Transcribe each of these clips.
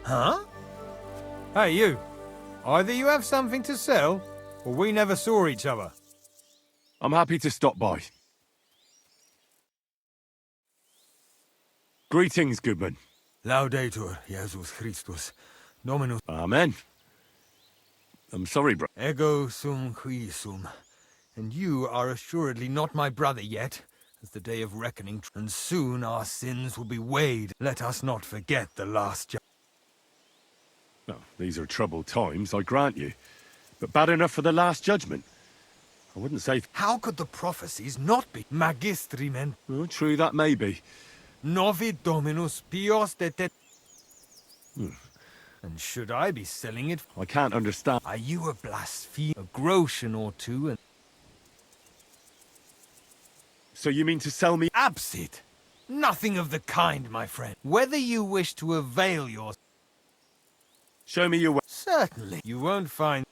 Huh? Hey, you. Either you have something to sell, or we never saw each other. I'm happy to stop by. Greetings, goodman. Laudetur Jesus Christus, Dominus Amen. I'm sorry, bro. ego sum qui sum. And you are assuredly not my brother yet, as the day of reckoning, and soon our sins will be weighed. Let us not forget the last judgment. Well, these are troubled times, I grant you. But bad enough for the last judgment. I wouldn't say... How could the prophecies not be? Magistrimen, Well, true, that may be. novi Dominus pios de te... And should I be selling it? I can't understand. Are you a blasphemer? A groschen or two and... So you mean to sell me... Absit! Nothing of the kind, my friend. Whether you wish to avail your... Show me your way. Certainly. You won't find...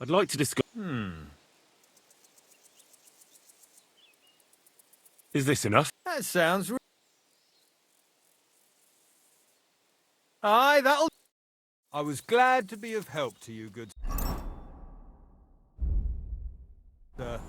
I'd like to discuss... Is this enough? That sounds... Aye, that'll... I was glad to be of help to you, good sir.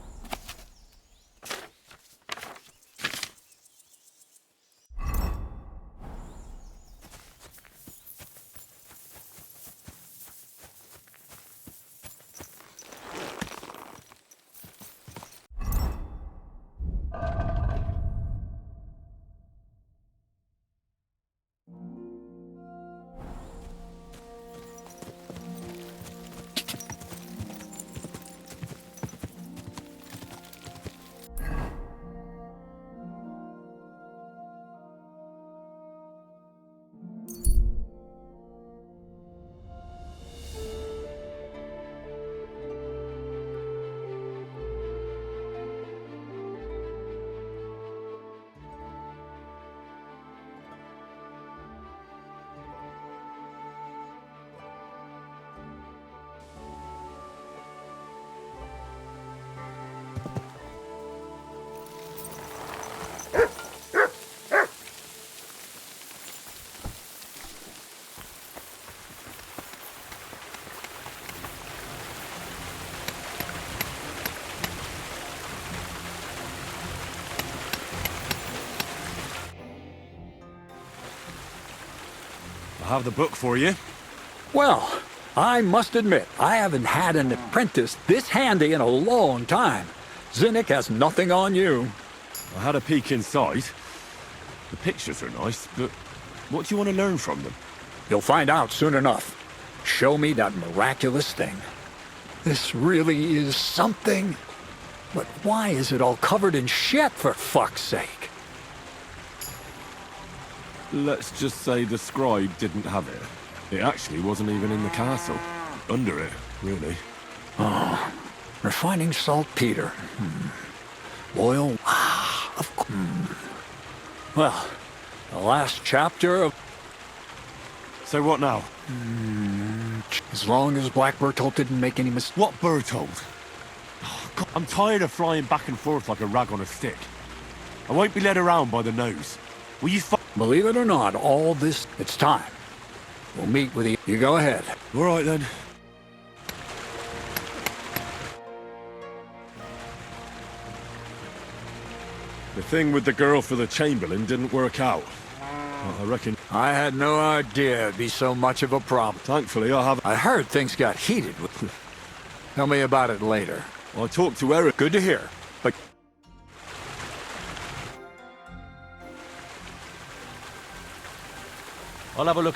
I have the book for you. Well, I must admit, I haven't had an apprentice this handy in a long time. Zinnik has nothing on you. I had a peek inside. The pictures are nice, but what do you want to learn from them? You'll find out soon enough. Show me that miraculous thing. This really is something. But why is it all covered in shit, for fuck's sake? Let's just say the scribe didn't have it. It actually wasn't even in the castle. Under it, really. Oh, refining saltpeter. Oil. Of course. Well, the last chapter of... So what now? As long as Black Bertolt didn't make any mistakes. What Bertold? Oh, God, I'm tired of flying back and forth like a rag on a stick. I won't be led around by the nose. Will you Believe it or not, all this... It's time. We'll meet with you. You go ahead. All right, then. The thing with the girl for the Chamberlain didn't work out. I reckon... I had no idea it'd be so much of a problem. Thankfully, I have... I heard things got heated with... Tell me about it later. I'll talk to Eric. Good to hear. But I'll have a look.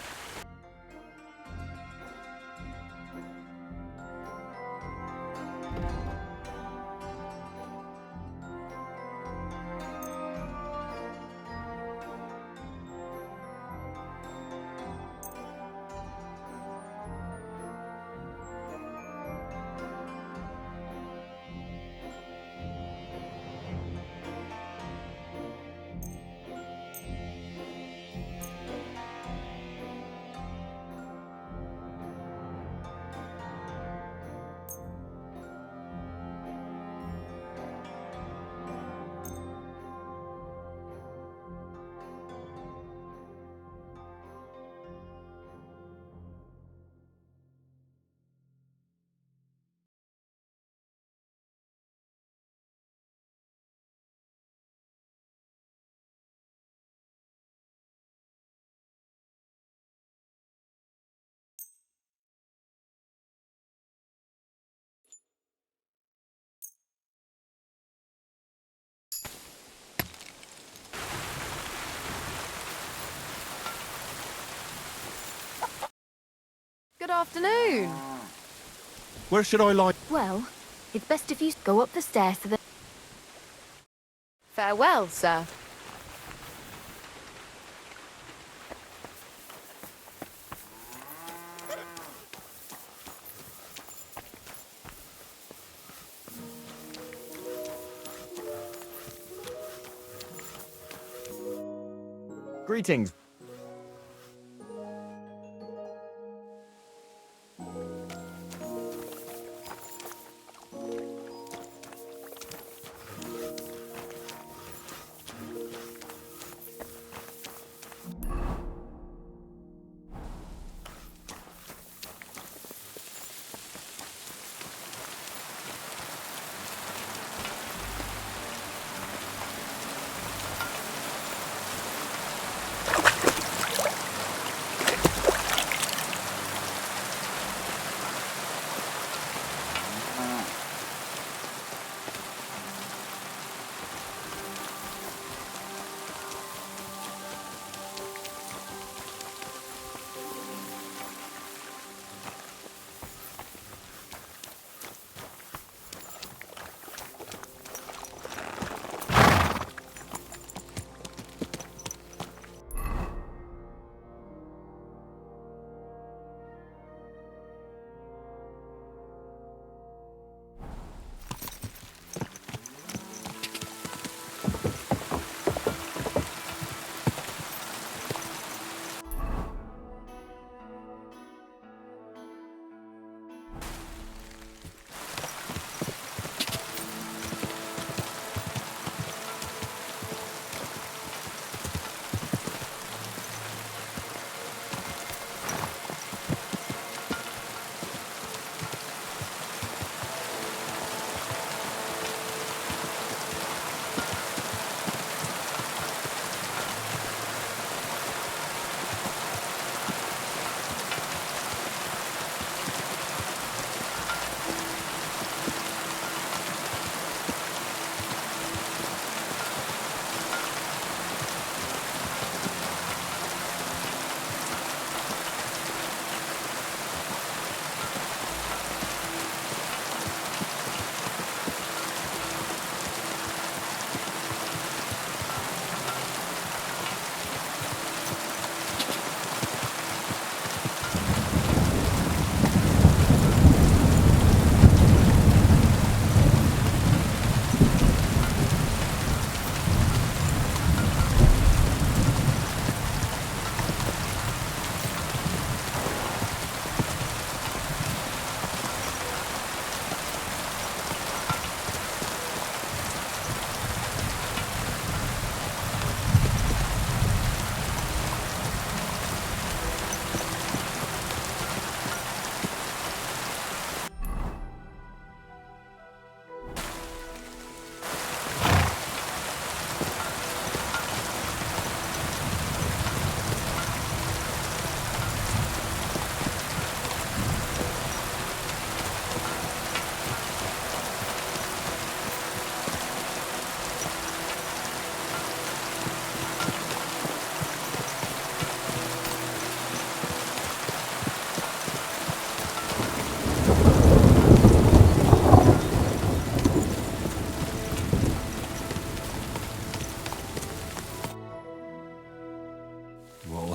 Good afternoon. Where should I lie? Well, it's best if you go up the stairs to the... Farewell, sir. Greetings.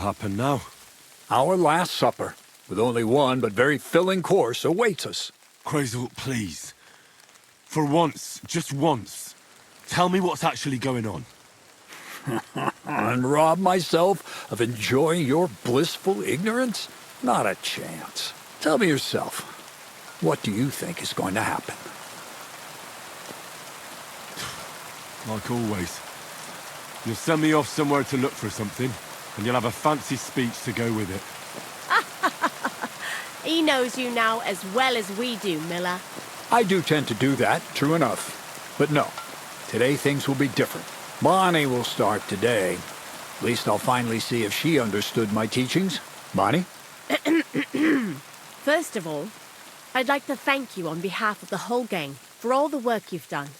happen now? Our last supper, with only one but very filling course, awaits us. Crazel, please. For once, just once, tell me what's actually going on. And rob myself of enjoying your blissful ignorance? Not a chance. Tell me yourself, what do you think is going to happen? Like always. You'll send me off somewhere to look for something, and you'll have a fancy speech to go with it. He knows you now as well as we do, Miller. I do tend to do that, true enough. But no, today things will be different. Bonnie will start today. At least I'll finally see if she understood my teachings. Bonnie? First of all, I'd like to thank you on behalf of the whole gang for all the work you've done.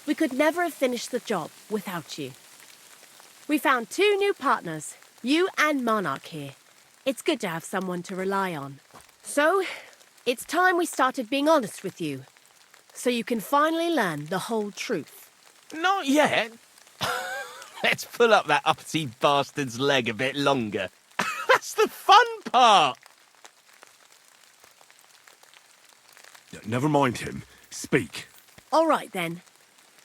We could never have finished the job without you. We found 2 new partners, you and Monarch here. It's good to have someone to rely on. So, it's time we started being honest with you, so you can finally learn the whole truth. Not yet. Let's pull up that uppity bastard's leg a bit longer. That's the fun part. Never mind him. Speak. All right, then.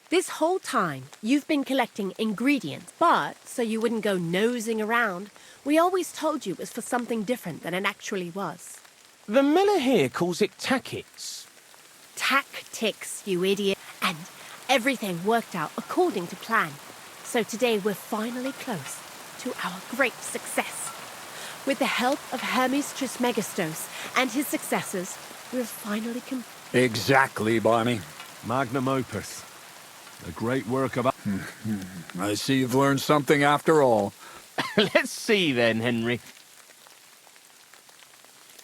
This whole time, you've been collecting ingredients, but so you wouldn't go nosing around, we always told you it was for something different than it actually was. The miller here calls it tackets. Tactics, you idiot. And everything worked out according to plan. So today we're finally close to our great success. With the help of Hermes Trismegistos and his successors, we're finally Exactly, Bonnie. Magnum opus. A great work of... I see you've learned something after all. Let's see then, Henry.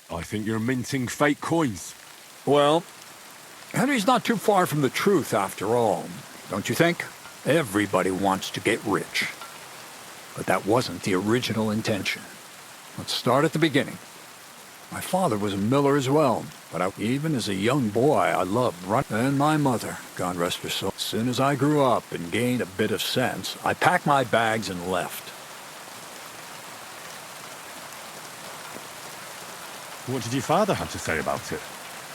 I think you're minting fake coins. Well, Henry's not too far from the truth after all, don't you think? Everybody wants to get rich. But that wasn't the original intention. Let's start at the beginning. My father was a miller as well, but even as a young boy, I loved running. And my mother, God rest her soul. As soon as I grew up and gained a bit of sense, I packed my bags and left. What did your father have to say about it?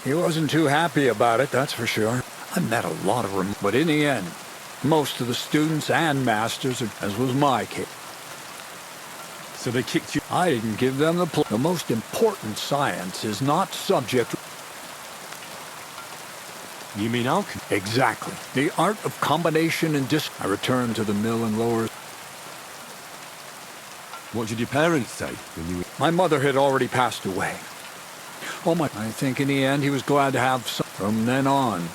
He wasn't too happy about it, that's for sure. I met a lot of them, but in the end, most of the students and masters, as was my case. So they kicked you... I didn't give them the The most important science is not subject to... You mean alchemy? Exactly. The art of combination and I returned to the mill and lower... What did your parents say when you... My mother had already passed away. I think in the end he was glad to have some. From then on,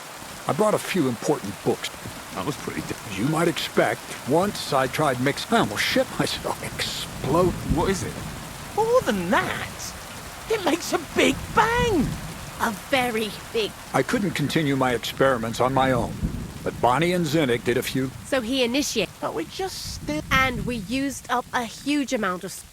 I brought a few important books. That was pretty... As you might expect, once I tried mixing... I almost shit myself. Explode. What is it? More than that, it makes a big bang. A very big... I couldn't continue my experiments on my own, but Bonnie and Zinnik did a few... So he initiated, But we just still... and we used up a huge amount of...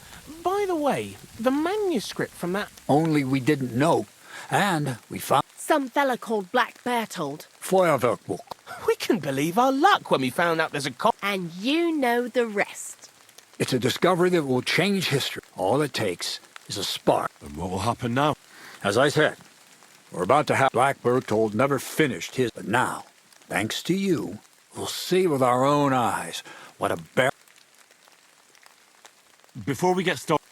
By the way, the manuscript from that... Only we didn't know. And we found... Some fella called Black Bear told. Feuerwerkbuch. We couldn't believe our luck when we found out there's a And you know the rest. It's a discovery that will change history. All it takes is a spark. And what will happen now? As I said, we're about to have... Black Berthold never finished his... But now, thanks to you, we'll see with our own eyes what a bear... Before we get started...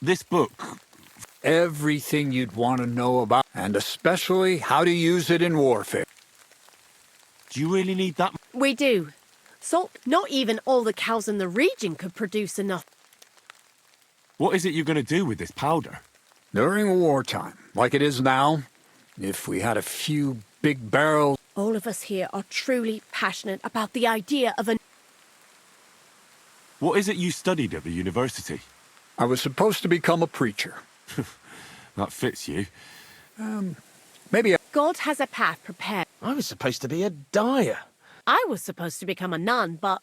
This book... Everything you'd want to know about, and especially how to use it in warfare. Do you really need that? We do. Salt, not even all the cows in the region could produce enough. What is it you're going to do with this powder? During wartime, like it is now, if we had a few big barrels... All of us here are truly passionate about the idea of a... What is it you studied at the university? I was supposed to become a preacher. That fits you. Maybe a... God has a path prepared. I was supposed to be a dyer. I was supposed to become a nun, but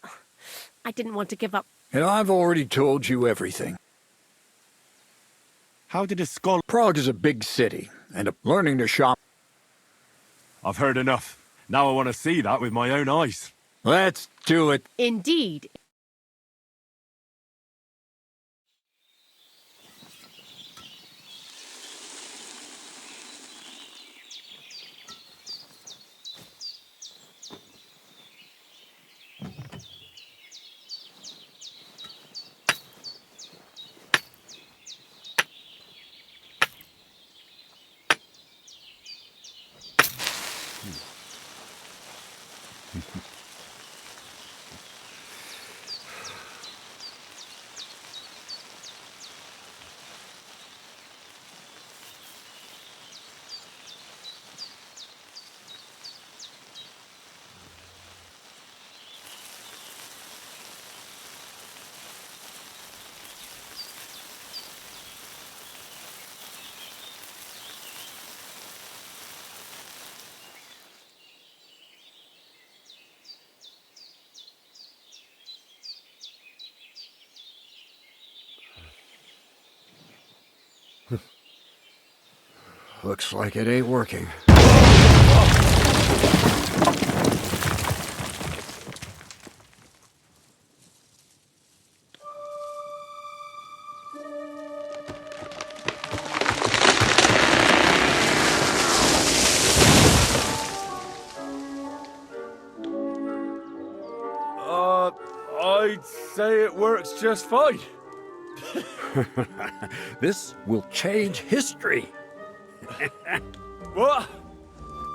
I didn't want to give up. And I've already told you everything. How did a scholar... Prague is a big city, and learning to shop... I've heard enough. Now I want to see that with my own eyes. Let's do it. Indeed, Looks like it ain't working. I'd say it works just fine. This will change history. What?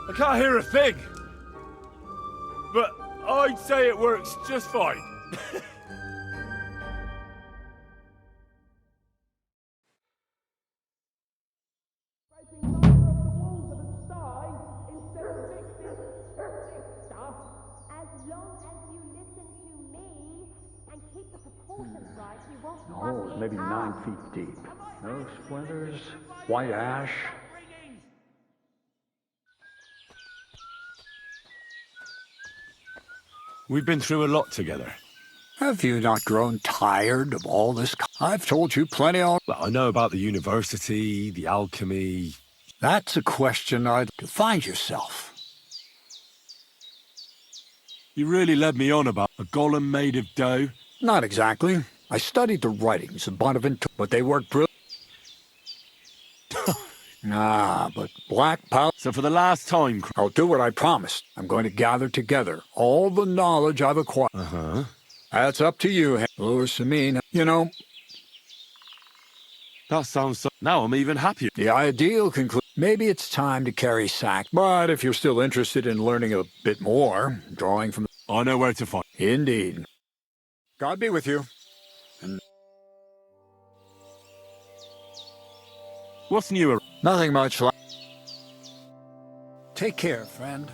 I can't hear a thing. But I'd say it works just fine. As long as you listen to me and keep the proportions right, you won't Oh, maybe 9 feet deep. No splinters, white ash. We've been through a lot together. Have you not grown tired of all this? I've told you plenty on. Well, I know about the university, the alchemy. That's a question I'd to find yourself. You really led me on about a golem made of dough. Not exactly. I studied the writings of Bonaventure, but they worked brilliant. But black powder. So for the last time... I'll do what I promised. I'm going to gather together all the knowledge I've acquired. Uh-huh. That's up to you, Louis Samine. You know, That sounds so... Now I'm even happier. the ideal conclusion. Maybe it's time to carry sack. But if you're still interested in learning a bit more, drawing from... I know where to find... Indeed. God be with you. What's new? Nothing much. Take care, friend.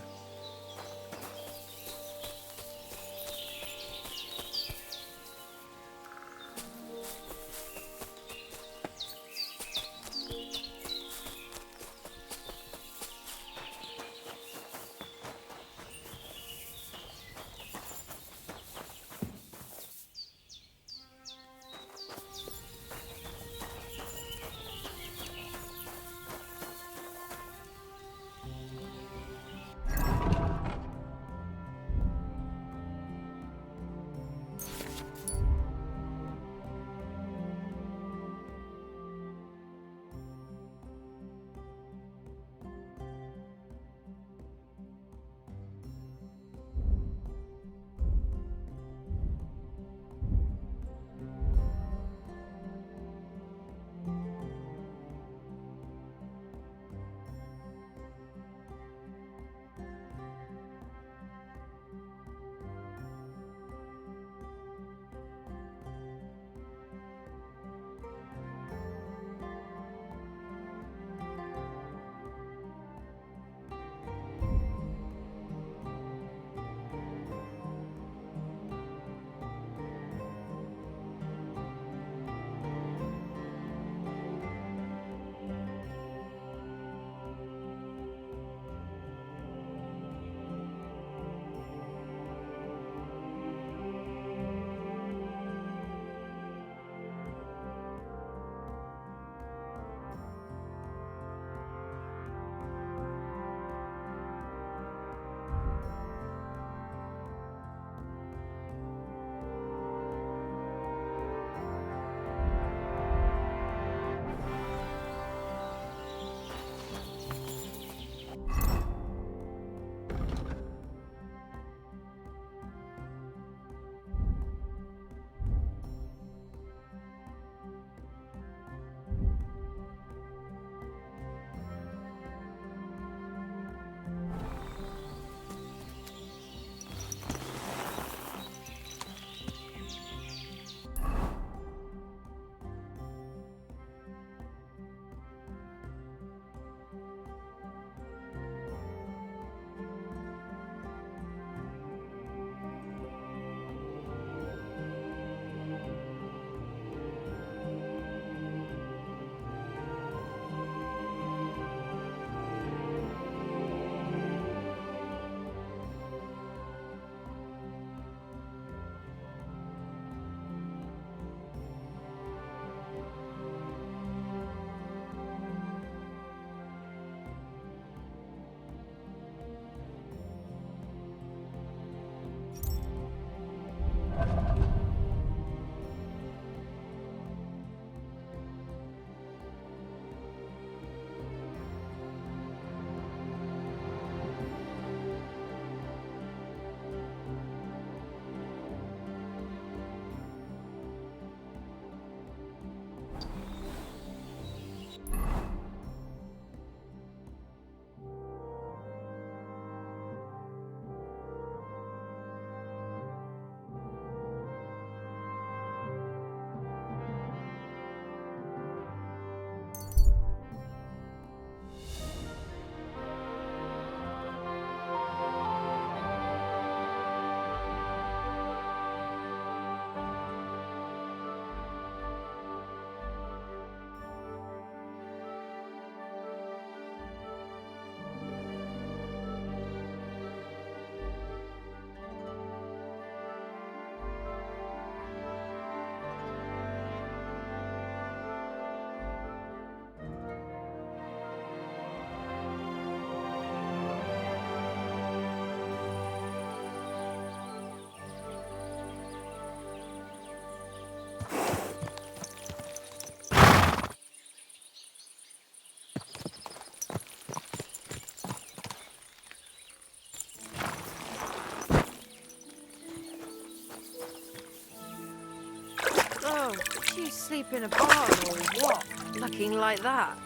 sleep in a barn or what? Looking like that.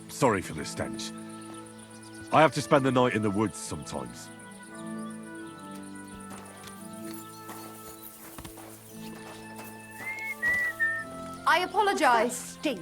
Sorry for the stench. I have to spend the night in the woods sometimes. I apologize. Stink.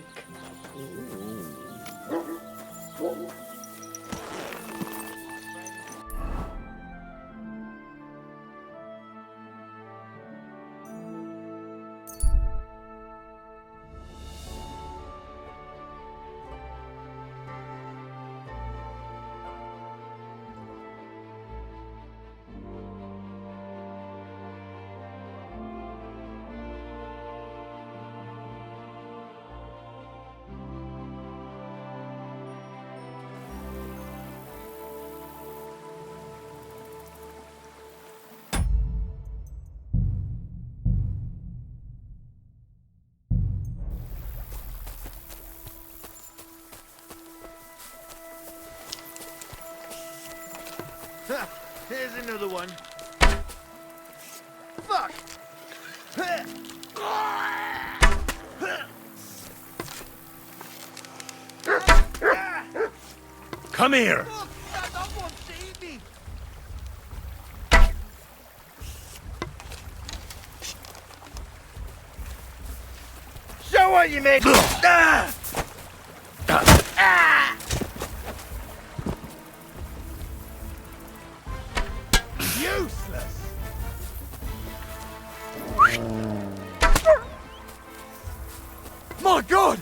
Here's another one. Fuck! Come here! That dog wants to eat me! Show what you make! Useless! My God!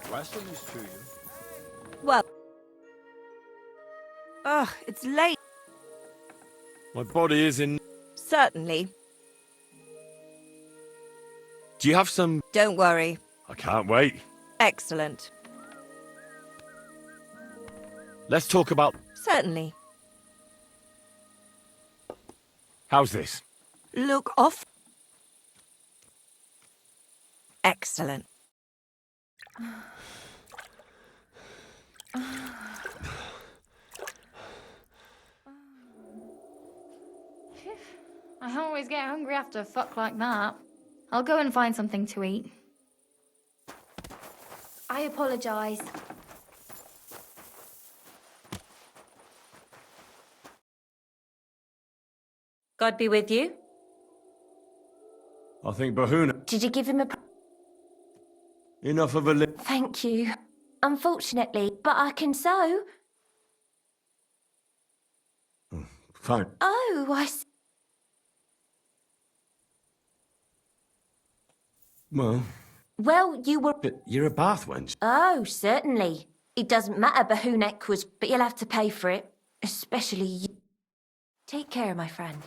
Blessings to you. Well. Ugh, it's late. My body is in... Certainly. Do you have some... Don't worry. I can't wait. Excellent. Let's talk about... Certainly. How's this? Look off. Excellent. I always get hungry after a fuck like that. I'll go and find something to eat. I apologize. God be with you. I think Bahuna... Did you give him a... Enough of a lip. Thank you. Unfortunately, but I can sew. Fine. Oh, I see. Well, Well, you were... But you're a bath wench. Oh, certainly. It doesn't matter Bahunek was, but you'll have to pay for it. Especially you. Take care, my friend.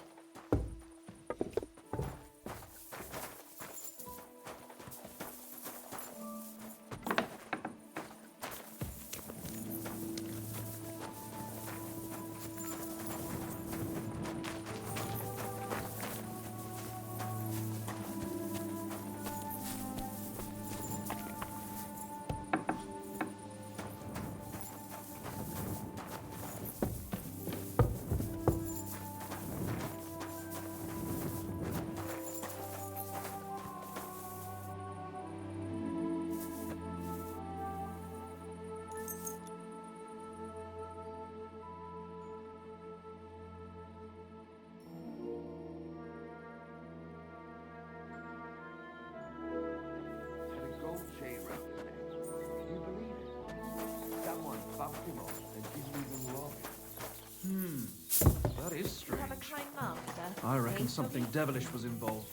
That is strange. Have a kind master. I reckon something devilish was involved.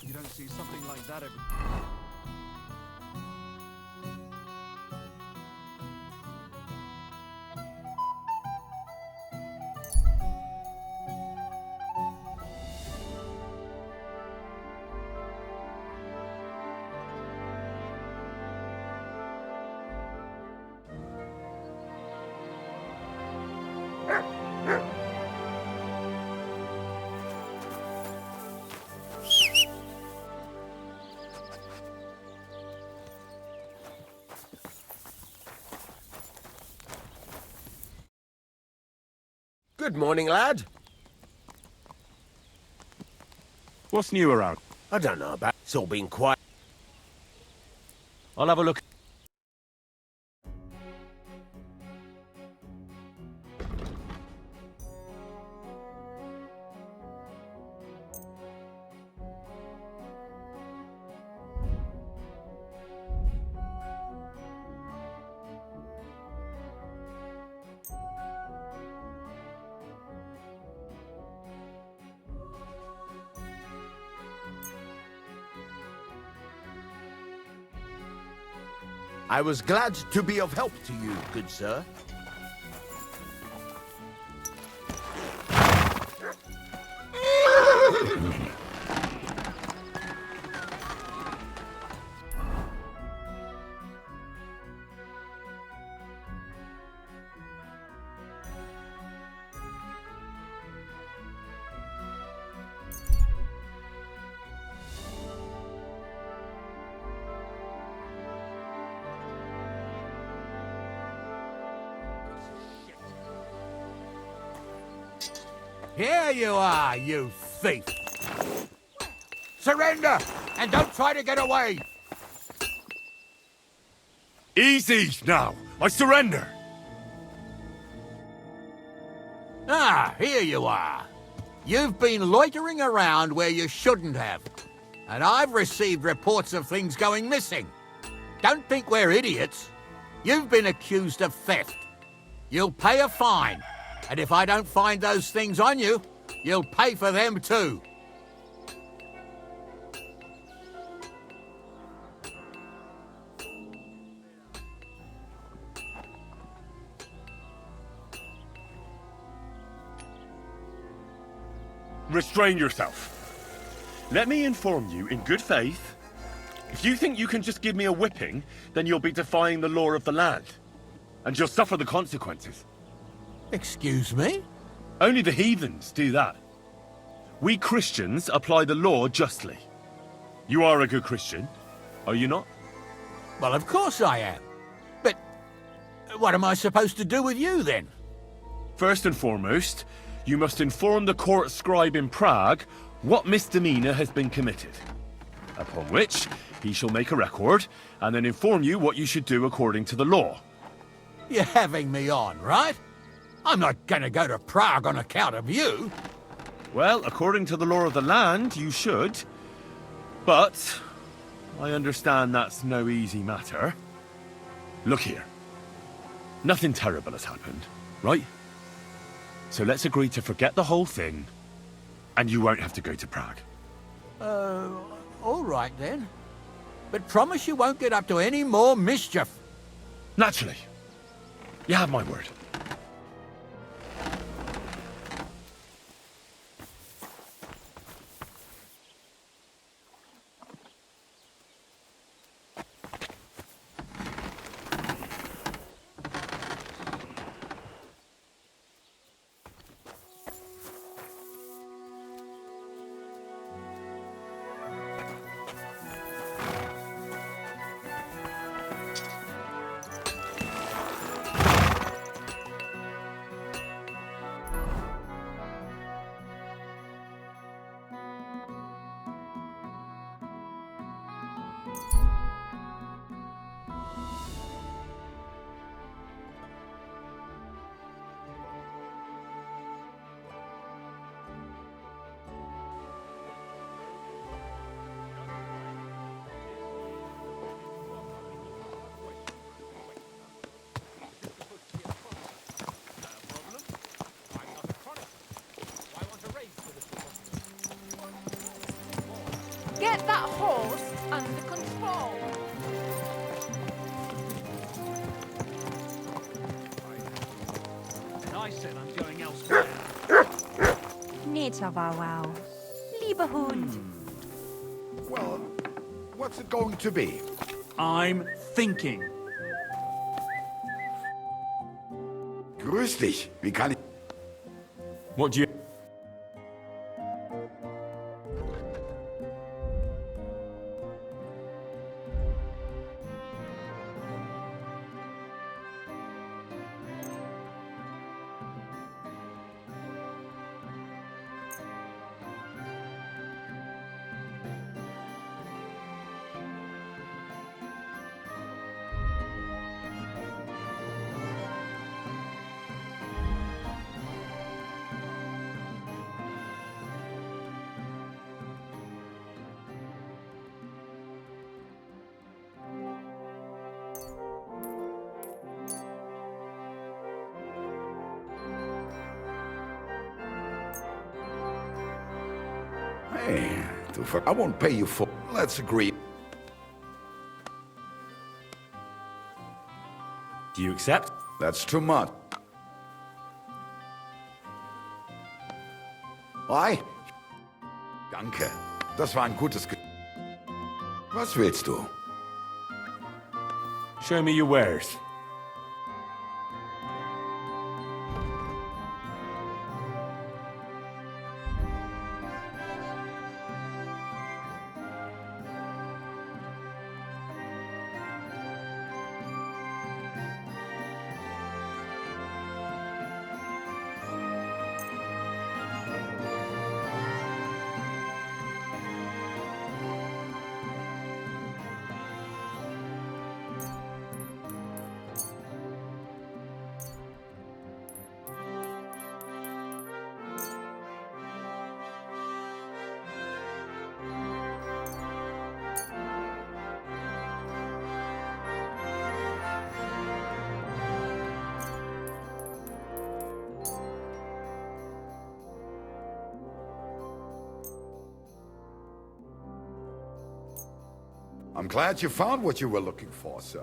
You don't see something like that every... Good morning, lad. What's new around? I don't know about... It's all been quiet. I'll have a look. I was glad to be of help to you, good sir. Here you are, you thief! Surrender, and don't try to get away! Easy now! I surrender! Ah, here you are. You've been loitering around where you shouldn't have. And I've received reports of things going missing. Don't think we're idiots. You've been accused of theft. You'll pay a fine. And if I don't find those things on you, you'll pay for them too. Restrain yourself. Let me inform you in good faith. If you think you can just give me a whipping, then you'll be defying the law of the land. And you'll suffer the consequences. Excuse me? Only the heathens do that. We Christians apply the law justly. You are a good Christian, are you not? Well, of course I am. But what am I supposed to do with you, then? First and foremost, you must inform the court scribe in Prague what misdemeanor has been committed. Upon which, he shall make a record, and then inform you what you should do according to the law. You're having me on, right? I'm not gonna go to Prague on account of you. Well, according to the law of the land, you should. But I understand that's no easy matter. Look here. Nothing terrible has happened, right? So let's agree to forget the whole thing, and you won't have to go to Prague. All right then. but promise you won't get up to any more mischief. Naturally. You have my word. Get that horse under control. And I said I'm going elsewhere. Niet wow. Liebe Hund. Well, what's it going to be? I'm thinking. Grüß dich. Wie kann ich... What do you... Hey, I won't pay you for... Let's agree. Do you accept? That's too much. Ei? Danke. Das war ein gutes... Was willst du? Show me your wares. I'm glad you found what you were looking for, sir.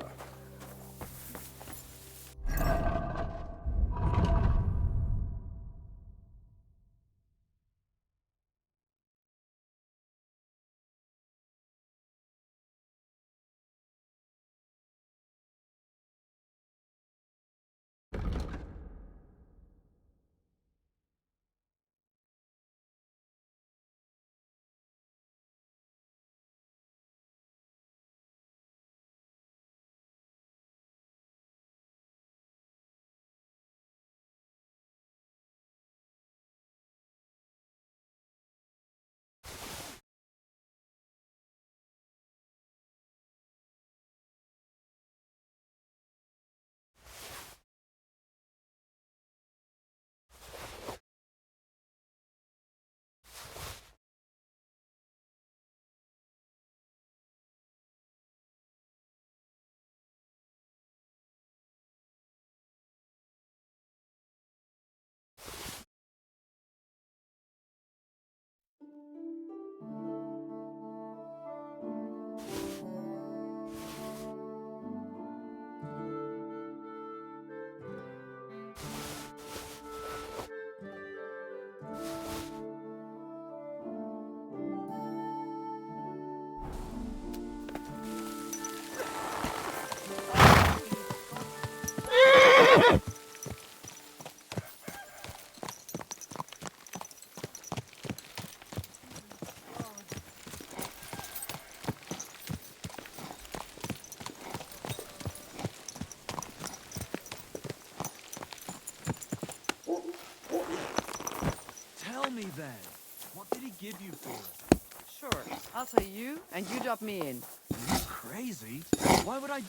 give you for it? Sure, I'll tell you, and you drop me in. Are you crazy? Why would I...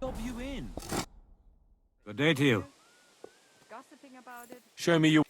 Dob you in? Good day to you. Gossiping about it. Show me your...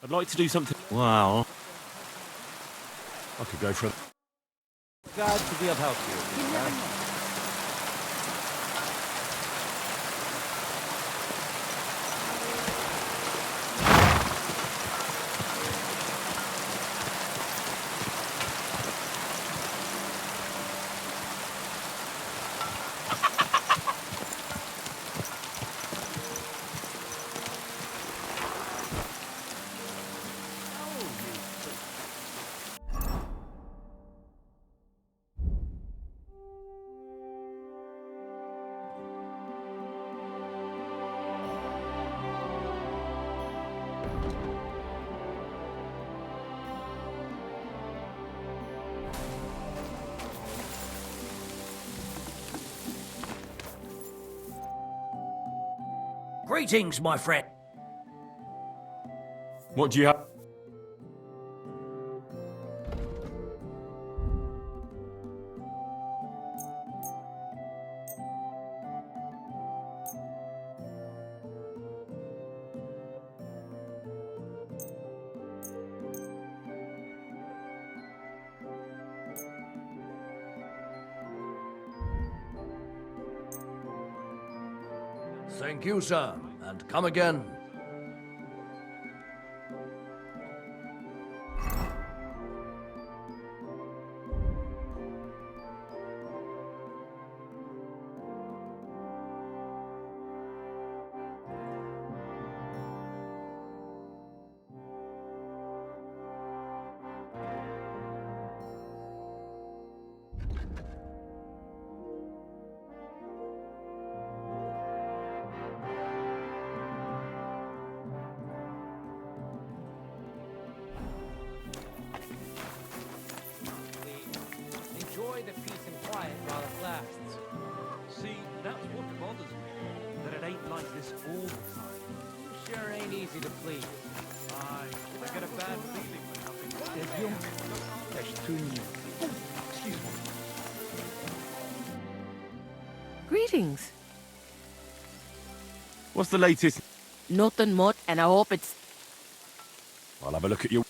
I'd like to do something... Well... I could go for... Glad to be of help to you. Greetings, my friend. What do you have? Thank you, sir, and come again. Enjoy the peace and quiet while it lasts. See, that's what bothers me. That it ain't like this all the time. You sure ain't easy to please. I get a bad feeling when nothing... Excuse me. Greetings. What's the latest? Nothing much, and I hope it's... I'll have a look at your...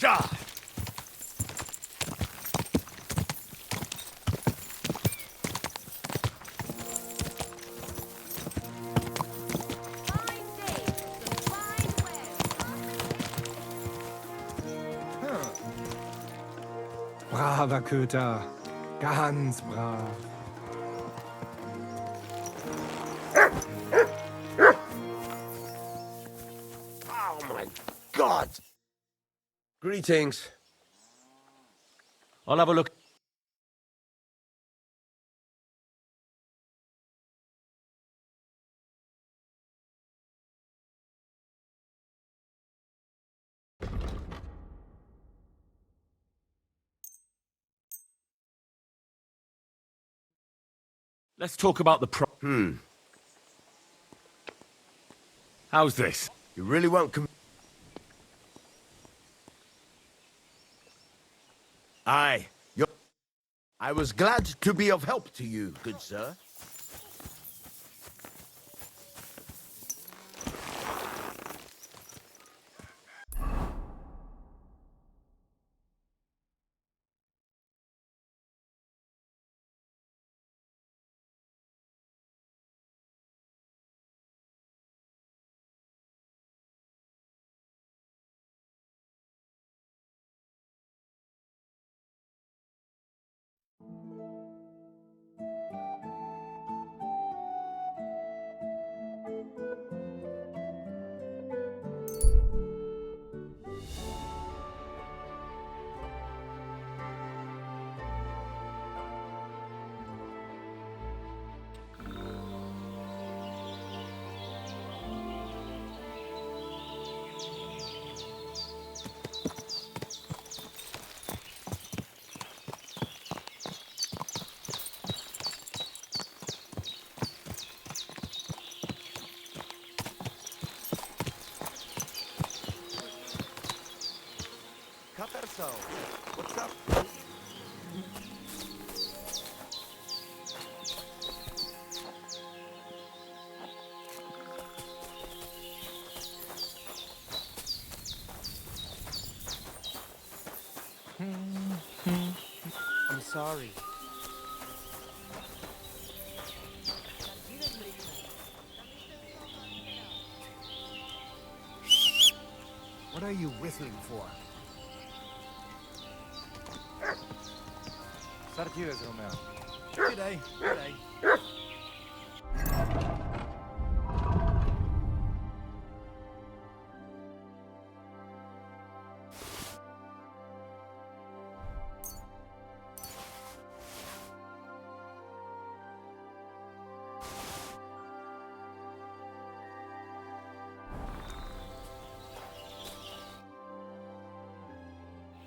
Ja! Braver Köter. Ganz brav. Oh my God! Greetings. I'll have a look. Let's talk about the How's this? You really won't Aye. I was glad to be of help to you, good sir. What's up? I'm sorry. What are you whistling for? Sartiles, Romeo. G'day, g'day.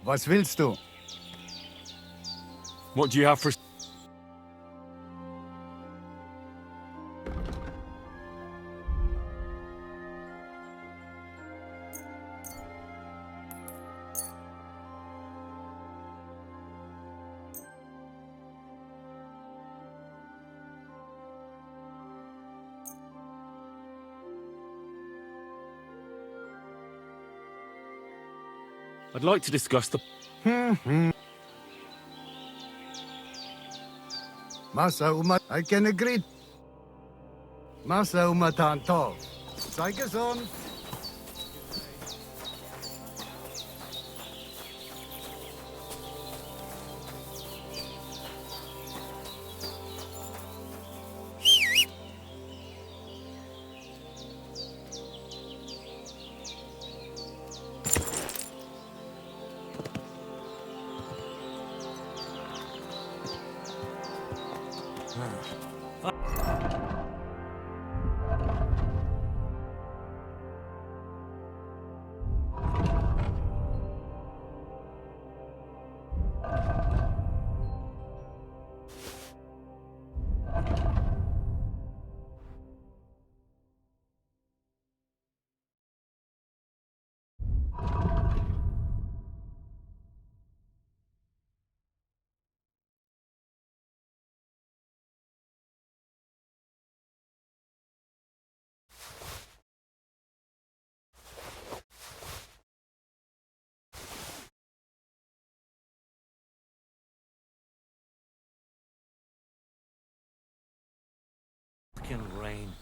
Was willst du? What do you have for... I'd like to discuss the... Masa I can agree. Masa umatan tov. Sei gesund. can rain.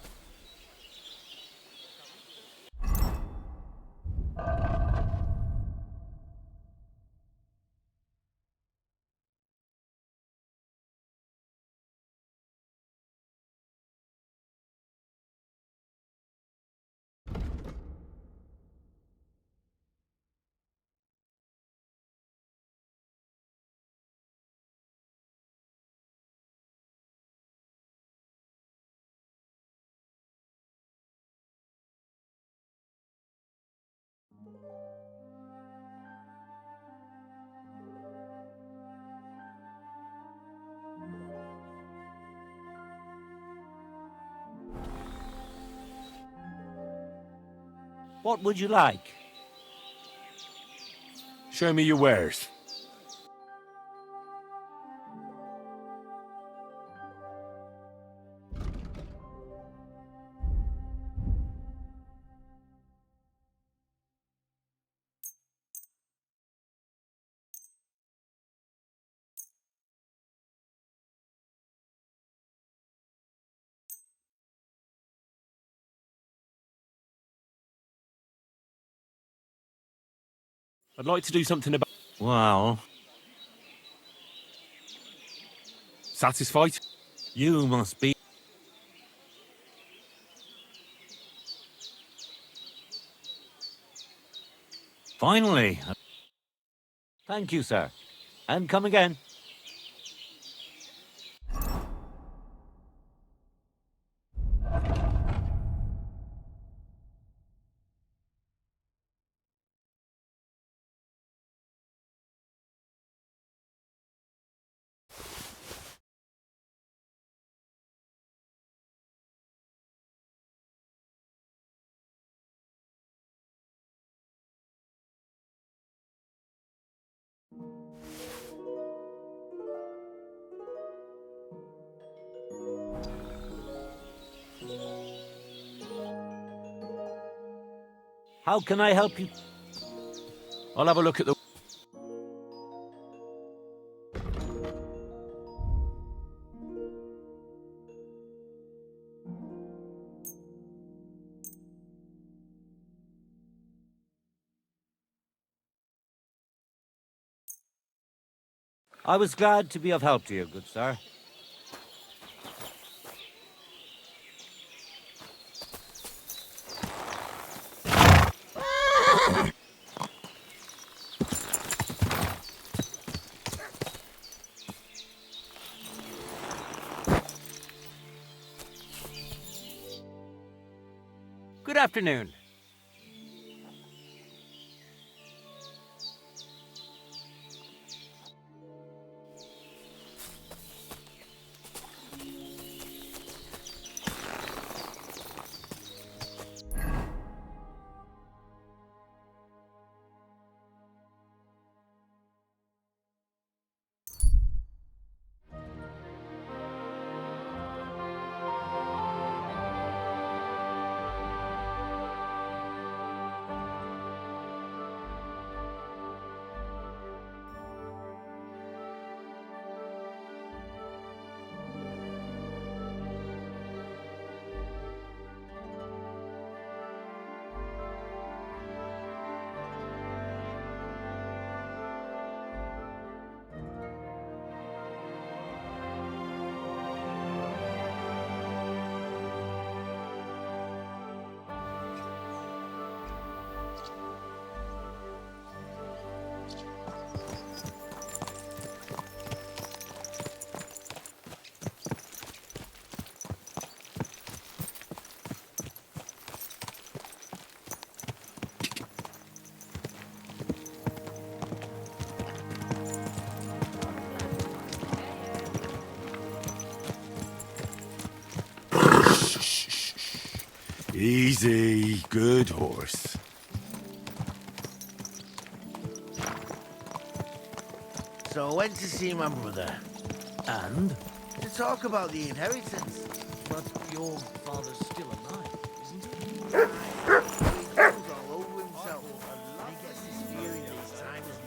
What would you like? Show me your wares. I'd like to do something about... Well, Satisfied? you must be... Finally. Thank you, sir. And come again. How can I help you? I'll have a look at the... I was glad to be of help to you, good sir. Good afternoon. Easy, good horse. So I went to see my brother. And? To talk about the inheritance. But your father's still alive, isn't he? He goes all over himself. And he gets this feeling that his time is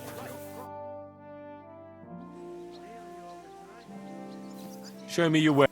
near. Show me your way.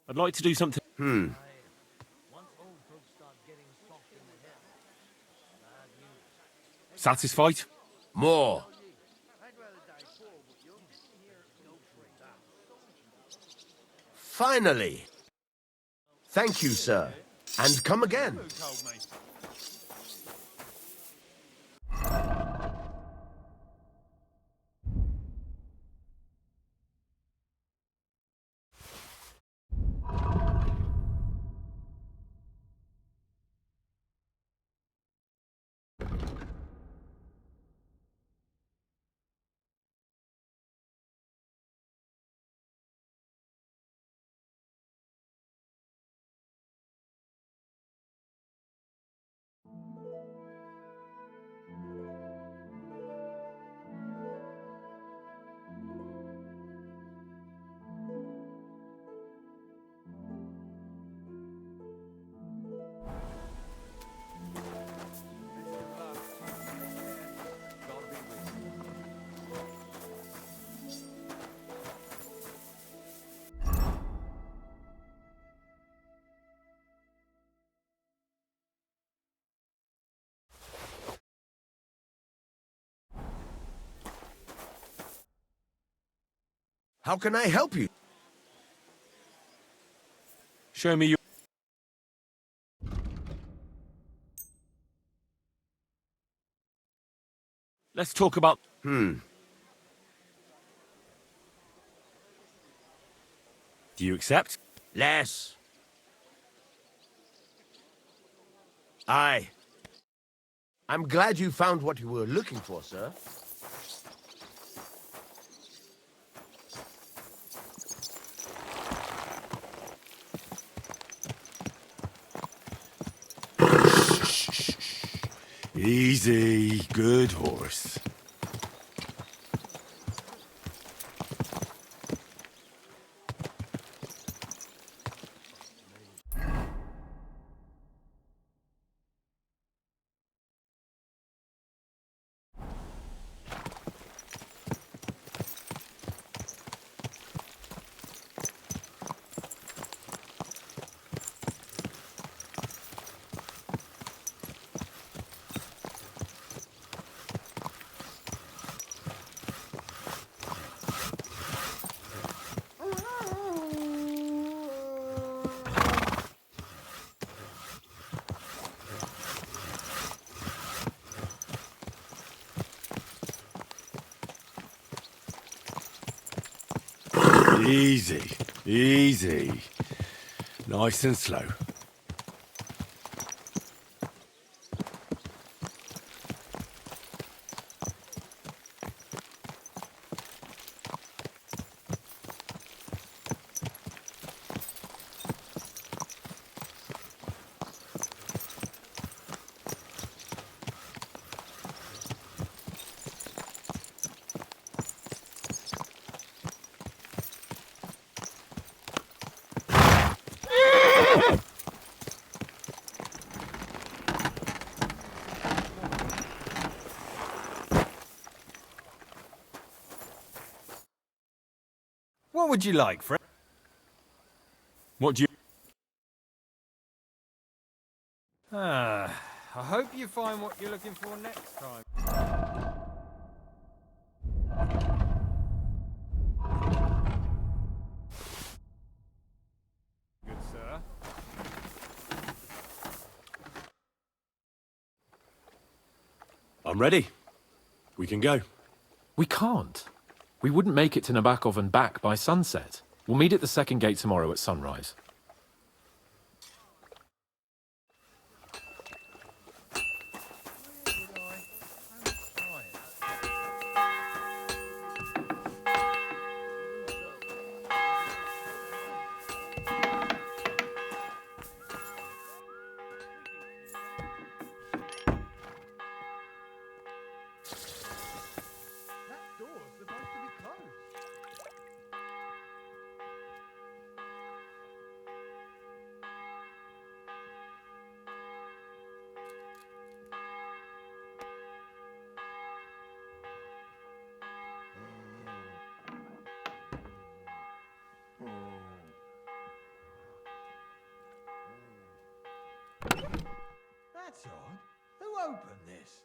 I'd like to do something. Satisfied? More. Finally. Thank you, sir. And come again. How can I help you? Show me your... Let's talk about... Hmm. Do you accept? Less. Aye. I'm glad you found what you were looking for, sir. Easy. Good horse. Easy. Easy. Nice and slow. What would you like, Fred? What do you... I hope you find what you're looking for next time. Good, sir. I'm ready. We can go. We can't. We wouldn't make it to Nabokov and back by sunset. We'll meet at the second gate tomorrow at sunrise. That's odd. Who opened this?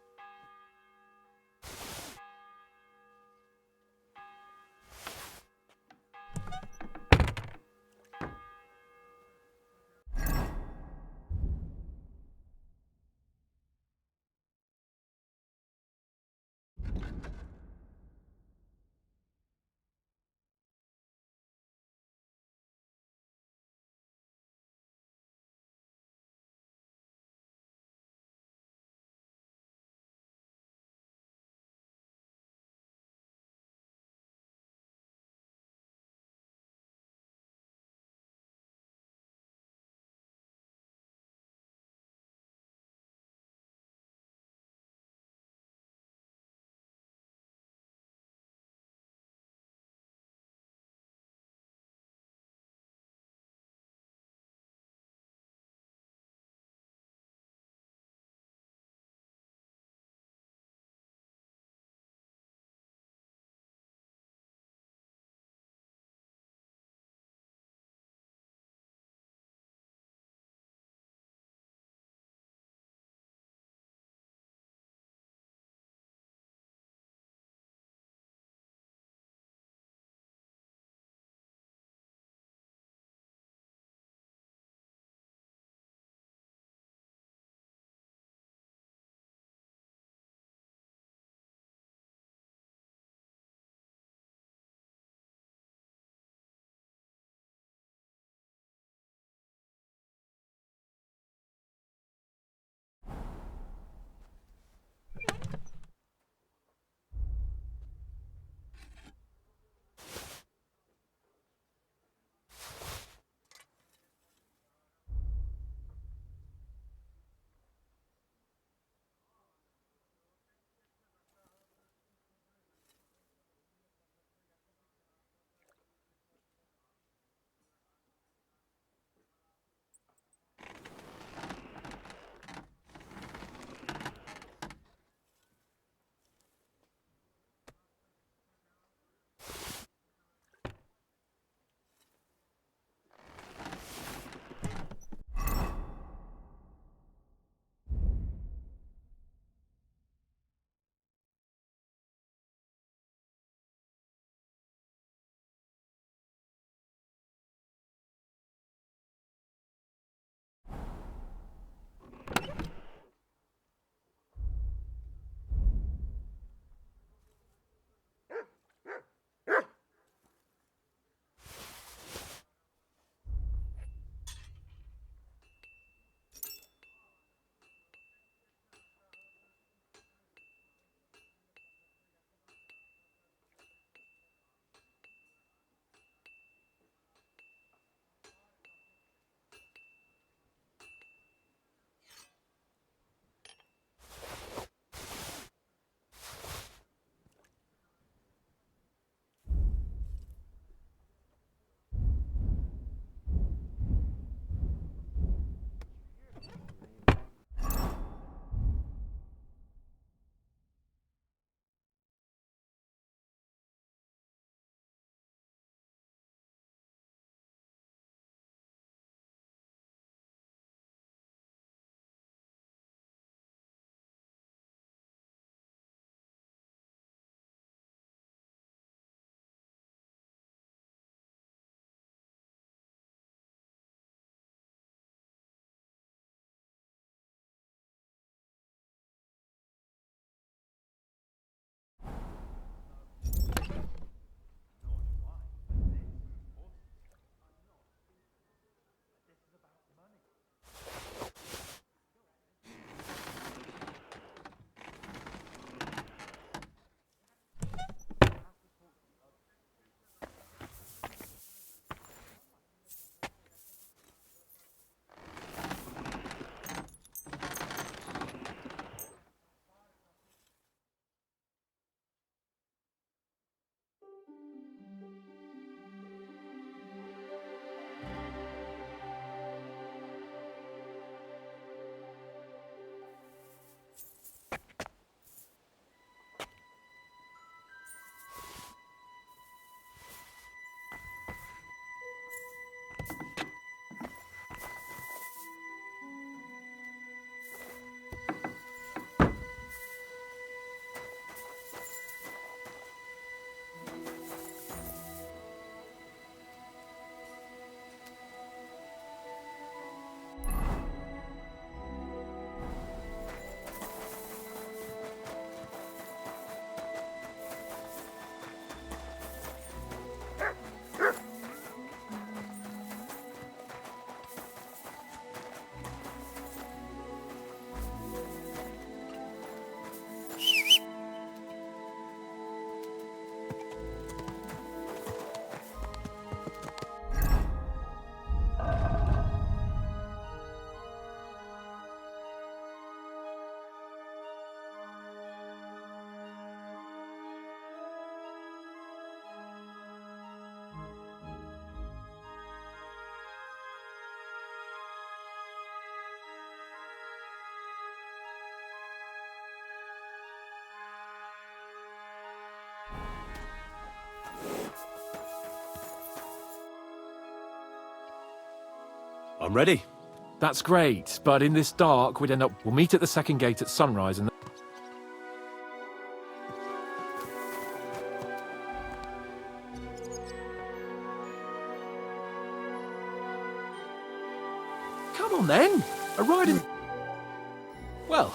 I'm ready. That's great, but in this dark, we'll meet at the second gate at sunrise and... Come on then! A ride in... Well,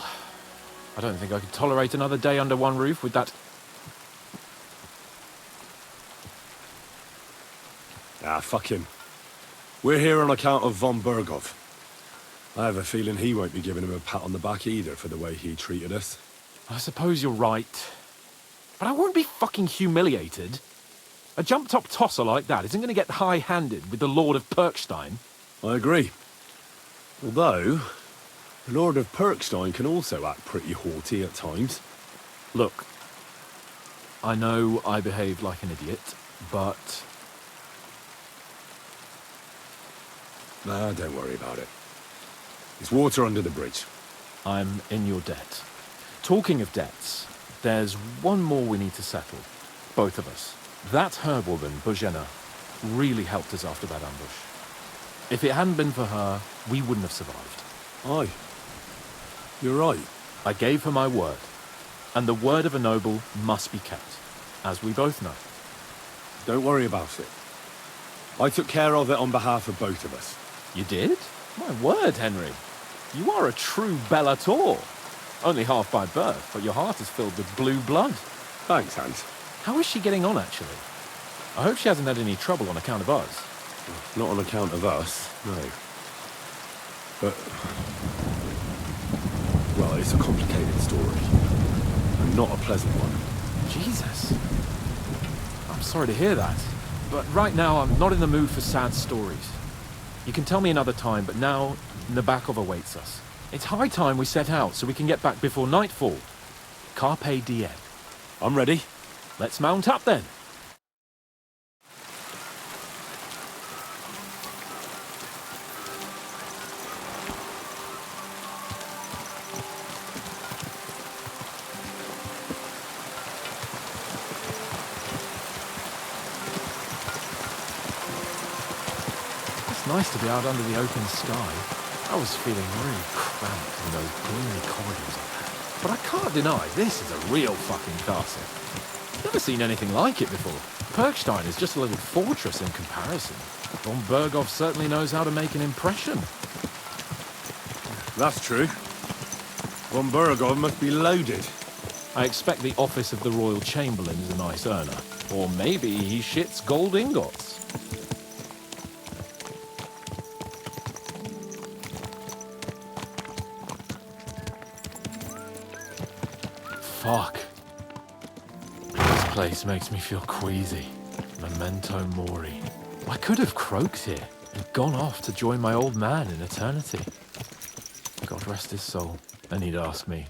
I don't think I could tolerate another day under one roof with that... Ah, fuck him. We're here on account of von Bergov. I have a feeling he won't be giving him a pat on the back either for the way he treated us. I suppose you're right. But I won't be fucking humiliated. A jump-top tosser like that isn't going to get high-handed with the Lord of Perkstein. I agree. Although, the Lord of Perkstein can also act pretty haughty at times. Look, I know I behaved like an idiot, but... Nah, don't worry about it. It's water under the bridge. I'm in your debt. Talking of debts, there's one more we need to settle. Both of us. That herb-woman, Bozhena, really helped us after that ambush. If it hadn't been for her, we wouldn't have survived. Aye. You're right. I gave her my word. And the word of a noble must be kept, as we both know. Don't worry about it. I took care of it on behalf of both of us. You did? My word, Henry. You are a true Bellator. Only half by birth, but your heart is filled with blue blood. Thanks, Hans. How is she getting on, actually? I hope she hasn't had any trouble on account of us. Not on account of us, no. But... well, it's a complicated story. And not a pleasant one. Jesus. I'm sorry to hear that. But right now, I'm not in the mood for sad stories. You can tell me another time, but now, Nabokov awaits us. It's high time we set out so we can get back before nightfall. Carpe diem. I'm ready. Let's mount up then. Nice to be out under the open sky. I was feeling really cramped in those gloomy corridors up there. But I can't deny, this is a real fucking castle. Never seen anything like it before. Perkstein is just a little fortress in comparison. Von Bergov certainly knows how to make an impression. That's true. Von Bergov must be loaded. I expect the office of the Royal Chamberlain is a nice earner. Or maybe he shits gold ingots. Fuck. This place makes me feel queasy. Memento mori. I could have croaked here and gone off to join my old man in eternity. God rest his soul. And he'd ask me,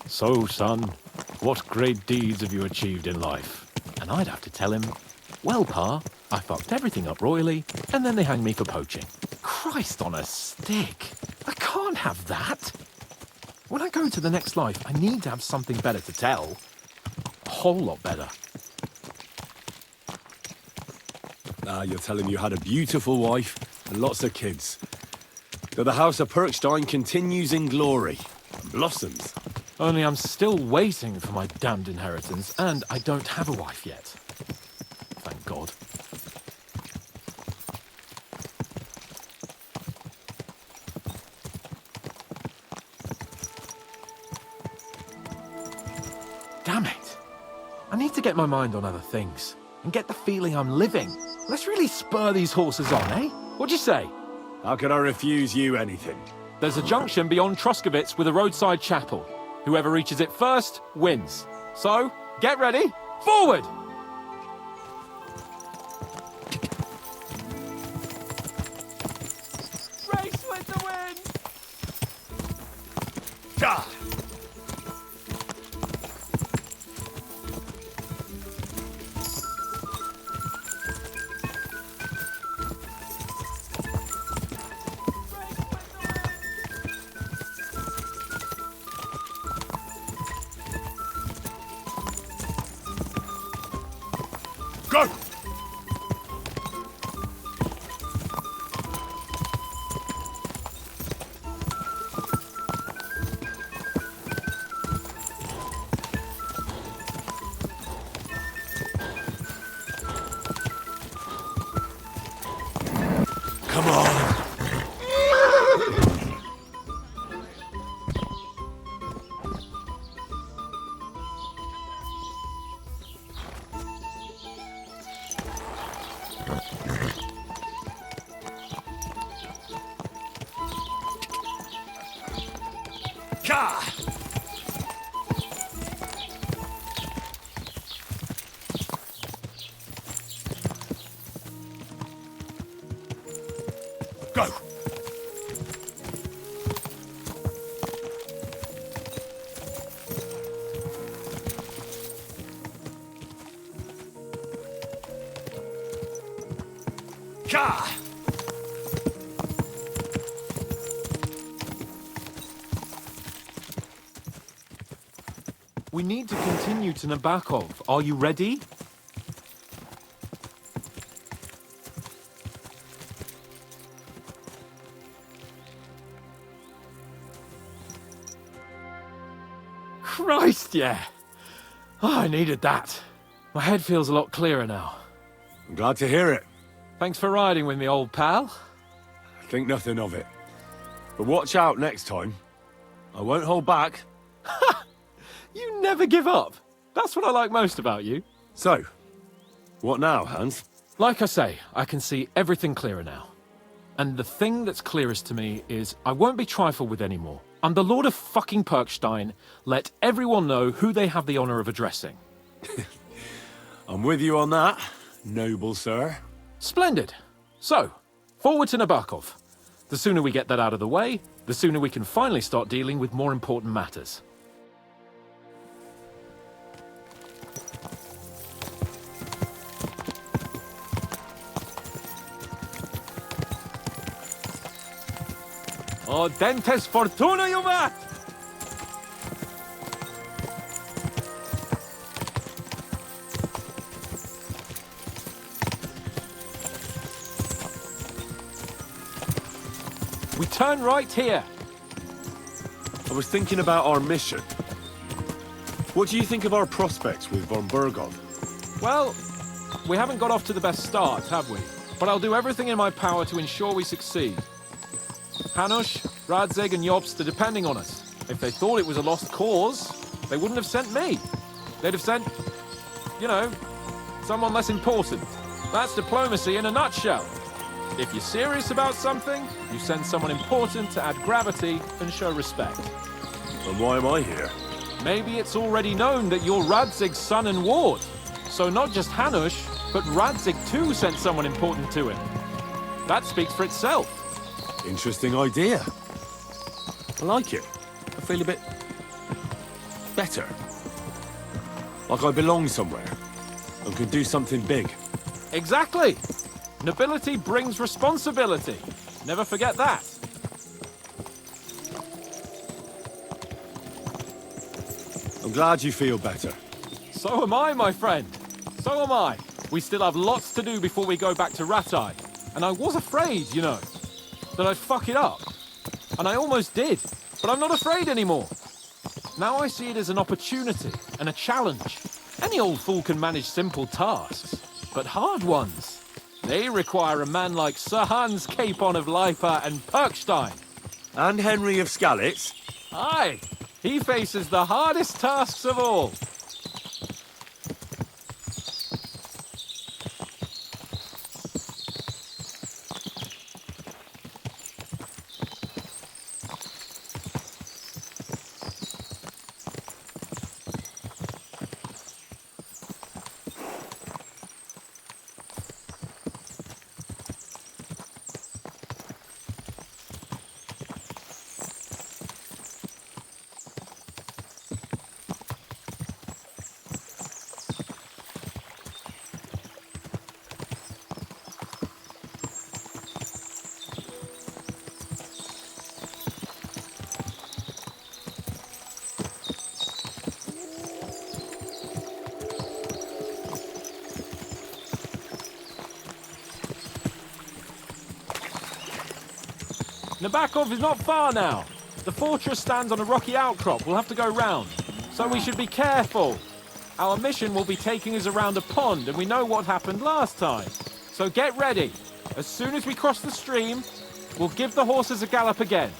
"So, son, what great deeds have you achieved in life?" And I'd have to tell him, "Well, Pa, I fucked everything up royally, and then they hanged me for poaching." Christ on a stick. I can't have that. When I go to the next life, I need to have something better to tell. A whole lot better. You're telling me you had a beautiful wife and lots of kids. But the House of Perkstein continues in glory. And blossoms. Only I'm still waiting for my damned inheritance, and I don't have a wife yet. Thank God. Damn it. I need to get my mind on other things and get the feeling I'm living. Let's really spur these horses on, eh? What'd you say? How could I refuse you anything? There's a junction beyond Troskovitz with a roadside chapel. Whoever reaches it first wins. So, get ready. Forward! Race with the wind! Ja! Go! Come on. Go! Ka! We need to continue to Nabokov. Are you ready? Christ, yeah. Oh, I needed that. My head feels a lot clearer now. I'm glad to hear it. Thanks for riding with me, old pal. Think nothing of it. But watch out next time. I won't hold back. You never give up. That's what I like most about you. So, what now, Hans? Like I say, I can see everything clearer now. And the thing that's clearest to me is I won't be trifled with anymore. I'm the Lord of fucking Perkstein. Let everyone know who they have the honor of addressing. I'm with you on that, noble sir. Splendid. So, forward to Nabokov. The sooner we get that out of the way, the sooner we can finally start dealing with more important matters. Oh, dentes fortuna, you mat! We turn right here. I was thinking about our mission. What do you think of our prospects with von Burgov? Well, we haven't got off to the best start, have we? But I'll do everything in my power to ensure we succeed. Hanush, Radzig and Jobst are depending on us. If they thought it was a lost cause, they wouldn't have sent me. They'd have sent, you know, someone less important. That's diplomacy in a nutshell. If you're serious about something, you send someone important to add gravity and show respect. And why am I here? Maybe it's already known that you're Radzig's son and ward. So not just Hanush, but Radzig too sent someone important to him. That speaks for itself. Interesting idea. I like it. I feel a bit better. Like I belong somewhere and can do something big. Exactly. Nobility brings responsibility. Never forget that. I'm glad you feel better. So am I, my friend. So am I. We still have lots to do before we go back to Ratai. And I was afraid, you know, that I'd fuck it up. And I almost did. But I'm not afraid anymore. Now I see it as an opportunity and a challenge. Any old fool can manage simple tasks. But hard ones, they require a man like Sir Hans Capon of Leipa and Perkstein. And Henry of Skalitz. Aye, he faces the hardest tasks of all. Nabokov is not far now. The fortress stands on a rocky outcrop. We'll have to go round. So we should be careful. Our mission will be taking us around a pond, and we know what happened last time. So get ready. As soon as we cross the stream, we'll give the horses a gallop again.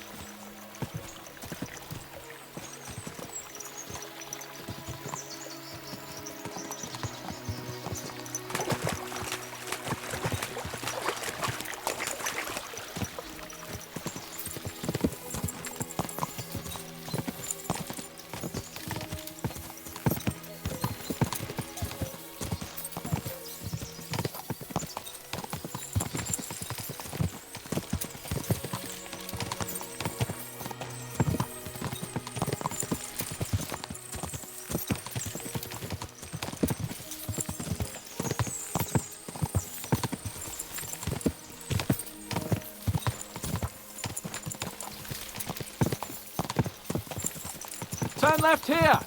Turn left here!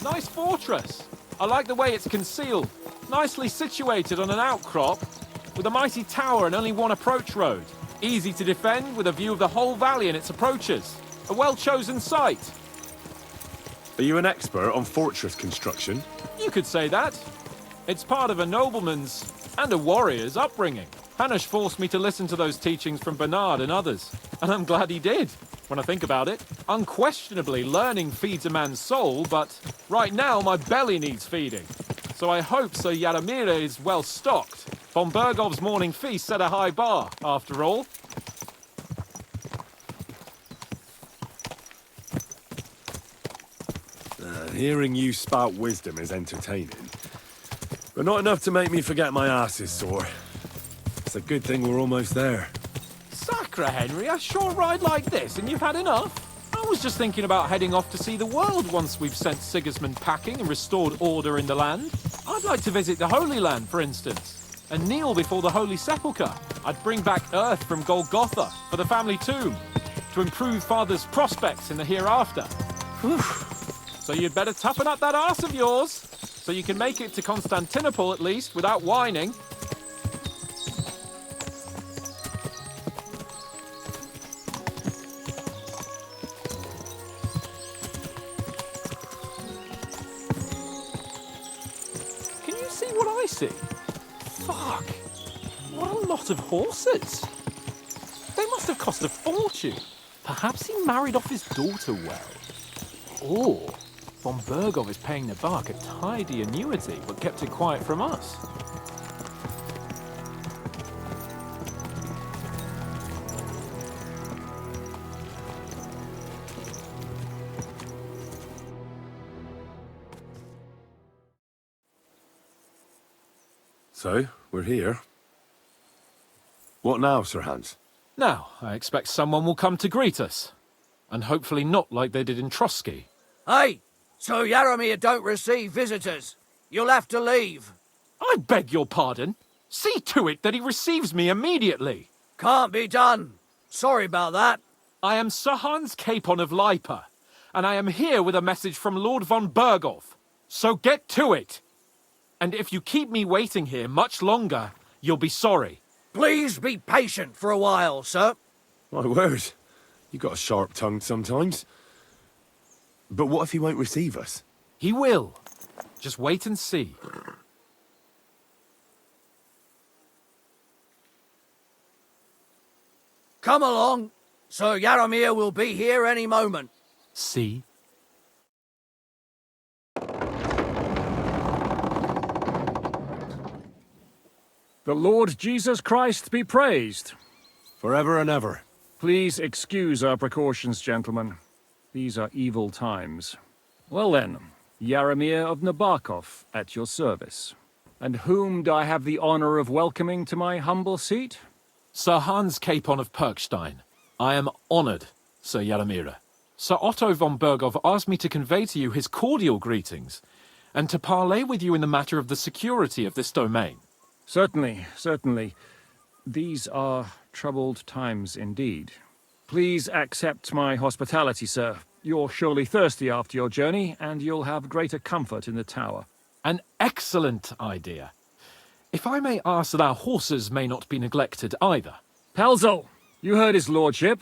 Nice fortress. I like the way it's concealed. Nicely situated on an outcrop, with a mighty tower and only one approach road. Easy to defend with a view of the whole valley and its approaches. A well-chosen site. Are you an expert on fortress construction? You could say that. It's part of a nobleman's and a warrior's upbringing. Hanush forced me to listen to those teachings from Bernard and others, and I'm glad he did, when I think about it. Unquestionably, learning feeds a man's soul, but right now my belly needs feeding. So I hope Sir Yaramira is well stocked. Von Bergov's morning feast set a high bar, after all. Hearing you spout wisdom is entertaining, but not enough to make me forget my ass is sore. It's a good thing we're almost there. Sacre, Henry, a short ride like this and you've had enough? I was just thinking about heading off to see the world once we've sent Sigismund packing and restored order in the land. I'd like to visit the Holy Land, for instance. And kneel before the Holy Sepulchre. I'd bring back earth from Golgotha for the family tomb, to improve Father's prospects in the hereafter. Whew. So you'd better toughen up that arse of yours, so you can make it to Constantinople at least without whining. Can you see what I see? Fuck! What a lot of horses! They must have cost a fortune. Perhaps he married off his daughter well. Or von Bergov is paying the bark a tidy annuity, but kept it quiet from us. So, we're here. What now, Sir Hans? Now, I expect someone will come to greet us. And hopefully not like they did in Trotsky. Hey! So Yaramir don't receive visitors. You'll have to leave. I beg your pardon. See to it that he receives me immediately. Can't be done. Sorry about that. I am Sir Hans Capon of Lipa, and I am here with a message from Lord von Bergov. So get to it. And if you keep me waiting here much longer, you'll be sorry. Please be patient for a while, sir. My word. You got a sharp tongue sometimes. But what if he won't receive us? He will. Just wait and see. Come along. Sir Yaramir will be here any moment. See? The Lord Jesus Christ be praised. Forever and ever. Please excuse our precautions, gentlemen. These are evil times. Well then, Yaramir of Nabokov, at your service. And whom do I have the honor of welcoming to my humble seat? Sir Hans Capon of Perkstein. I am honored, Sir Yaramira. Sir Otto von Bergov asked me to convey to you his cordial greetings, and to parley with you in the matter of the security of this domain. Certainly, certainly. These are troubled times indeed. Please accept my hospitality, sir. You're surely thirsty after your journey, and you'll have greater comfort in the tower. An excellent idea. If I may ask that our horses may not be neglected either. Pelzel, you heard his lordship.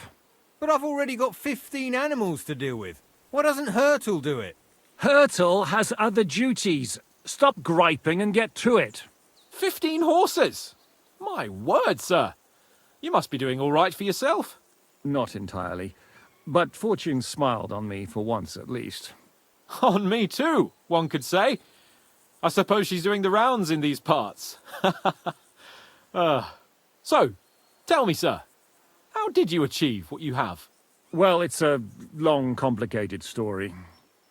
But I've already got 15 animals to deal with. Why doesn't Hurtle do it? Hurtle has other duties. Stop griping and get to it. 15 horses? My word, sir. You must be doing all right for yourself. Not entirely. But fortune smiled on me for once at least. On me too, one could say. I suppose she's doing the rounds in these parts. So, tell me, sir, how did you achieve what you have? Well, it's a long, complicated story.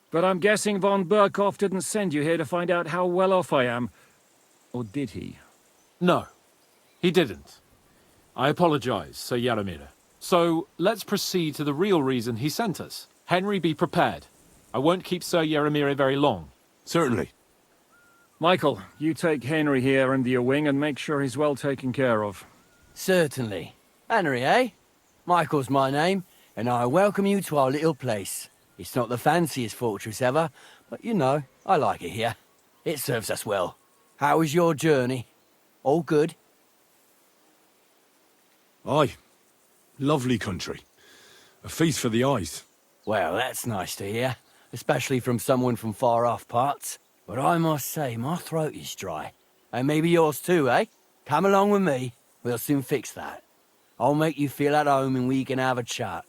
But I'm guessing von Burkhoff didn't send you here to find out how well off I am. Or did he? No, he didn't. I apologize, Sir Yaramir. So, let's proceed to the real reason he sent us. Henry, be prepared. I won't keep Sir Yaramir very long. Certainly. Michael, you take Henry here under your wing and make sure he's well taken care of. Certainly. Henry, eh? Michael's my name, and I welcome you to our little place. It's not the fanciest fortress ever, but you know, I like it here. It serves us well. How was your journey? All good? Aye. Lovely country. A feast for the eyes. Well, that's nice to hear, especially from someone from far-off parts. But I must say, my throat is dry. And maybe yours too, eh? Come along with me. We'll soon fix that. I'll make you feel at home and we can have a chat.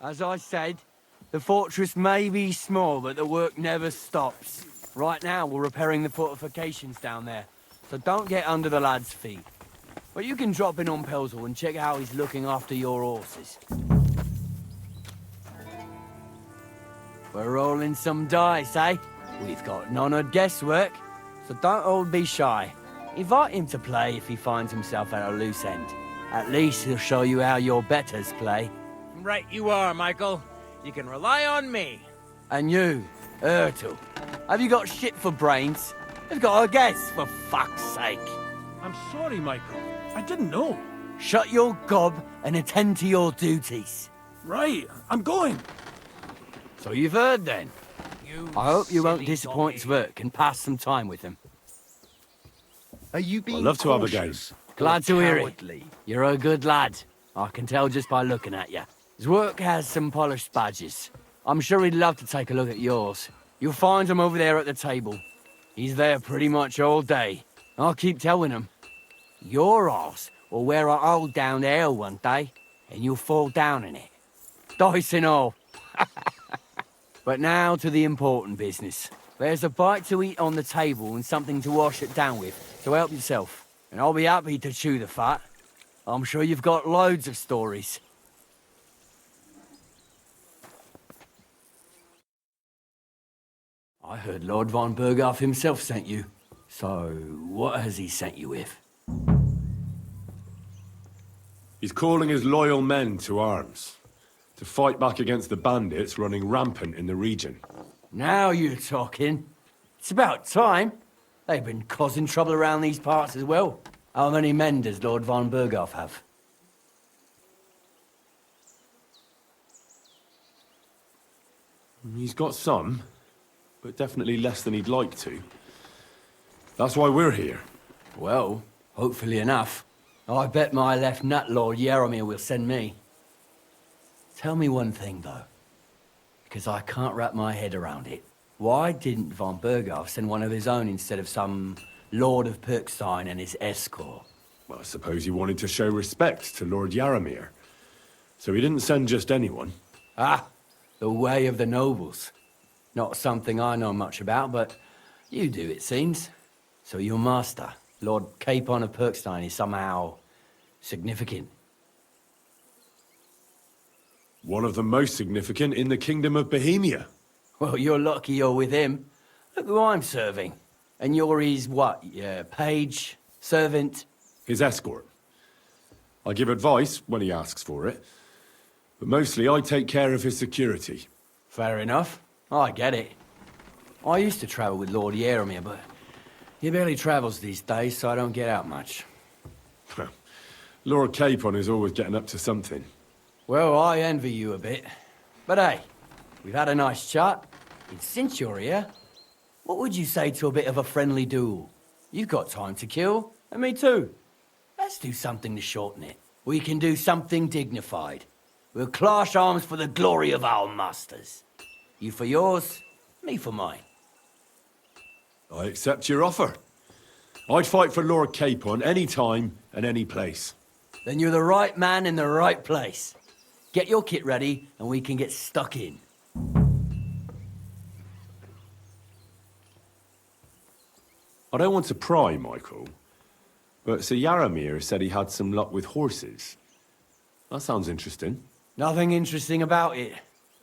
As I said, the fortress may be small, but the work never stops. Right now, we're repairing the fortifications down there, so don't get under the lad's feet. But you can drop in on Pelzel and check how he's looking after your horses. We're rolling some dice, eh? We've got none of guesswork, so don't all be shy. Invite him to play if he finds himself at a loose end. At least he'll show you how your betters play. Right you are, Michael. You can rely on me. And you, Ertl, have you got shit for brains? You've got a guess, for fuck's sake. I'm sorry, Michael. I didn't know. Shut your gob and attend to your duties. Right, I'm going. So you've heard then. I hope you won't disappoint Zwerk and pass some time with him. Are you being I'd love to have a game. Glad to hear it. You're a good lad. I can tell just by looking at you. Zwerk has some polished badges. I'm sure he'd love to take a look at yours. You'll find him over there at the table. He's there pretty much all day. I'll keep telling him. Your arse will wear a hole down the hill one day, and you'll fall down in it. Dice and all. But now to the important business. There's a bite to eat on the table and something to wash it down with, so help yourself. And I'll be happy to chew the fat. I'm sure you've got loads of stories. I heard Lord von Burghardt himself sent you. So, what has he sent you with? He's calling his loyal men to arms. To fight back against the bandits running rampant in the region. Now you're talking. It's about time. They've been causing trouble around these parts as well. How many men does Lord von Burghardt have? He's got some, but definitely less than he'd like to. That's why we're here. Well, hopefully enough. I bet my left nut Lord Yaramir will send me. Tell me one thing, though, because I can't wrap my head around it. Why didn't von Burghardt send one of his own instead of some Lord of Pirkstein and his escort? Well, I suppose he wanted to show respect to Lord Yaramir. So he didn't send just anyone. Ah, the way of the nobles. Not something I know much about, but you do, it seems. So your master, Lord Capon of Pirkstein, is somehow significant. One of the most significant in the Kingdom of Bohemia. Well, you're lucky you're with him. Look who I'm serving. And you're his, what, page, servant? His escort. I give advice when he asks for it. But mostly I take care of his security. Fair enough. I get it. I used to travel with Lord Yaramir, but he barely travels these days, so I don't get out much. Lord Capon is always getting up to something. Well, I envy you a bit. But hey, we've had a nice chat. And since you're here, what would you say to a bit of a friendly duel? You've got time to kill, and me too. Let's do something to shorten it. We can do something dignified. We'll clash arms for the glory of our masters. You for yours, me for mine. I accept your offer. I'd fight for Lord Capon any time and any place. Then you're the right man in the right place. Get your kit ready, and we can get stuck in. I don't want to pry, Michael, but Sir Yaramir said he had some luck with horses. That sounds interesting. Nothing interesting about it.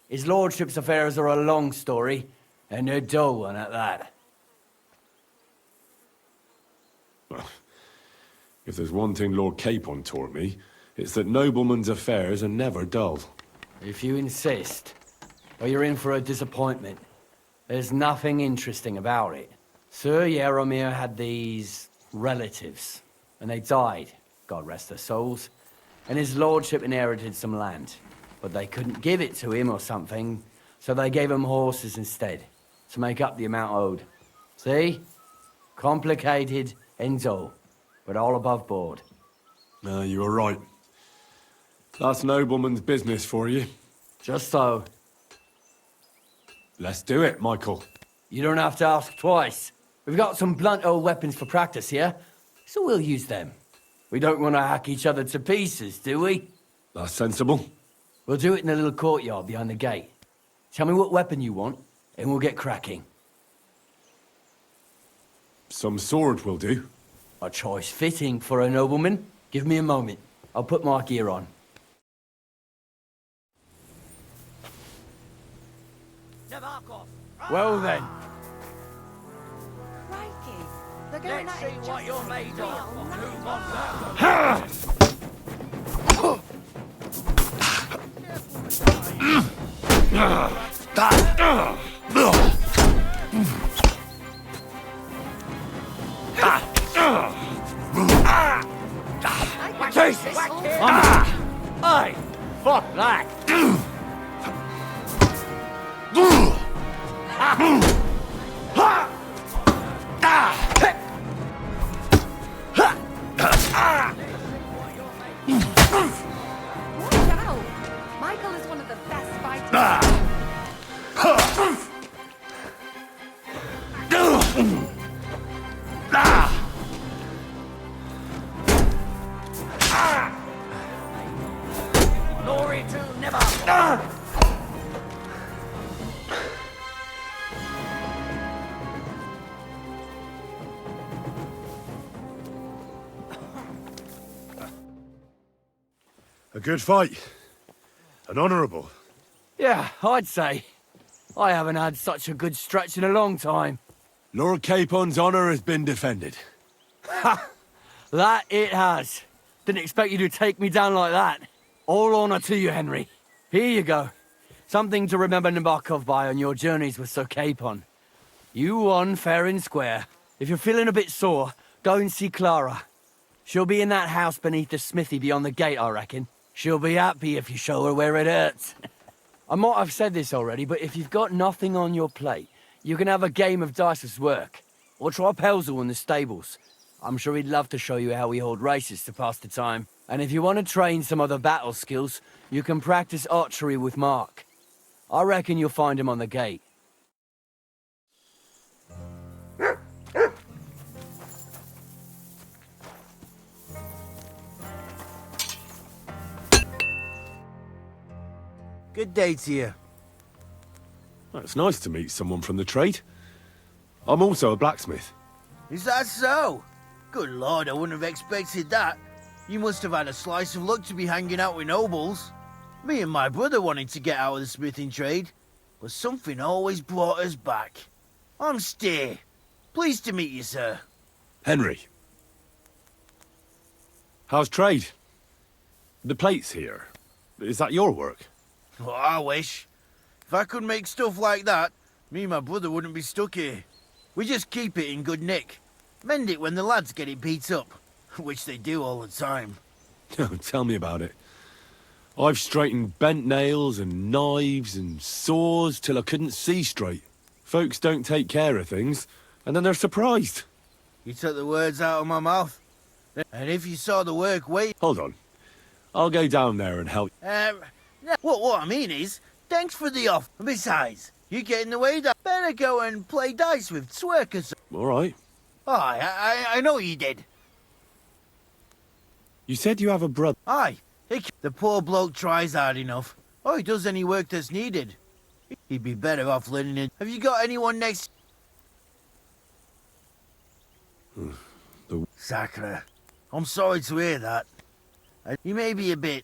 His lordship's affairs are a long story, and a dull one at that. Well, if there's one thing Lord Capon taught me, it's that noblemen's affairs are never dull. If you insist, or you're in for a disappointment. There's nothing interesting about it. Sir Yaramir had these relatives, and they died, God rest their souls, and his lordship inherited some land. But they couldn't give it to him or something, so they gave him horses instead, to make up the amount owed. See? Complicated and dull, but all above board. You were right. That's nobleman's business for you. Just so. Let's do it, Michael. You don't have to ask twice. We've got some blunt old weapons for practice here, so we'll use them. We don't want to hack each other to pieces, do we? That's sensible. We'll do it in the little courtyard behind the gate. Tell me what weapon you want, and we'll get cracking. Some sword will do. A choice fitting for a nobleman. Give me a moment. I'll put my gear on. Well then. Crikey, they're going Let's at see it what just you're made real of. nice. Who wants that? Jesus! Hey! Fuck that! Watch out! Michael is one of the best fighters. Glory to never! A good fight. An honourable. Yeah, I'd say. I haven't had such a good stretch in a long time. Lord Capon's honour has been defended. Ha! That it has. Didn't expect you to take me down like that. All honour to you, Henry. Here you go. Something to remember Nabokov by on your journeys with Sir Capon. You won fair and square. If you're feeling a bit sore, go and see Clara. She'll be in that house beneath the smithy beyond the gate, I reckon. She'll be happy if you show her where it hurts. I might have said this already, but if you've got nothing on your plate, you can have a game of dice's work. Or try Pelzel in the stables. I'm sure he'd love to show you how we hold races to pass the time. And if you want to train some other battle skills, you can practice archery with Mark. I reckon you'll find him on the gate. Good day to you. Well, it's nice to meet someone from the trade. I'm also a blacksmith. Is that so? Good lord, I wouldn't have expected that. You must have had a slice of luck to be hanging out with nobles. Me and my brother wanted to get out of the smithing trade, but something always brought us back. I'm Steer. Pleased to meet you, sir. Henry. How's trade? The plates here. Is that your work? Well, I wish. If I could make stuff like that, me and my brother wouldn't be stuck here. We just keep it in good nick. Mend it when the lads get it beat up, which they do all the time. Tell me about it. I've straightened bent nails and knives and saws till I couldn't see straight. Folks don't take care of things, and then they're surprised. You took the words out of my mouth. And if you saw the work wait... Hold on. I'll go down there and help. What I mean is, thanks for the offer. Besides, you get in the way that better go and play dice with Twerkers. All right. Aye, I know you did. You said you have a brother. Aye. The poor bloke tries hard enough. Oh, he does any work that's needed. He'd be better off learning it. Have you got anyone next? Sacre. I'm sorry to hear that. He may be a bit...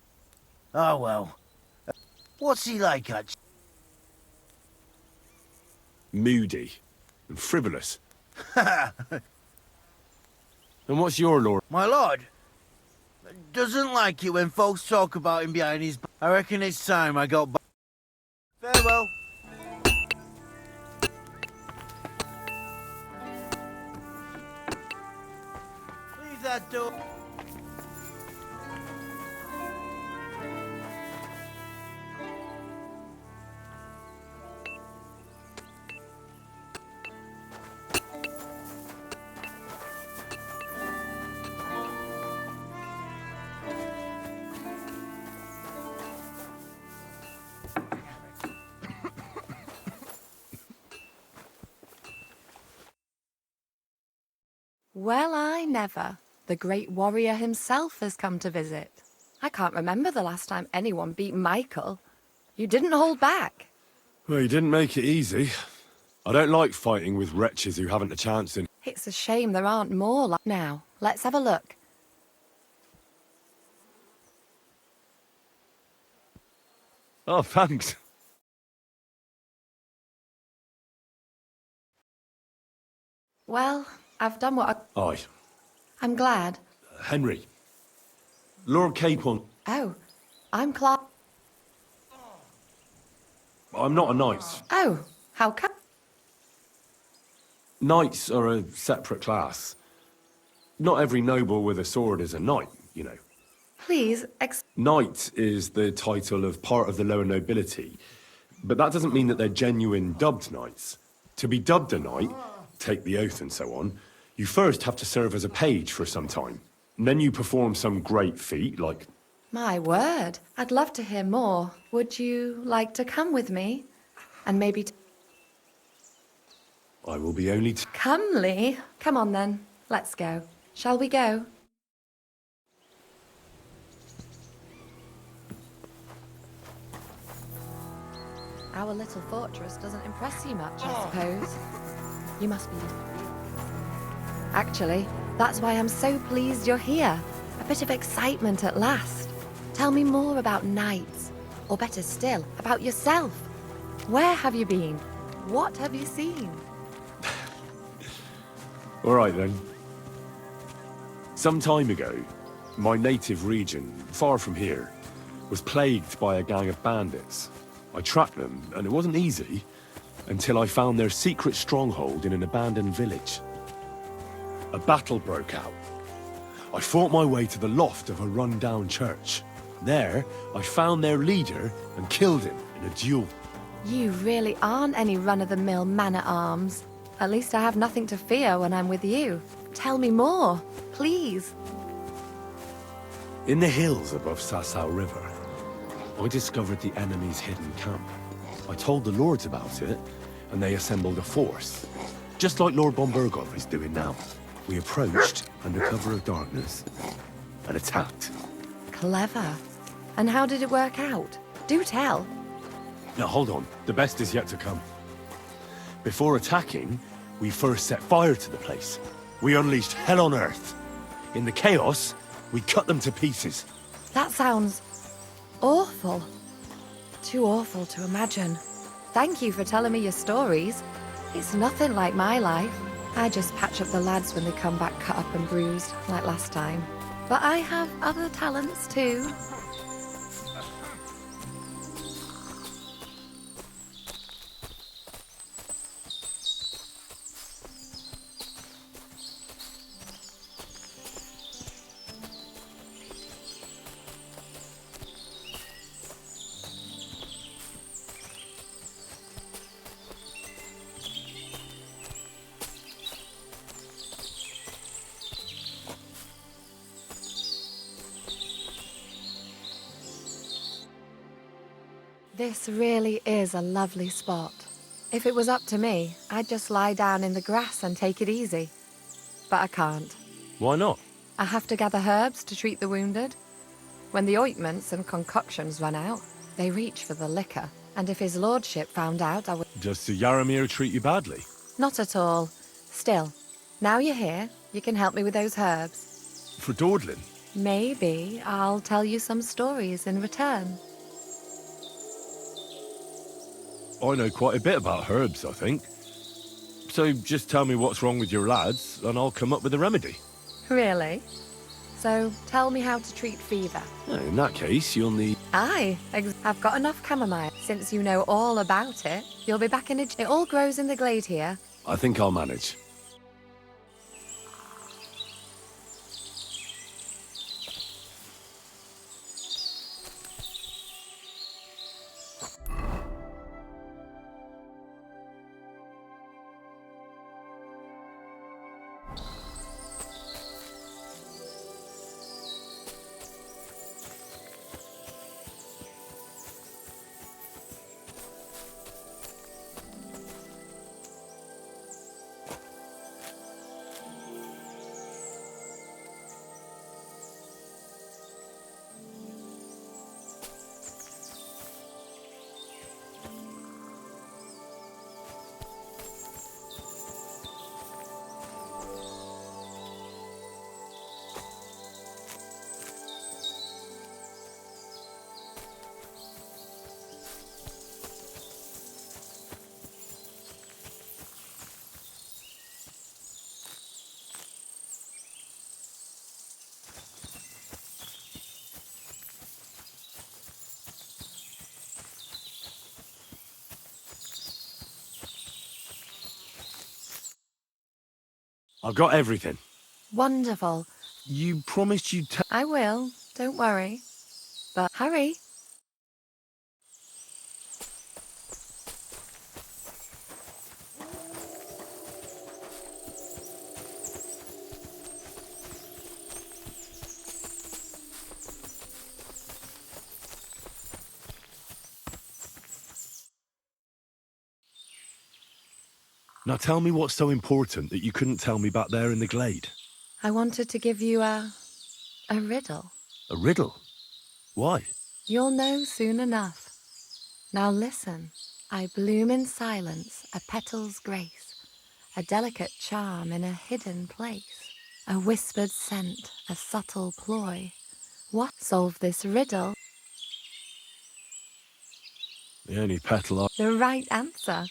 Oh, well. What's he like, Hutch? Moody and frivolous. And what's your lord? My lord? Doesn't like it when folks talk about him behind his back. I reckon it's time I got back. Farewell. Leave that door. Well, I never. The great warrior himself has come to visit. I can't remember the last time anyone beat Michael. You didn't hold back. Well, you didn't make it easy. I don't like fighting with wretches who haven't a chance in... It's a shame there aren't more like... Now, let's have a look. Oh, thanks. Well, I've done what I... Aye. I'm glad. Henry. Lord Capon. Oh, I'm Clark. I'm not a knight. Oh, how come? Knights are a separate class. Not every noble with a sword is a knight, you know. Please, Knight is the title of part of the lower nobility, but that doesn't mean that they're genuine dubbed knights. To be dubbed a knight, take the oath and so on, you first have to serve as a page for some time. And then you perform some great feat, like... My word, I'd love to hear more. Would you like to come with me? And maybe... I will be only... Come, Lee. Come on then. Let's go. Shall we go? Our little fortress doesn't impress you much, I suppose. You must be... Actually, that's why I'm so pleased you're here. A bit of excitement at last. Tell me more about knights. Or better still, about yourself. Where have you been? What have you seen? All right, then. Some time ago, my native region, far from here, was plagued by a gang of bandits. I tracked them, and it wasn't easy, until I found their secret stronghold in an abandoned village. A battle broke out. I fought my way to the loft of a run-down church. There, I found their leader and killed him in a duel. You really aren't any run-of-the-mill man-at-arms. At least I have nothing to fear when I'm with you. Tell me more, please. In the hills above Sasau River, I discovered the enemy's hidden camp. I told the lords about it, and they assembled a force. Just like Lord Bombergov is doing now. We approached under cover of darkness and attacked. Clever. And how did it work out? Do tell. Now hold on, the best is yet to come. Before attacking, we first set fire to the place. We unleashed hell on earth. In the chaos, we cut them to pieces. That sounds awful. Too awful to imagine. Thank you for telling me your stories. It's nothing like my life. I just patch up the lads when they come back cut up and bruised, like last time. But I have other talents too. This really is a lovely spot. If it was up to me, I'd just lie down in the grass and take it easy. But I can't. Why not? I have to gather herbs to treat the wounded. When the ointments and concoctions run out, they reach for the liquor. And if his lordship found out, I would... Does Sir Yaramir treat you badly? Not at all. Still, now you're here, you can help me with those herbs. For dawdling? Maybe I'll tell you some stories in return. I know quite a bit about herbs, I think. So just tell me what's wrong with your lads, and I'll come up with a remedy. Really? So tell me how to treat fever. In that case, you'll need... Aye, I've got enough chamomile. Since you know all about it, you'll be back in a... It all grows in the glade here. I think I'll manage. I've got everything. Wonderful. You promised you'd I will, don't worry. But hurry. Now tell me what's so important that you couldn't tell me back there in the glade. I wanted to give you a riddle. A riddle? Why? You'll know soon enough. Now listen. I bloom in silence, a petal's grace, a delicate charm in a hidden place, a whispered scent, a subtle ploy. What solve this riddle? The only petal I... The right answer.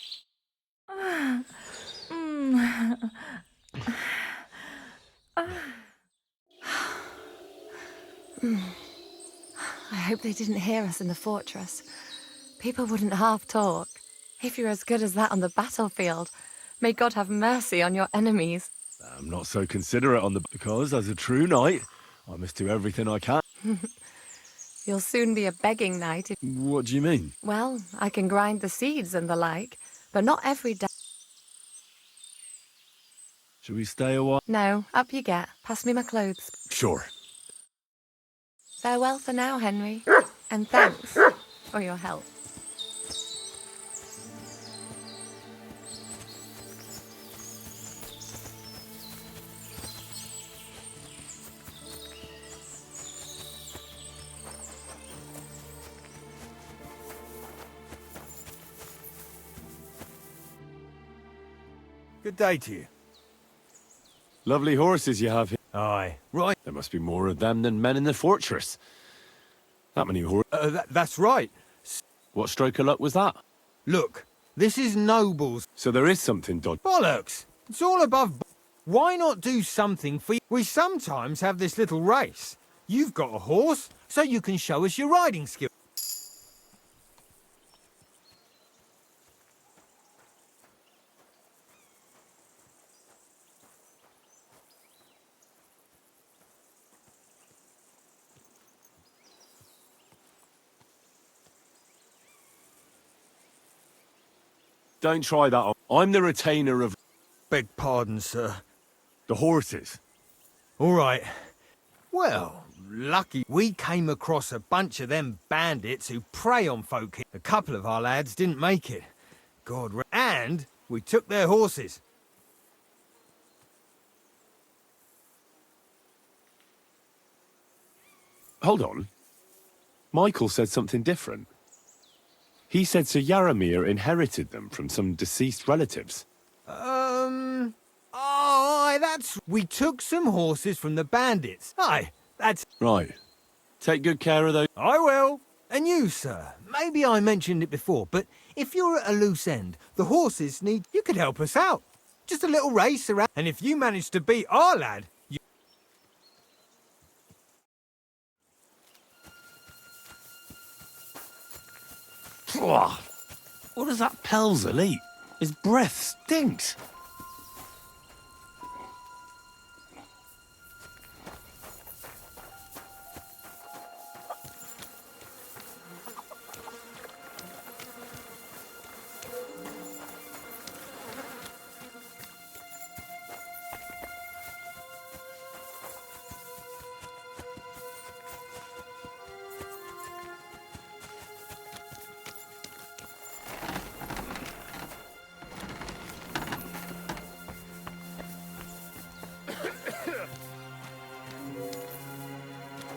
I hope they didn't hear us in the fortress. People wouldn't half talk. If you're as good as that on the battlefield, may God have mercy on your enemies. I'm not so considerate on the... Because, as a true knight, I must do everything I can. You'll soon be a begging knight. What do you mean? Well, I can grind the seeds and the like, but not every day. Should we stay a while? No, up you get. Pass me my clothes. Sure. Farewell for now, Henry. And thanks for your help. Good day to you. Lovely horses you have here. Aye. Right. There must be more of them than men in the fortress. That many horses. That's right. What stroke of luck was that? Look, this is nobles. So there is something dodgy. Bollocks! It's all above... Why not do something for you? We sometimes have this little race. You've got a horse, so you can show us your riding skill. Don't try that on. I'm the retainer of... Beg pardon, sir. The horses. All right. Well, lucky. We came across a bunch of them bandits who prey on folk. A couple of our lads didn't make it. And we took their horses. Hold on. Michael said something different. He said Sir Yaramir inherited them from some deceased relatives. Aye, that's... We took some horses from the bandits. Aye, that's... Right. Take good care of those. I will. And you, sir. Maybe I mentioned it before, but if you're at a loose end, the horses need... You could help us out. Just a little race around. And if you manage to beat our lad... What does that Pelzel eat? His breath stinks.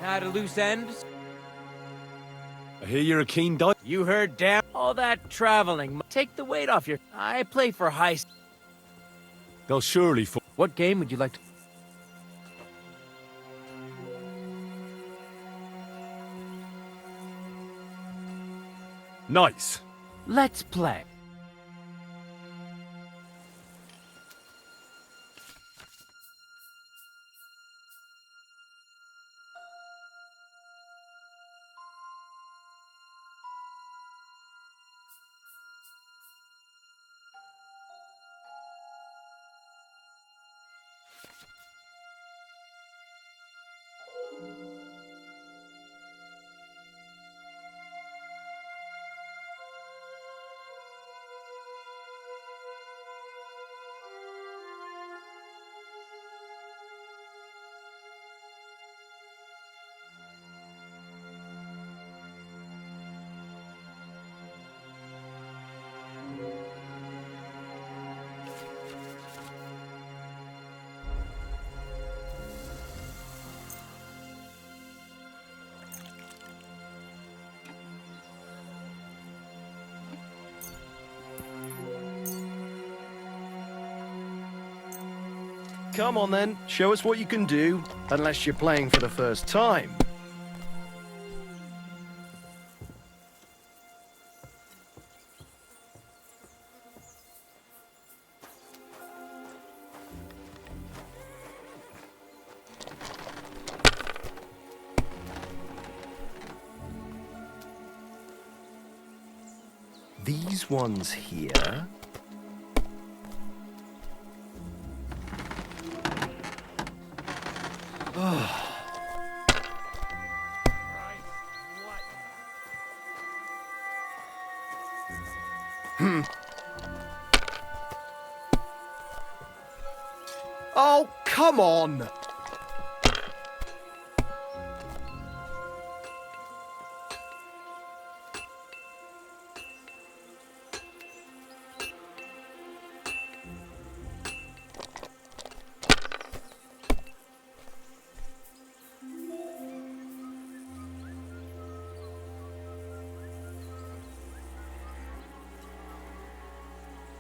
Had a loose end? I hear you're a keen diver. You heard damn all that traveling. Take the weight off your... I play for high... They'll surely fall. What game would you like to... Nice. Let's play. Come on then, show us what you can do, unless you're playing for the first time. These ones here... Oh, come on!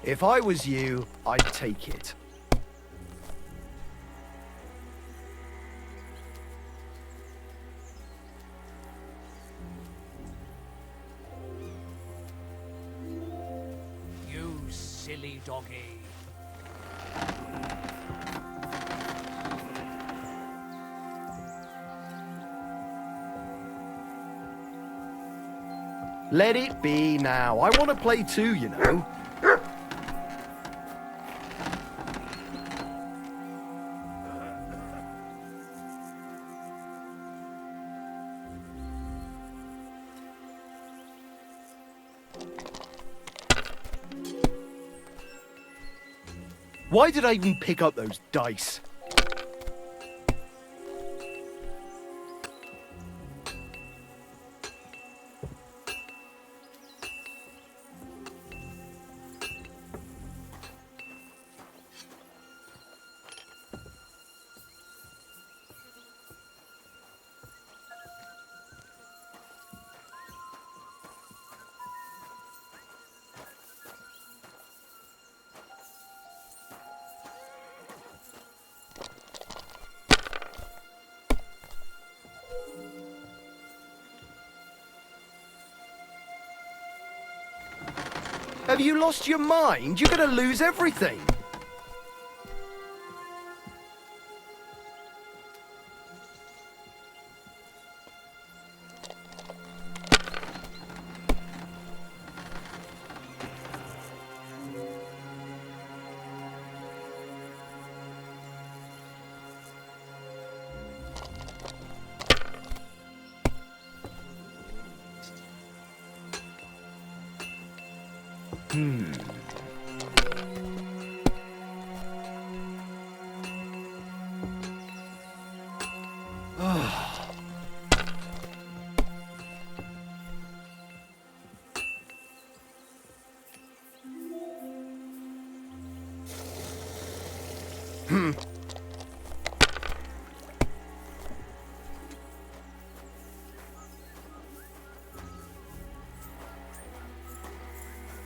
If I was you, I'd take it. You silly doggy. Let it be now. I want to play too, you know. Why did I even pick up those dice? Have you lost your mind? You're gonna lose everything.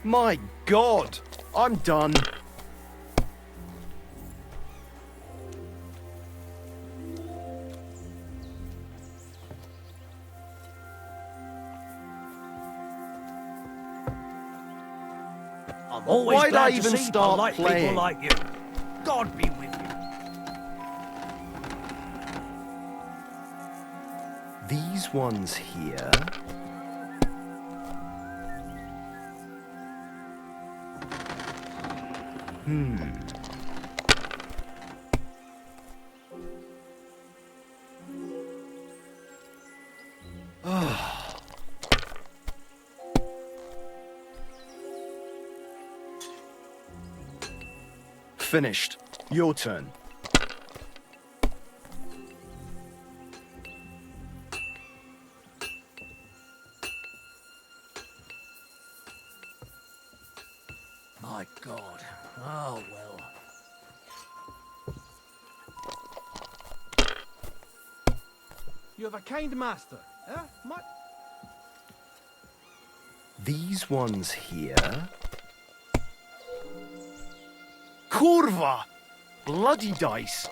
My God, I'm done. I'm always Why'd glad I to even see start polite people playing? like you. God be with you. These ones here. Finished. Your turn. My God. Oh, well. You have a kind master, eh? These ones here. Kurva! Bloody dice.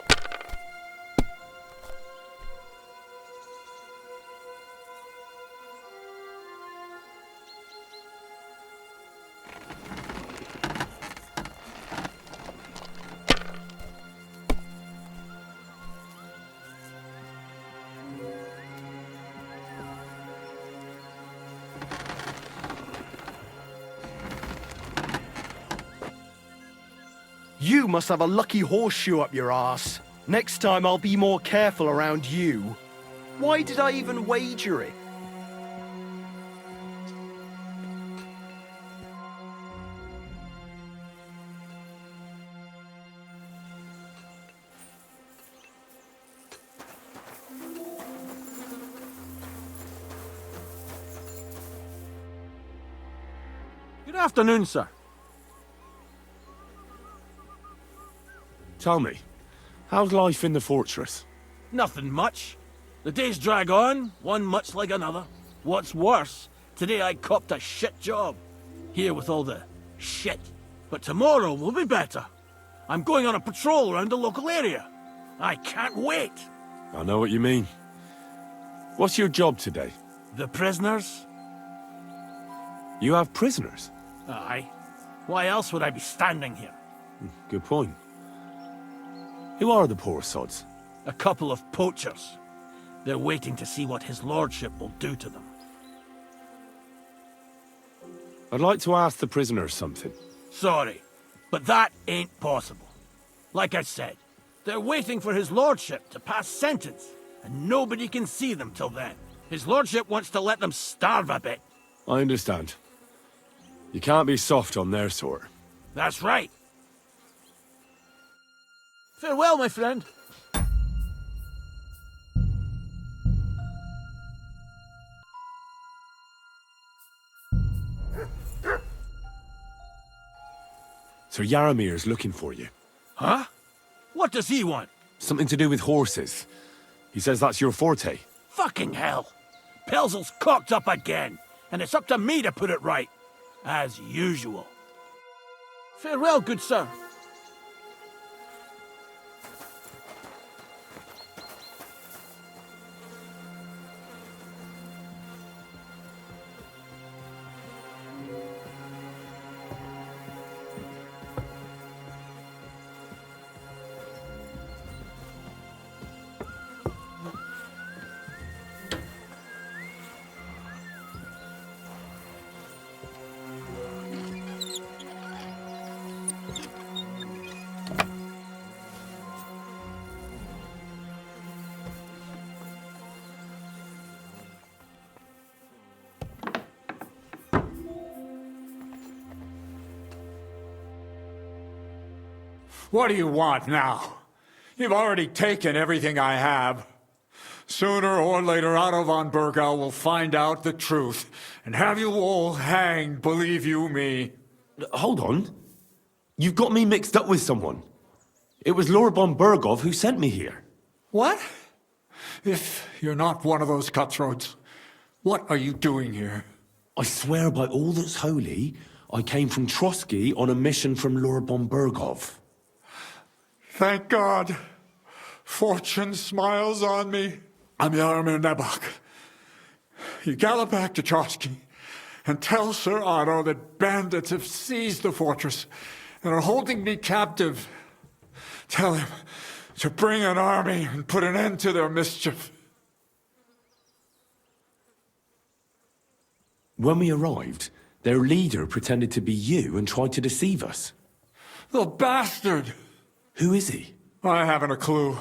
You must have a lucky horseshoe up your ass. Next time I'll be more careful around you. Why did I even wager it? Good afternoon, sir. Tell me, how's life in the fortress? Nothing much. The days drag on, one much like another. What's worse, today I copped a shit job. Here with all the shit. But tomorrow will be better. I'm going on a patrol around the local area. I can't wait. I know what you mean. What's your job today? The prisoners? You have prisoners? Aye. Why else would I be standing here? Good point. Who are the poor sods? A couple of poachers. They're waiting to see what his lordship will do to them. I'd like to ask the prisoners something. Sorry, but that ain't possible. Like I said, they're waiting for his lordship to pass sentence, and nobody can see them till then. His lordship wants to let them starve a bit. I understand. You can't be soft on their sort. That's right. Farewell, my friend. Sir Yaramir's looking for you. Huh? What does he want? Something to do with horses. He says that's your forte. Fucking hell. Pelzel's cocked up again, and it's up to me to put it right. As usual. Farewell, good sir. What do you want now? You've already taken everything I have. Sooner or later, Otto von Bergau will find out the truth and have you all hanged, believe you me. Hold on. You've got me mixed up with someone. It was Lord von Bergov who sent me here. What? If you're not one of those cutthroats, what are you doing here? I swear by all that's holy, I came from Trotsky on a mission from Lord von Bergov. Thank God. Fortune smiles on me. I'm Jaromir Nebok. You gallop back to Trotsky and tell Sir Otto that bandits have seized the fortress and are holding me captive. Tell him to bring an army and put an end to their mischief. When we arrived, their leader pretended to be you and tried to deceive us. The bastard! Who is he? I haven't a clue.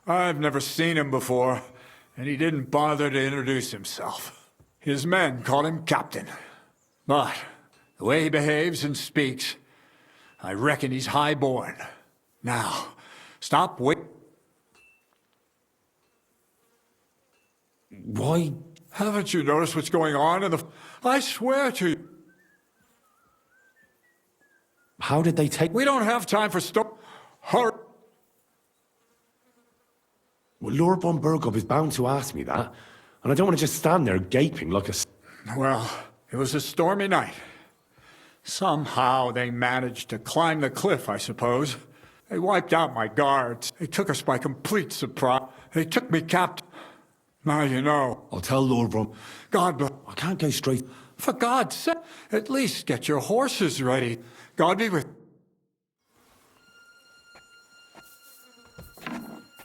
I've never seen him before, and he didn't bother to introduce himself. His men call him Captain. But the way he behaves and speaks, I reckon he's high-born. Now, stop waiting. Why? Haven't you noticed what's going on in the... I swear to you. How did they take... We don't have time for Hurry. Well, Lord von Bergov is bound to ask me that, and I don't want to just stand there gaping like a... Well, it was a stormy night. Somehow they managed to climb the cliff, I suppose. They wiped out my guards. They took us by complete surprise. They took me captive. Now you know. I'll tell Lord von... God bless... I can't go straight... For God's sake, at least get your horses ready. God be with...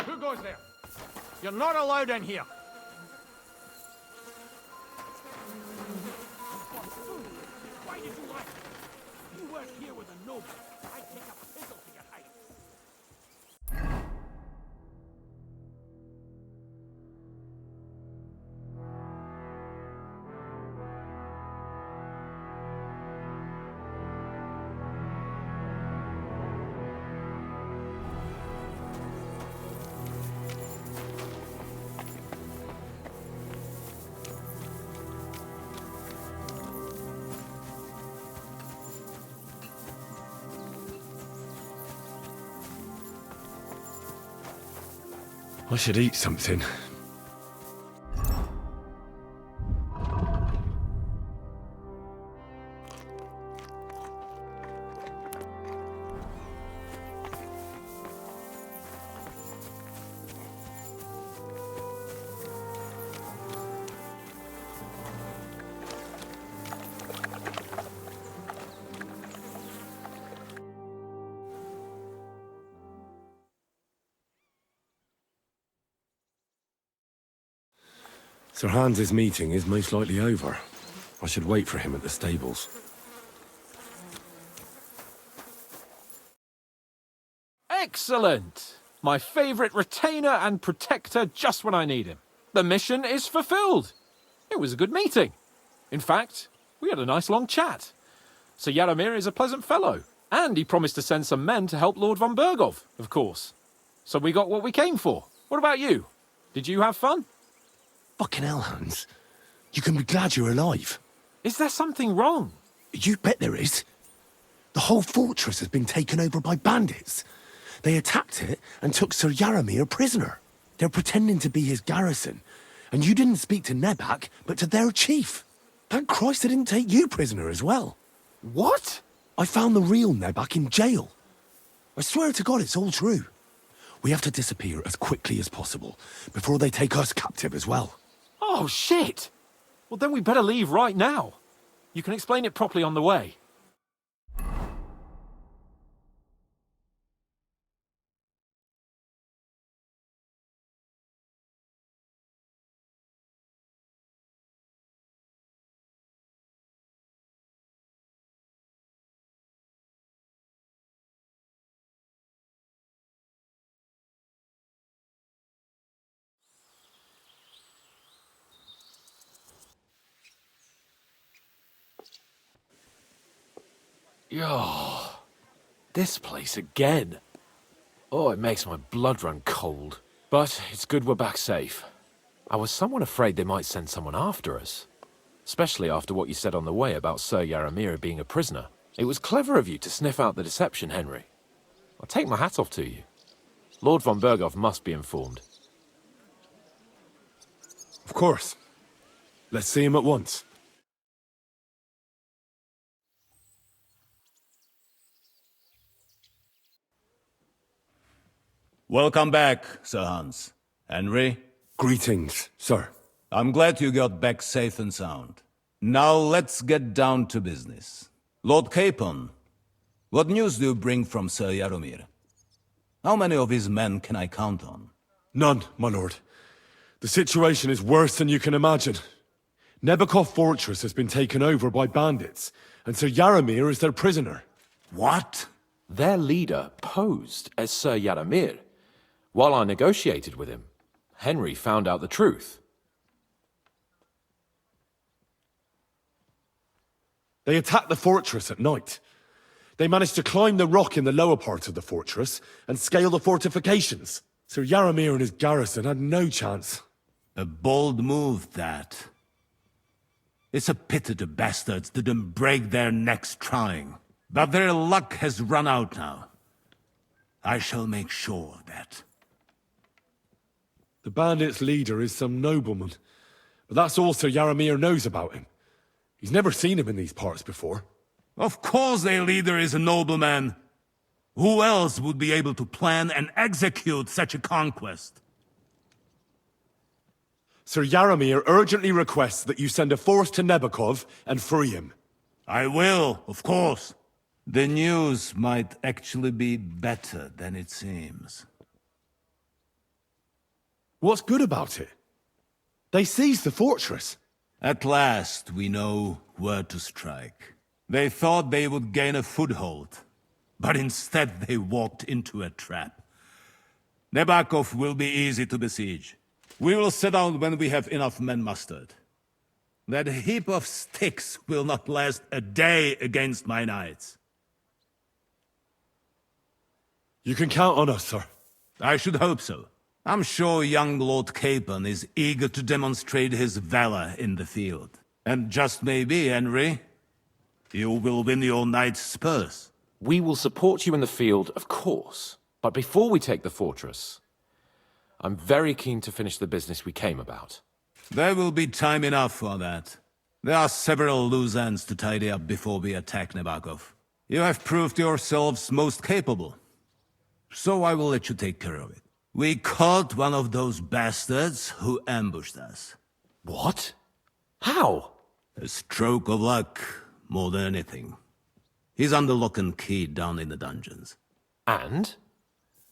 Who goes there? You're not allowed in here. Why did you lie? You weren't here with a noble. I'd take a pickle to your hide. I should eat something. Sir Hans's meeting is most likely over. I should wait for him at the stables. Excellent! My favourite retainer and protector just when I need him. The mission is fulfilled. It was a good meeting. In fact, we had a nice long chat. Sir Jaromir is a pleasant fellow, and he promised to send some men to help Lord von Bergov, of course. So we got what we came for. What about you? Did you have fun? Fucking hell, Hans. You can be glad you're alive. Is there something wrong? You bet there is. The whole fortress has been taken over by bandits. They attacked it and took Sir Jaromir prisoner. They're pretending to be his garrison. And you didn't speak to Nebak, but to their chief. Thank Christ they didn't take you prisoner as well. What? I found the real Nebak in jail. I swear to God it's all true. We have to disappear as quickly as possible, before they take us captive as well. Oh, shit! Well, then we better leave right now. You can explain it properly on the way. This place again. Oh, it makes my blood run cold. But it's good we're back safe. I was somewhat afraid they might send someone after us. Especially after what you said on the way about Sir Yaramir being a prisoner. It was clever of you to sniff out the deception, Henry. I'll take my hat off to you. Lord von Berghoff must be informed. Of course. Let's see him at once. Welcome back, Sir Hans. Henry? Greetings, sir. I'm glad you got back safe and sound. Now let's get down to business. Lord Capon, what news do you bring from Sir Jaromir? How many of his men can I count on? None, my lord. The situation is worse than you can imagine. Nebakov Fortress has been taken over by bandits, and Sir Jaromir is their prisoner. What? Their leader posed as Sir Jaromir. While I negotiated with him, Henry found out the truth. They attacked the fortress at night. They managed to climb the rock in the lower part of the fortress and scale the fortifications. Sir Jaromir and his garrison had no chance. A bold move, that. It's a pity the bastards didn't break their necks trying. But their luck has run out now. I shall make sure of that. The bandits' leader is some nobleman, but that's all Sir Jaromir knows about him. He's never seen him in these parts before. Of course their leader is a nobleman. Who else would be able to plan and execute such a conquest? Sir Jaromir urgently requests that you send a force to Nebakov and free him. I will, of course. The news might actually be better than it seems. What's good about it? They seized the fortress. At last, we know where to strike. They thought they would gain a foothold, but instead they walked into a trap. Nebakov will be easy to besiege. We will set out when we have enough men mustered. That heap of sticks will not last a day against my knights. You can count on us, sir. I should hope so. I'm sure young Lord Capon is eager to demonstrate his valor in the field. And just maybe, Henry, you will win your knight's spurs. We will support you in the field, of course. But before we take the fortress, I'm very keen to finish the business we came about. There will be time enough for that. There are several loose ends to tidy up before we attack Nebakov. You have proved yourselves most capable. So I will let you take care of it. We caught one of those bastards who ambushed us. What? How? A stroke of luck, more than anything. He's under lock and key down in the dungeons. And?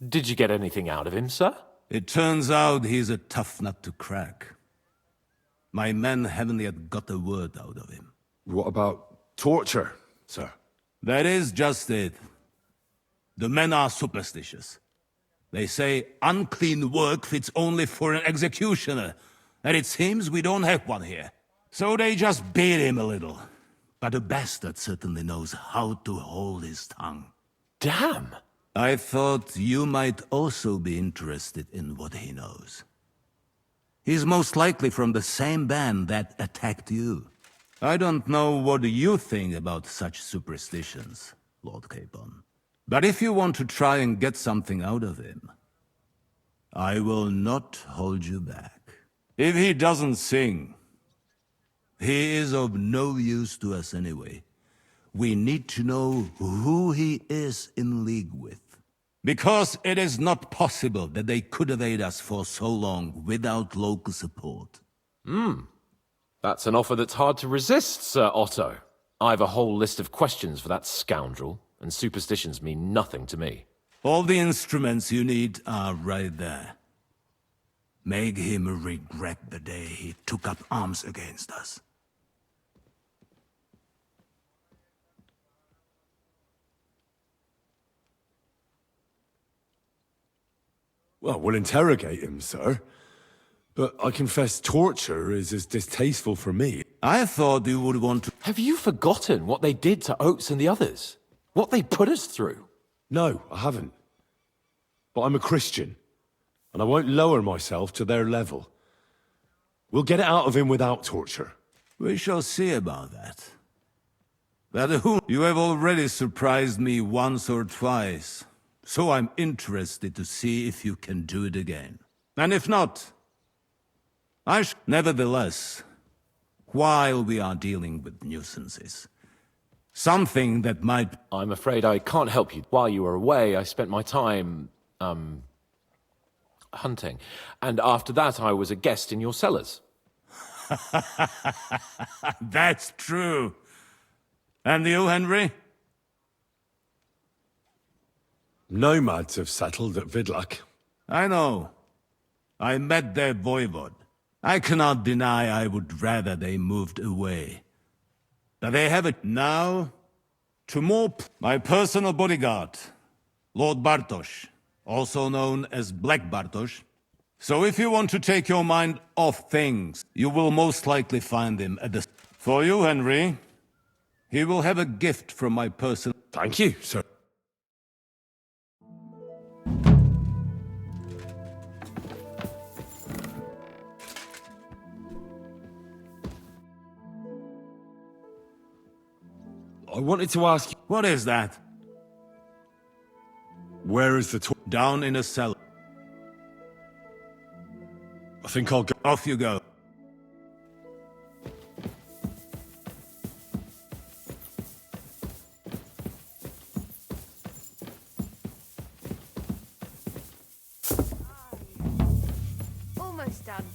Did you get anything out of him, sir? It turns out he's a tough nut to crack. My men haven't yet got a word out of him. What about torture, sir? That is just it. The men are superstitious. They say unclean work fits only for an executioner, and it seems we don't have one here. So they just beat him a little. But the bastard certainly knows how to hold his tongue. Damn! I thought you might also be interested in what he knows. He's most likely from the same band that attacked you. I don't know what you think about such superstitions, Lord Capon. But if you want to try and get something out of him, I will not hold you back. If he doesn't sing, he is of no use to us anyway. We need to know who he is in league with. Because it is not possible that they could evade us for so long without local support. That's an offer that's hard to resist, Sir Otto. I've a whole list of questions for that scoundrel, and superstitions mean nothing to me. All the instruments you need are right there. Make him regret the day he took up arms against us. Well, we'll interrogate him, sir. But I confess torture is as distasteful for me. I thought you would want to... Have you forgotten what they did to Oates and the others? What they put us through? No, I haven't. But I'm a Christian, and I won't lower myself to their level. We'll get it out of him without torture. We shall see about that. But who? You have already surprised me once or twice, so I'm interested to see if you can do it again. And if not, nevertheless, while we are dealing with nuisances, something that might... I'm afraid I can't help you. While you were away, I spent my time, hunting. And after that, I was a guest in your cellars. That's true. And you, Henry? Nomads have settled at Vidlak. I know. I met their voivod. I cannot deny I would rather they moved away. But they have it now. To my personal bodyguard, Lord Bartosz, also known as Black Bartosz. So if you want to take your mind off things, you will most likely find him at the... For you, Henry, he will have a gift from my person... Thank you, sir. I wanted to ask you... What is that? Where is the Down in a cellar. I think I'll go... Off you go. Almost done.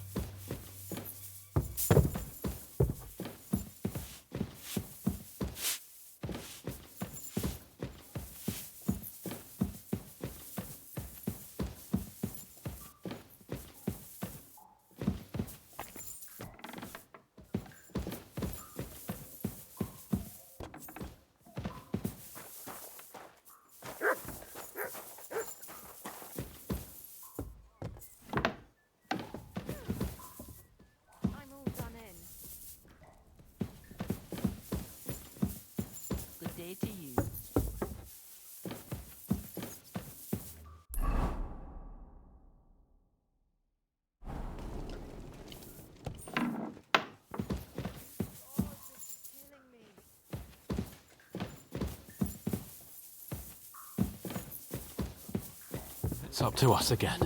To you. It's up to us again.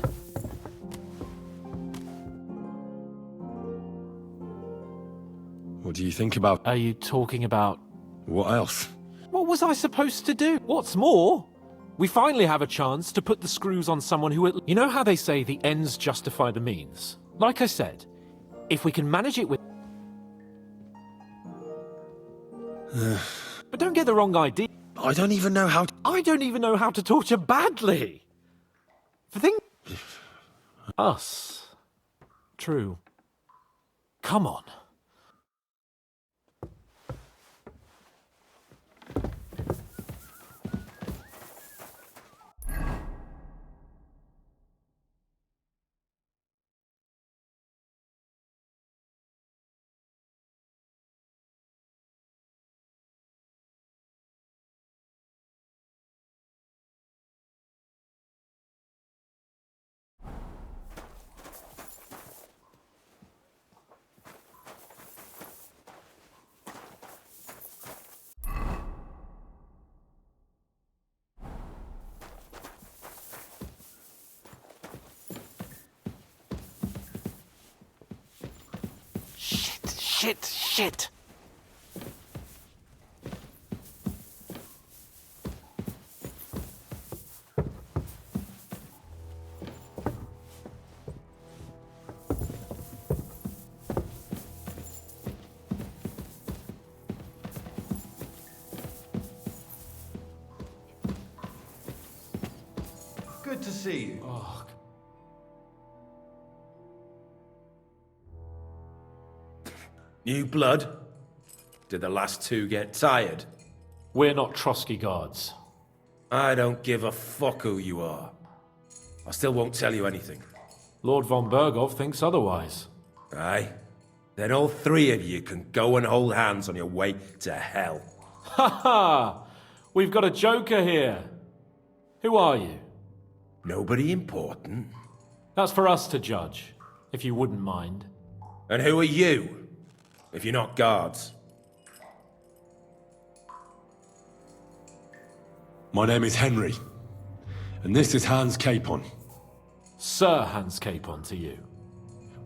What do you think about... Are you talking about... What else? What was I supposed to do? What's more, we finally have a chance to put the screws on someone who... You know how they say the ends justify the means? Like I said, if we can manage it with... But don't get the wrong idea. I don't even know how... I don't even know how to torture badly. For thing... Us. True. Come on. Shit. Good to see you. Oh. New blood? Did the last two get tired? We're not Trotsky guards. I don't give a fuck who you are. I still won't tell you anything. Lord von Bergov thinks otherwise. Aye? Then all three of you can go and hold hands on your way to hell. Ha ha! We've got a joker here. Who are you? Nobody important. That's for us to judge, if you wouldn't mind. And who are you, if you're not guards? My name is Henry, and this is Hans Capon. Sir Hans Capon to you.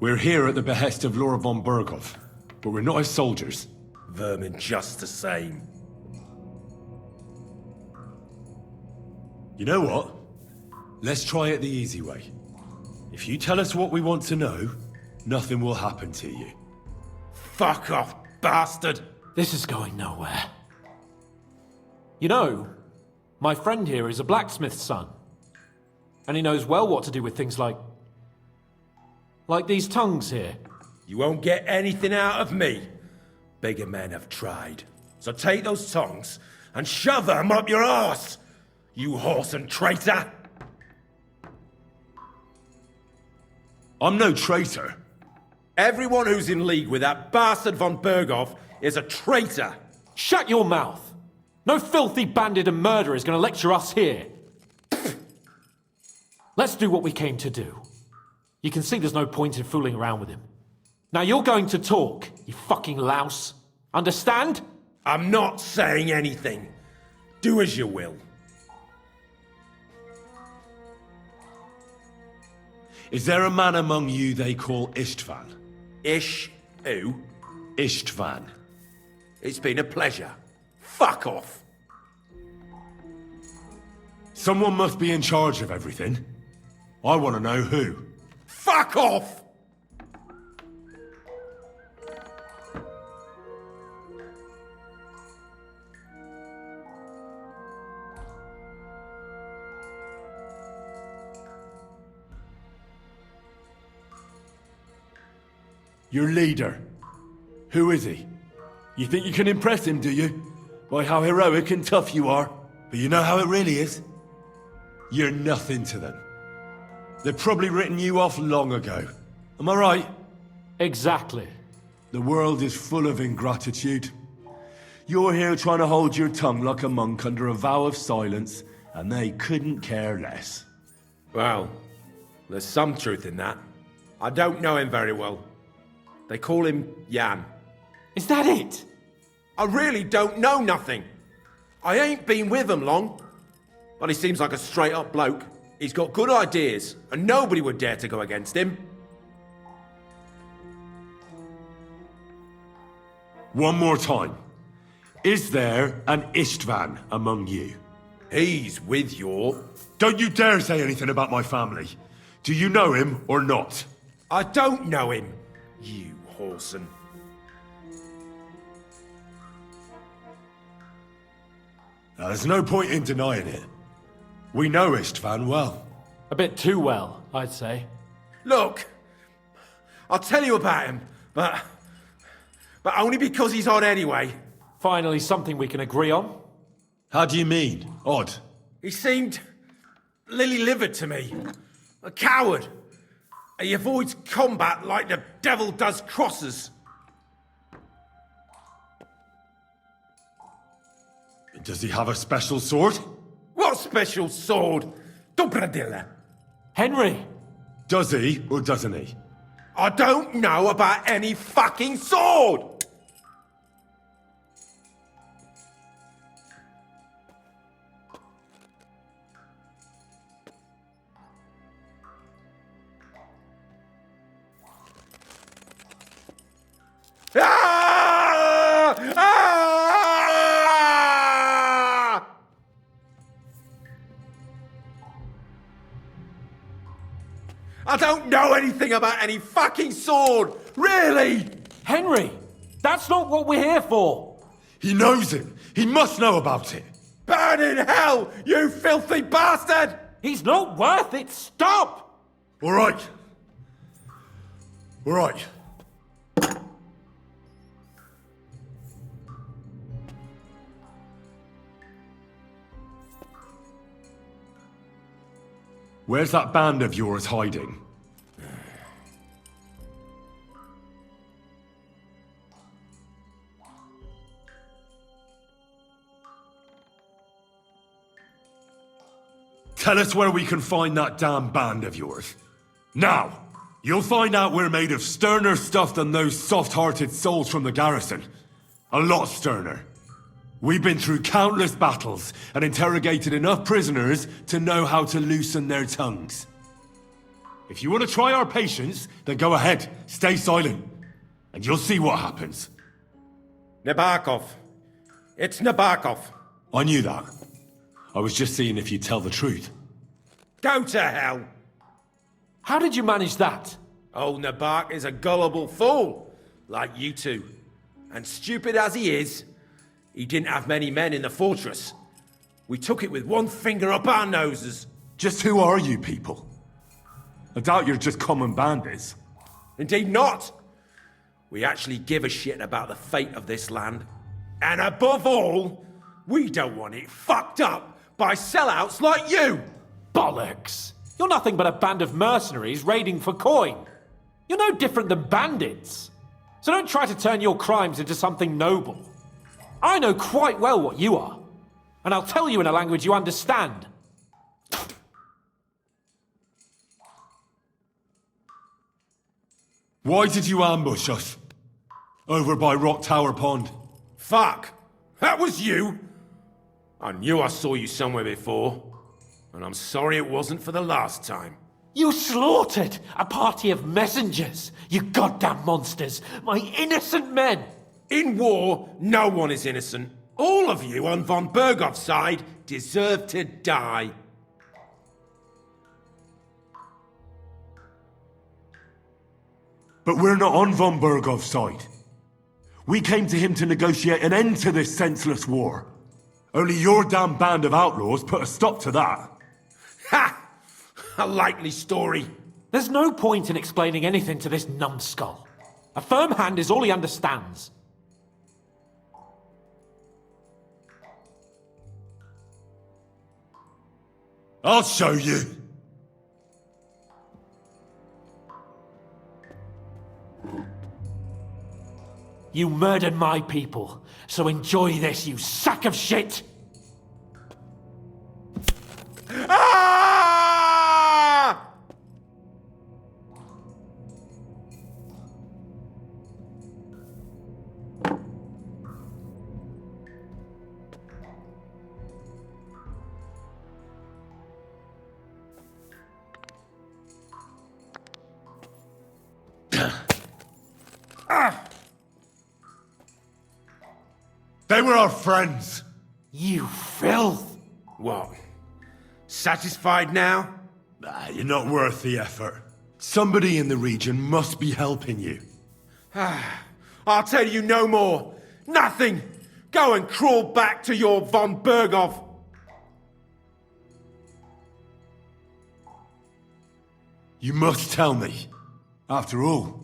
We're here at the behest of Laura von Berghoff, but we're not his soldiers. Vermin just the same. You know what? Let's try it the easy way. If you tell us what we want to know, nothing will happen to you. Fuck off, bastard! This is going nowhere. You know, my friend here is a blacksmith's son. And he knows well what to do with things like these tongues here. You won't get anything out of me. Bigger men have tried. So take those tongs and shove them up your arse, you horse and traitor! I'm no traitor. Everyone who's in league with that bastard von Berghoff is a traitor! Shut your mouth! No filthy bandit and murderer is going to lecture us here. Let's do what we came to do. You can see there's no point in fooling around with him. Now you're going to talk, you fucking louse. Understand? I'm not saying anything. Do as you will. Is there a man among you they call Istvan? Ish who? Istvan. It's been a pleasure. Fuck off. Someone must be in charge of everything. I want to know who. Fuck off! Your leader. Who is he? You think you can impress him, do you? By how heroic and tough you are. But you know how it really is? You're nothing to them. They've probably written you off long ago. Am I right? Exactly. The world is full of ingratitude. You're here trying to hold your tongue like a monk under a vow of silence, and they couldn't care less. Well, there's some truth in that. I don't know him very well. They call him Jan. Is that it? I really don't know nothing. I ain't been with him long. But he seems like a straight-up bloke. He's got good ideas, and nobody would dare to go against him. One more time. Is there an Istvan among you? He's with your... Don't you dare say anything about my family. Do you know him or not? I don't know him, you whoreson. Now, there's no point in denying it. We know Istvan well. A bit too well, I'd say. Look, I'll tell you about him, but only because he's odd anyway. Finally something we can agree on. How do you mean, odd? He seemed lily-livered to me. A coward. He avoids combat like the devil does crosses. Does he have a special sword? What special sword? Dobradilla. Henry! Does he or doesn't he? I don't know about any fucking sword! Ah! Ah! I don't know anything about any fucking sword! Really! Henry! That's not what we're here for! He knows it! He must know about it! Burn in hell, you filthy bastard! He's not worth it! Stop! All right. All right. Where's that band of yours hiding? Tell us where we can find that damn band of yours. Now, you'll find out we're made of sterner stuff than those soft-hearted souls from the garrison. A lot sterner. We've been through countless battles and interrogated enough prisoners to know how to loosen their tongues. If you want to try our patience, then go ahead, stay silent, and you'll see what happens. Nabokov. It's Nabokov. I knew that. I was just seeing if you'd tell the truth. Go to hell! How did you manage that? Old Nabok is a gullible fool, like you two. And stupid as he is, he didn't have many men in the fortress. We took it with one finger up our noses. Just who are you people? I doubt you're just common bandits. Indeed not. We actually give a shit about the fate of this land. And above all, we don't want it fucked up by sellouts like you! Bollocks! You're nothing but a band of mercenaries raiding for coin. You're no different than bandits. So don't try to turn your crimes into something noble. I know quite well what you are. And I'll tell you in a language you understand. Why did you ambush us? Over by Rock Tower Pond. Fuck! That was you! I knew I saw you somewhere before. And I'm sorry it wasn't for the last time. You slaughtered a party of messengers, you goddamn monsters, my innocent men! In war, no one is innocent. All of you on von Bergov's side deserve to die. But we're not on von Bergov's side. We came to him to negotiate an end to this senseless war. Only your damn band of outlaws put a stop to that. Ha! A likely story. There's no point in explaining anything to this numbskull. A firm hand is all he understands. I'll show you. You murdered my people, so enjoy this, you sack of shit! Ah! They were our friends. You filth! What? Satisfied now? You're not worth the effort. Somebody in the region must be helping you. I'll tell you no more. Nothing. Go and crawl back to your von Bergov. You must tell me. After all,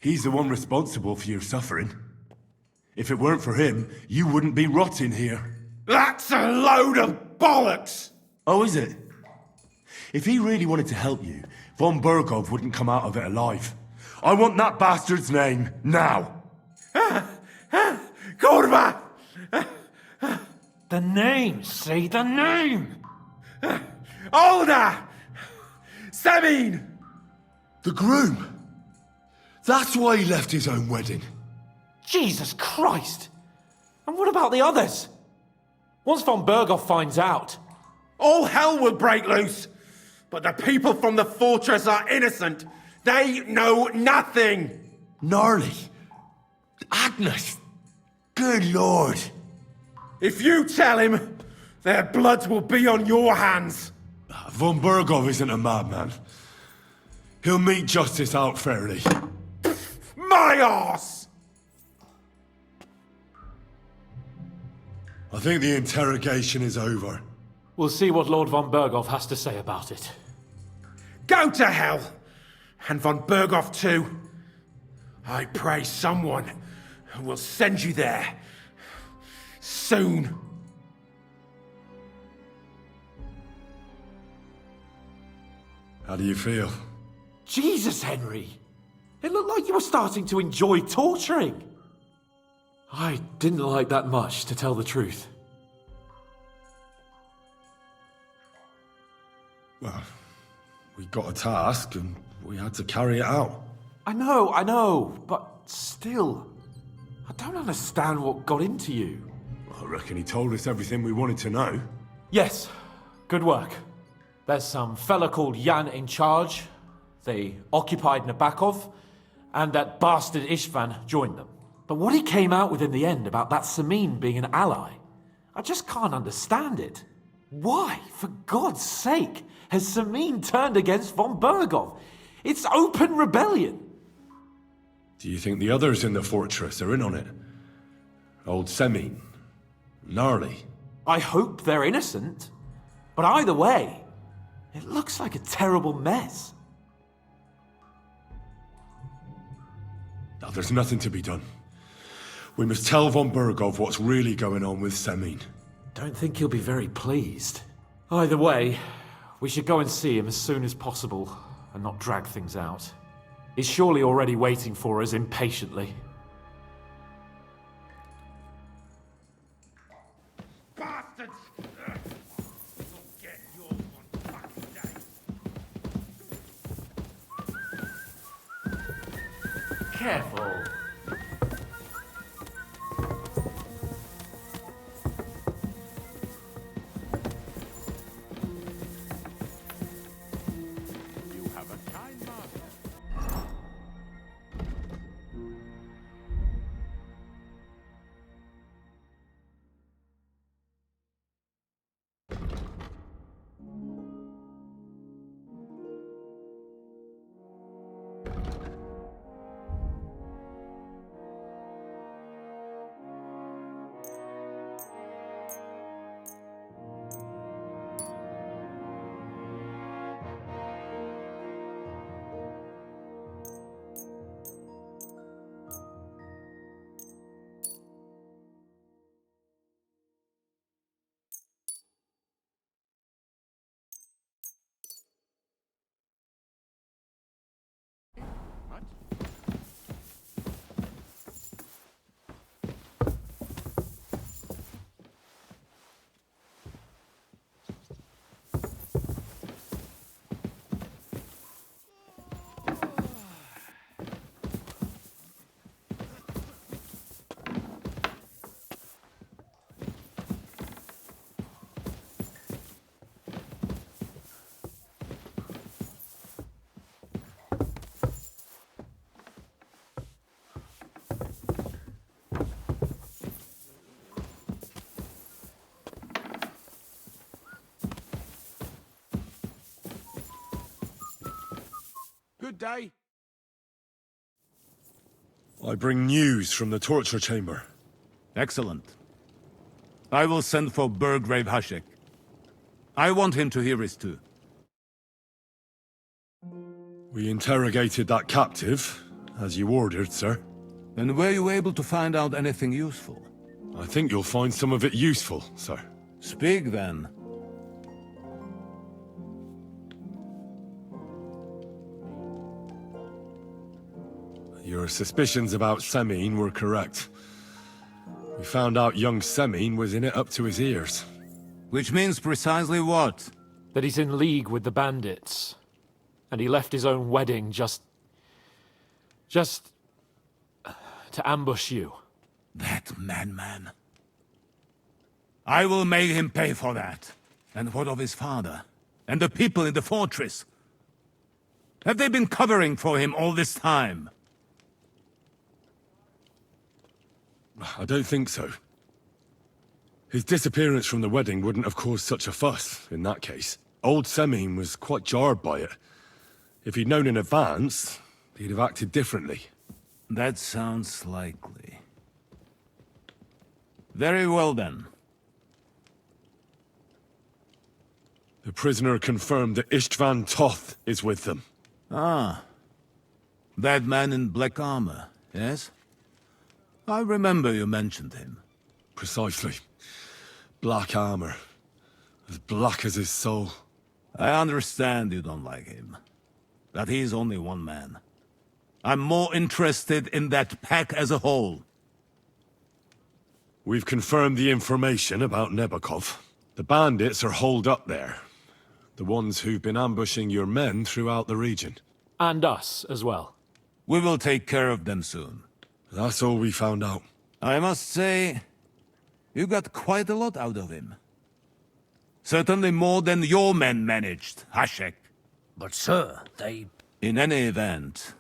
he's the one responsible for your suffering. If it weren't for him, you wouldn't be rotting here. That's a load of bollocks! Oh, is it? If he really wanted to help you, von Bergov wouldn't come out of it alive. I want that bastard's name, now! Kurva! The name, say the name! Olda! Sabine! The groom! That's why he left his own wedding. Jesus Christ! And what about the others? Once von Bergov finds out... All hell will break loose! But the people from the fortress are innocent! They know nothing! Gnarly! Agnes! Good lord! If you tell him, their blood will be on your hands! Von Bergov isn't a madman. He'll meet justice out fairly. My arse! I think the interrogation is over. We'll see what Lord von Bergov has to say about it. Go to hell! And von Bergov too. I pray someone will send you there. Soon. How do you feel? Jesus, Henry! It looked like you were starting to enjoy torturing. I didn't like that much, to tell the truth. Well, we got a task and we had to carry it out. I know, but still, I don't understand what got into you. I reckon he told us everything we wanted to know. Yes, good work. There's some fella called Jan in charge. They occupied Nabokov, and that bastard Istvan joined them. But what he came out with in the end about that Samin being an ally, I just can't understand it. Why, for God's sake, has Samin turned against von Bergov? It's open rebellion. Do you think the others in the fortress are in on it? Old Semin, Gnarly. I hope they're innocent. But either way, it looks like a terrible mess. Now, there's nothing to be done. We must tell von Bergov what's really going on with Semin. Don't think he'll be very pleased. Either way, we should go and see him as soon as possible and not drag things out. He's surely already waiting for us impatiently. Bastards! You'll get yours one fucking day. Careful. You have a kind master. Good day. I bring news from the torture chamber. Excellent. I will send for Burgrave Hashek. I want him to hear it too. We interrogated that captive, as you ordered, sir. And were you able to find out anything useful? I think you'll find some of it useful, sir. Speak then. Your suspicions about Semin were correct. We found out young Semin was in it up to his ears. Which means precisely what? That he's in league with the bandits. And he left his own wedding just to ambush you. That madman. I will make him pay for that. And what of his father? And the people in the fortress? Have they been covering for him all this time? I don't think so. His disappearance from the wedding wouldn't have caused such a fuss, in that case. Old Semin was quite jarred by it. If he'd known in advance, he'd have acted differently. That sounds likely. Very well then. The prisoner confirmed that Istvan Toth is with them. Ah. That man in black armor, yes? I remember you mentioned him. Precisely. Black armor. As black as his soul. I understand you don't like him. But he's only one man. I'm more interested in that pack as a whole. We've confirmed the information about Nabokov. The bandits are holed up there. The ones who've been ambushing your men throughout the region. And us as well. We will take care of them soon. That's all we found out. I must say, you got quite a lot out of him. Certainly more than your men managed, Hashek. But sir, they... In any event,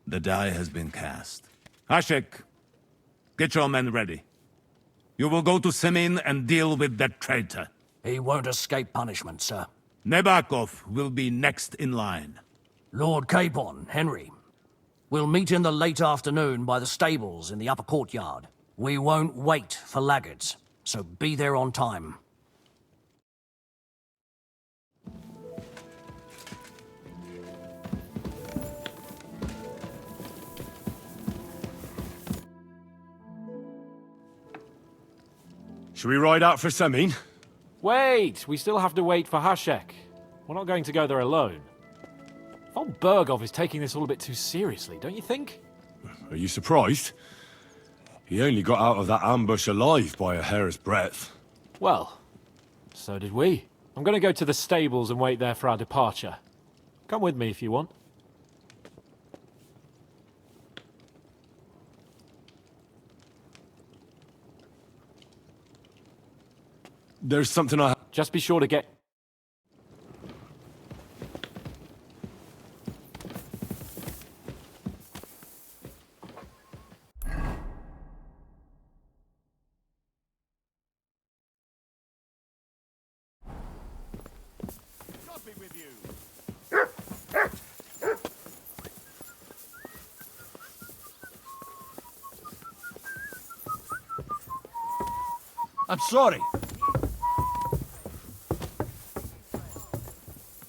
the die has been cast. Hashek, get your men ready. You will go to Semin and deal with that traitor. He won't escape punishment, sir. Nebakov will be next in line. Lord Capon, Henry. We'll meet in the late afternoon by the stables in the upper courtyard. We won't wait for laggards, so be there on time. Should we ride out for Semin? Wait! We still have to wait for Hashek. We're not going to go there alone. Von Bergov is taking this all a bit too seriously, don't you think? Are you surprised? He only got out of that ambush alive by a hair's breadth. Well, so did we. I'm going to go to the stables and wait there for our departure. Come with me if you want. There's something I... Just be sure to get... I'm sorry.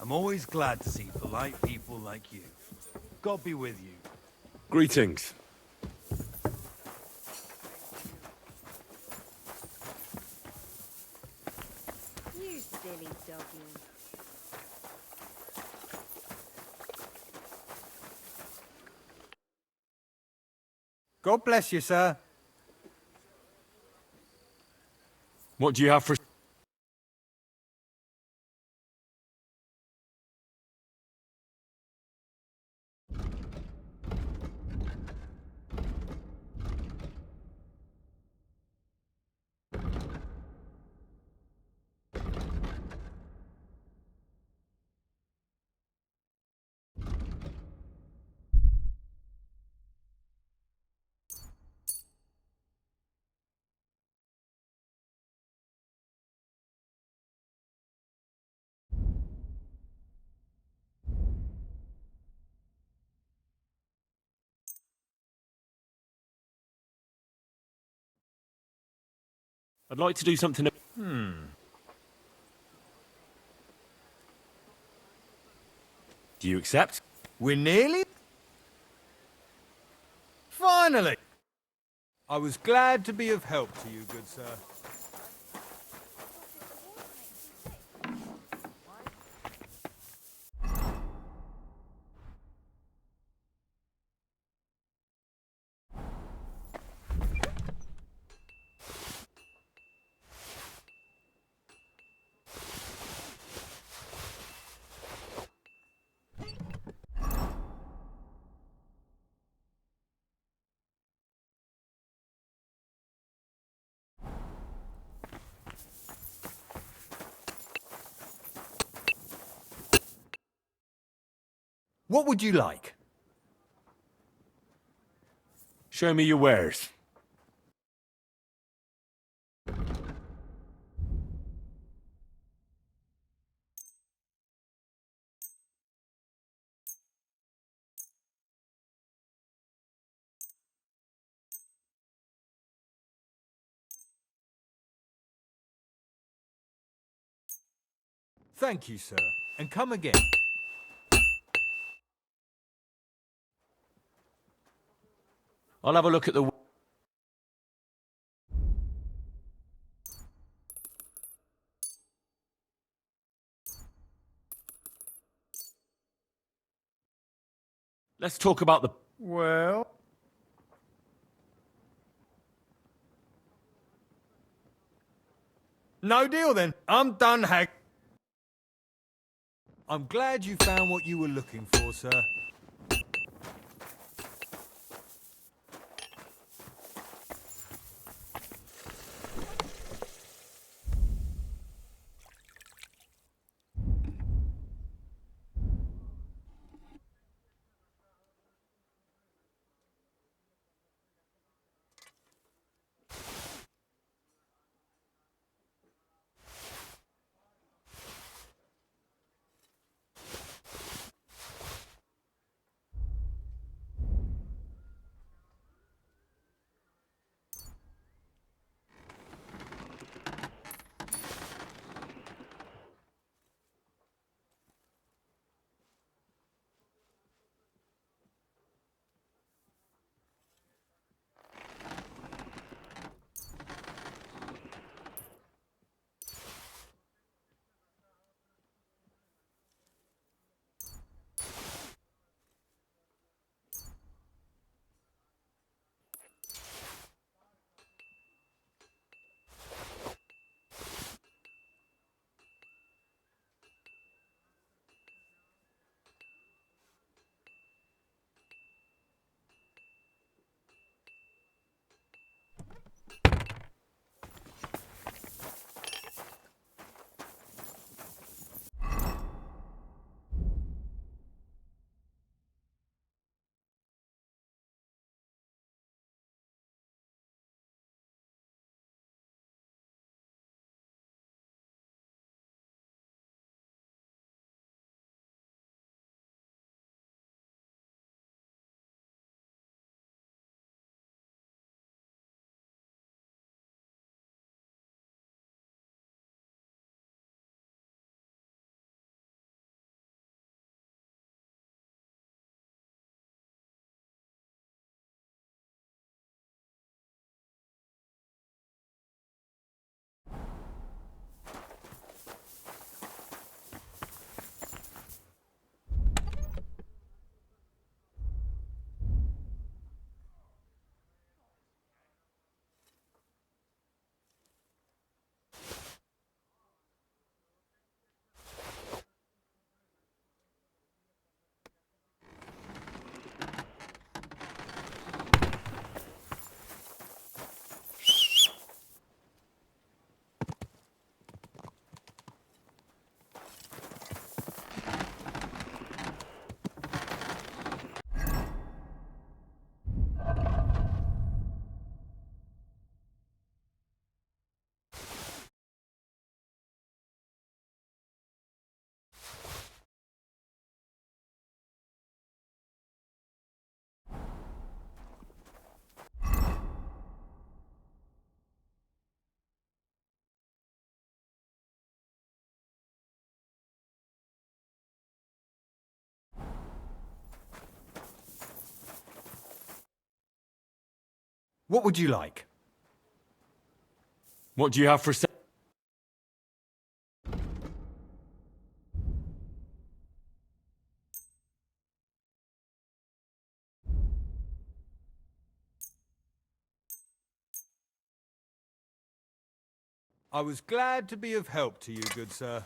I'm always glad to see polite people like you. God be with you. Greetings. You silly doggy. God bless you, sir. What do you have for... I'd like to do something... Do you accept? We're nearly... Finally! I was glad to be of help to you, good sir. What would you like? Show me your wares. Thank you, sir. And come again. I'll have a look at the... Let's talk about the... Well... No deal then. I'm done, Hag. I'm glad you found what you were looking for, sir. What would you like? What do you have for sale? I was glad to be of help to you, good sir.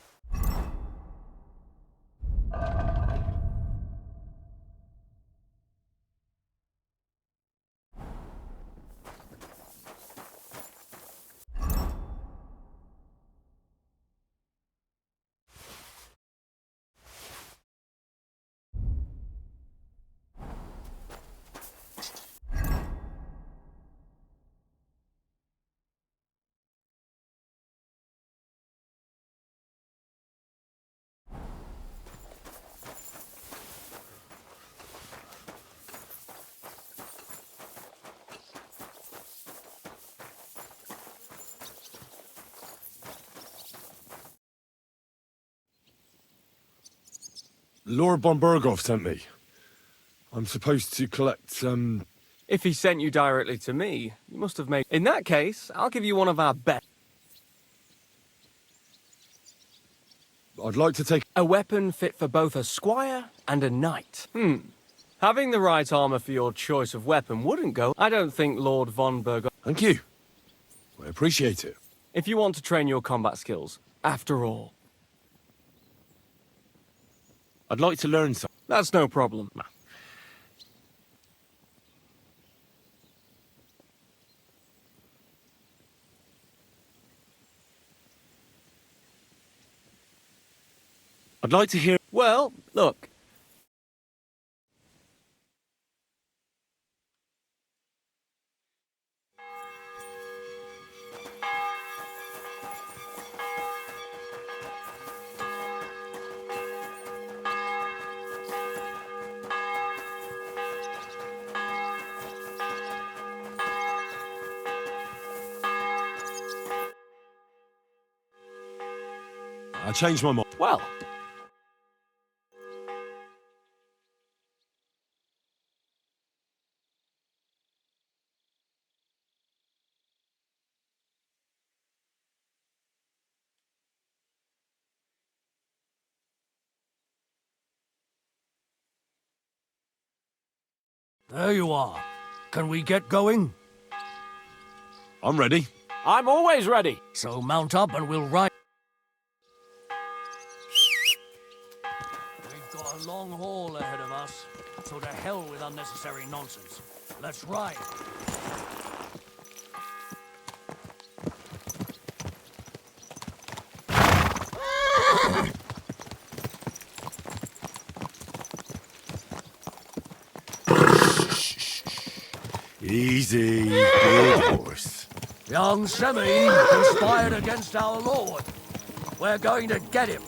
Lord von Berghoff sent me. I'm supposed to collect, If he sent you directly to me, you must have made... In that case, I'll give you one of our best. I'd like to take... A weapon fit for both a squire and a knight. Having the right armor for your choice of weapon wouldn't go... I don't think Lord von Berghoff... Thank you. I appreciate it. If you want to train your combat skills, after all. I'd like to learn something. That's no problem. I'd like to hear... Well, look. I changed my mind. Well. There you are. Can we get going? I'm ready. I'm always ready. So mount up and we'll ride. We've got a long haul ahead of us, so to hell with unnecessary nonsense. Let's ride. Easy, good horse. Young Semi conspired against our lord. We're going to get him.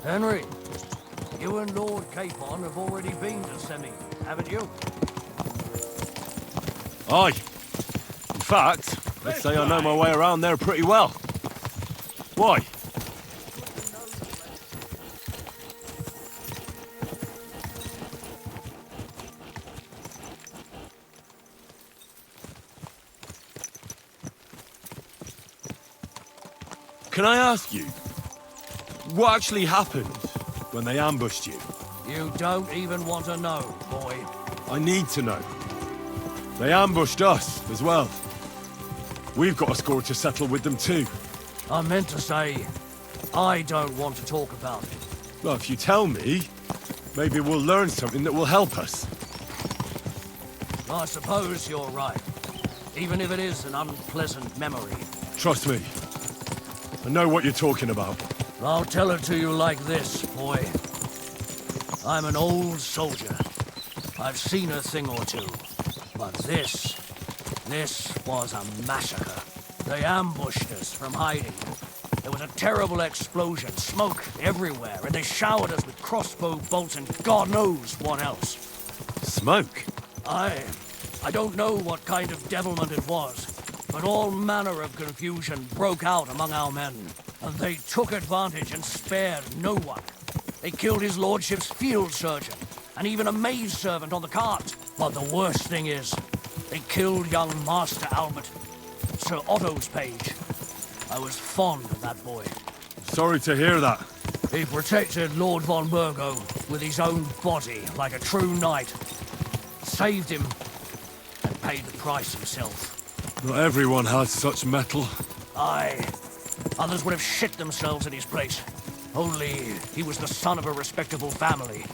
Henry, you and Lord Capon have already been to Semi, haven't you? Aye. In fact, let's say I know my way around there pretty well. Why? Can I ask you, what actually happened when they ambushed you? You don't even want to know, boy. I need to know. They ambushed us as well. We've got a score to settle with them too. I meant to say, I don't want to talk about it. Well, if you tell me, maybe we'll learn something that will help us. I suppose you're right. Even if it is an unpleasant memory. Trust me. I know what you're talking about. I'll tell it to you like this, boy. I'm an old soldier. I've seen a thing or two. But this was a massacre. They ambushed us from hiding. There was a terrible explosion, smoke everywhere, and they showered us with crossbow bolts and God knows what else. Smoke? I don't know what kind of devilment it was, but all manner of confusion broke out among our men, and they took advantage and spared no one. They killed his lordship's field surgeon, and even a maid servant on the cart. But the worst thing is, they killed young Master Albert, Sir Otto's page. I was fond of that boy. Sorry to hear that. He protected Lord von Burgo with his own body like a true knight. Saved him, and paid the price himself. Not everyone has such mettle. Aye. Others would have shit themselves in his place. Only he was the son of a respectable family.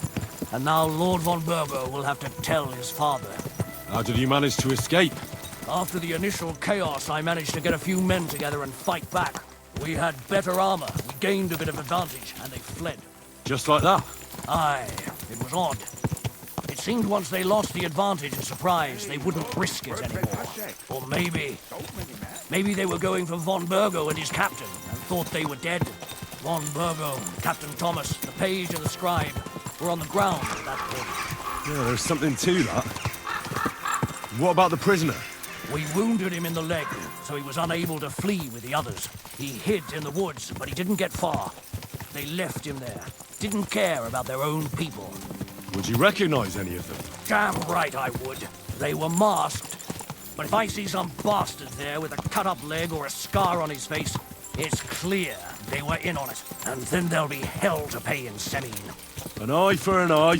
And now Lord von Burgo will have to tell his father. How did you manage to escape? After the initial chaos, I managed to get a few men together and fight back. We had better armor, we gained a bit of advantage, and they fled. Just like that? Aye, it was odd. It seemed once they lost the advantage and surprise, they wouldn't risk it anymore. Or maybe they were going for von Burgo and his captain, and thought they were dead. Von Burgo, Captain Thomas, the page and the scribe were on the ground at that point. Yeah, there's something to that. What about the prisoner? We wounded him in the leg, so he was unable to flee with the others. He hid in the woods, but he didn't get far. They left him there. Didn't care about their own people. Would you recognize any of them? Damn right I would. They were masked. But if I see some bastard there with a cut-up leg or a scar on his face, it's clear they were in on it. And then there'll be hell to pay in Semine. An eye for an eye.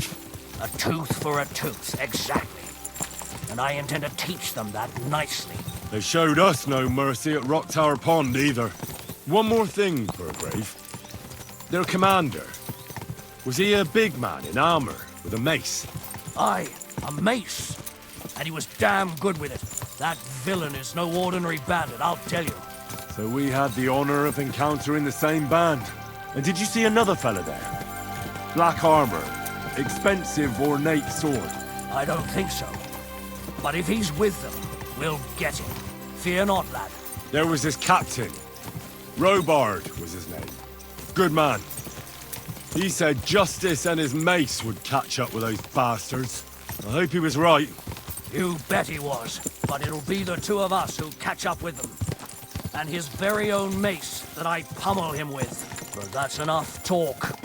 A tooth for a tooth, exactly. And I intend to teach them that nicely. They showed us no mercy at Rock Tower Pond either. One more thing, Burgrave. Their commander. Was he a big man in armor with a mace? Aye, a mace. And he was damn good with it. That villain is no ordinary bandit, I'll tell you. So we had the honor of encountering the same band. And did you see another fella there? Black armor, expensive ornate sword. I don't think so. But if he's with them, we'll get him. Fear not, lad. There was his captain. Robard was his name. Good man. He said Justice and his mace would catch up with those bastards. I hope he was right. You bet he was. But it'll be the two of us who'll catch up with them. And his very own mace that I pummel him with. But that's enough talk.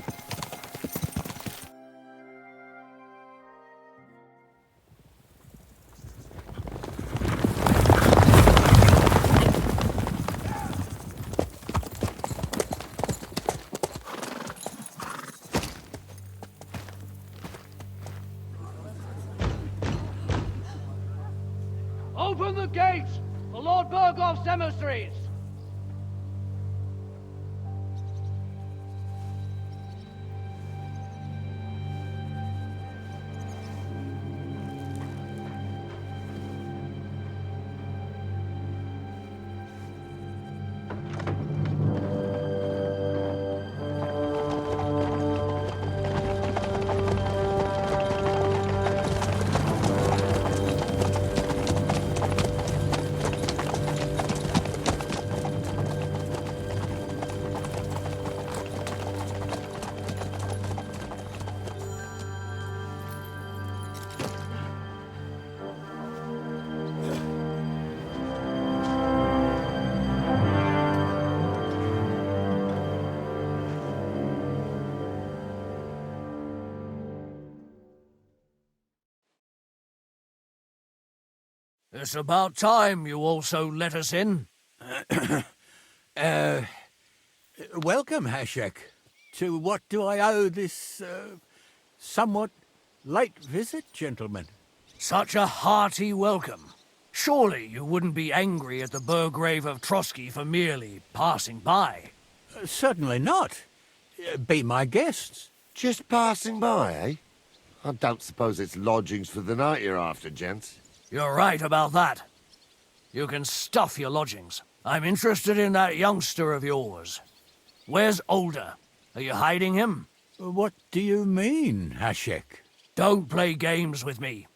Open the gates for Lord Burgoff's emissaries! It's about time you also let us in. Welcome, Hashek. To what do I owe this, somewhat late visit, gentlemen? Such a hearty welcome. Surely you wouldn't be angry at the Burgrave of Trotsky for merely passing by. Certainly not. Be my guests. Just passing by, eh? I don't suppose it's lodgings for the night you're after, gents. You're right about that. You can stuff your lodgings. I'm interested in that youngster of yours. Where's Older? Are you hiding him? What do you mean, Hashek? Don't play games with me.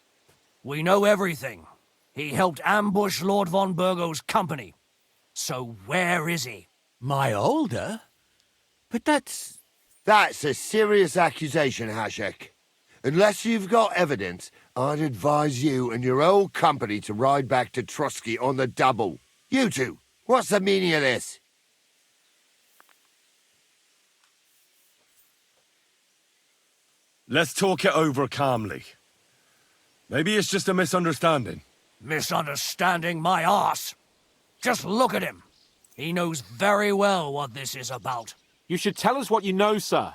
We know everything. He helped ambush Lord von Burgo's company. So where is he? My Older? But that's... That's a serious accusation, Hashek. Unless you've got evidence, I'd advise you and your old company to ride back to Trotsky on the double. You two, what's the meaning of this? Let's talk it over calmly. Maybe it's just a misunderstanding. Misunderstanding my arse. Just look at him. He knows very well what this is about. You should tell us what you know, sir.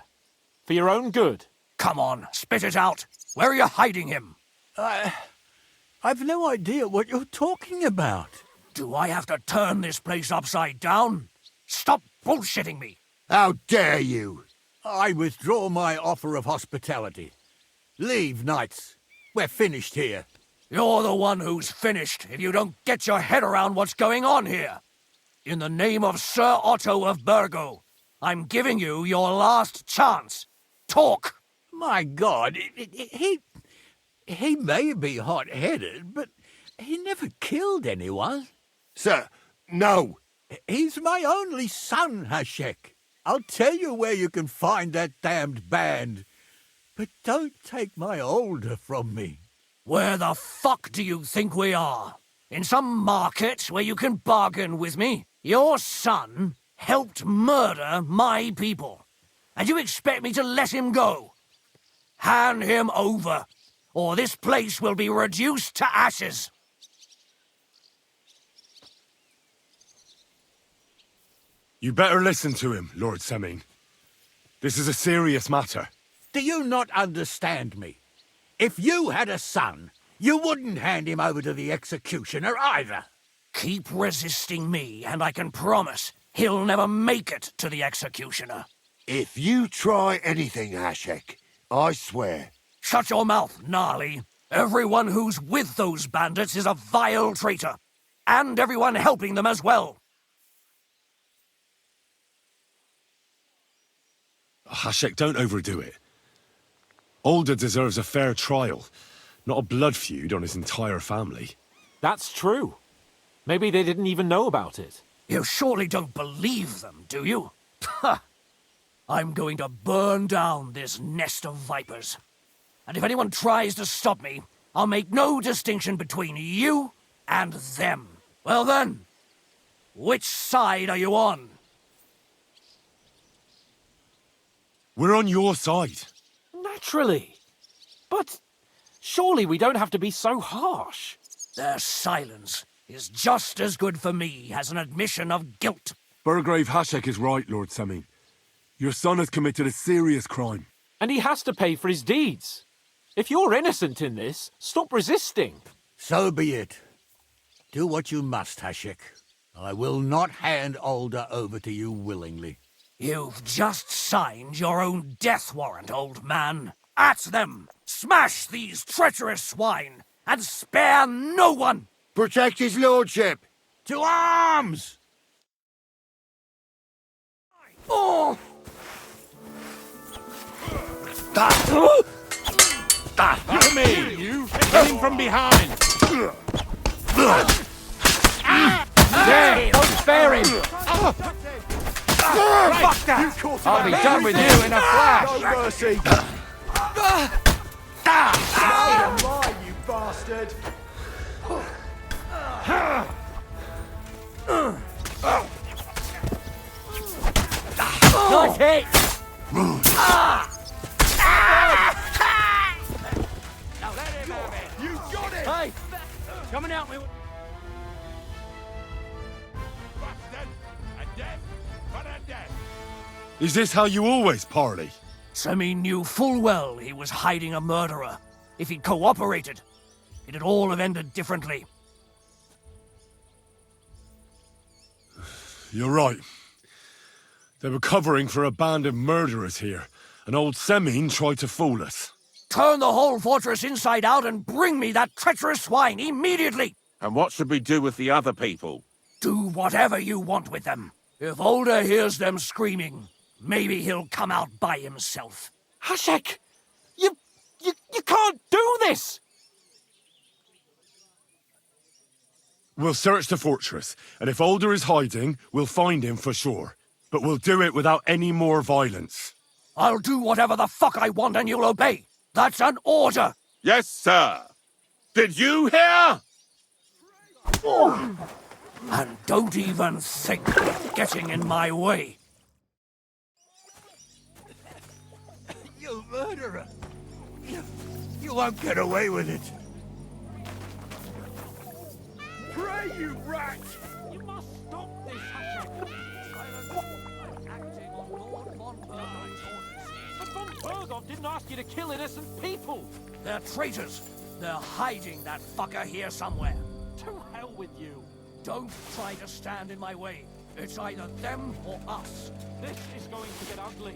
For your own good. Come on, spit it out. Where are you hiding him? I've no idea what you're talking about. Do I have to turn this place upside down? Stop bullshitting me. How dare you? I withdraw my offer of hospitality. Leave, knights. We're finished here. You're the one who's finished if you don't get your head around what's going on here. In the name of Sir Otto of Burgo, I'm giving you your last chance. Talk! My God, he may be hot-headed, but he never killed anyone. Sir, no. He's my only son, Hashek. I'll tell you where you can find that damned band. But don't take my Older from me. Where the fuck do you think we are? In some market where you can bargain with me? Your son helped murder my people. And you expect me to let him go? Hand him over, or this place will be reduced to ashes. You better listen to him, Lord Semin. This is a serious matter. Do you not understand me? If you had a son, you wouldn't hand him over to the executioner either. Keep resisting me, and I can promise he'll never make it to the executioner. If you try anything, Hashek, I swear. Shut your mouth, Gnarly. Everyone who's with those bandits is a vile traitor. And everyone helping them as well. Hashek, don't overdo it. Older deserves a fair trial, not a blood feud on his entire family. That's true. Maybe they didn't even know about it. You surely don't believe them, do you? Ha! I'm going to burn down this nest of vipers. And if anyone tries to stop me, I'll make no distinction between you and them. Well then, which side are you on? We're on your side. Naturally. But surely we don't have to be so harsh. Their silence is just as good for me as an admission of guilt. Burgrave Hashek is right, Lord Semin. Your son has committed a serious crime. And he has to pay for his deeds. If you're innocent in this, stop resisting. So be it. Do what you must, Hashek. I will not hand Alder over to you willingly. You've just signed your own death warrant, old man. At them! Smash these treacherous swine, and spare no one! Protect his lordship! To arms! Oh! To me, you! Hit him from behind! There! Don't spare him! Fuck that! I'll be done with you in a flash! No mercy! Lie, you bastard! Nice hit! You got it! Hey! Coming out me! Bastard! A death for a death! Is this how you always parley? Semi knew full well he was hiding a murderer. If he'd cooperated, it'd all have ended differently. You're right. They were covering for a band of murderers here, and old Semin tried to fool us. Turn the whole fortress inside out and bring me that treacherous swine immediately! And what should we do with the other people? Do whatever you want with them. If Older hears them screaming, maybe he'll come out by himself. Hashek! You can't do this! We'll search the fortress, and if Alder is hiding, we'll find him for sure. But we'll do it without any more violence. I'll do whatever the fuck I want and you'll obey. That's an order! Yes, sir. Did you hear? And don't even think of getting in my way. You murderer! You won't get away with it! Pray, you rat! You must stop this, Hashek! Acting on Lord von Bergov's orders. But von Bergov didn't ask you to kill innocent people! They're traitors. They're hiding that fucker here somewhere. To hell with you! Don't try to stand in my way. It's either them or us. This is going to get ugly.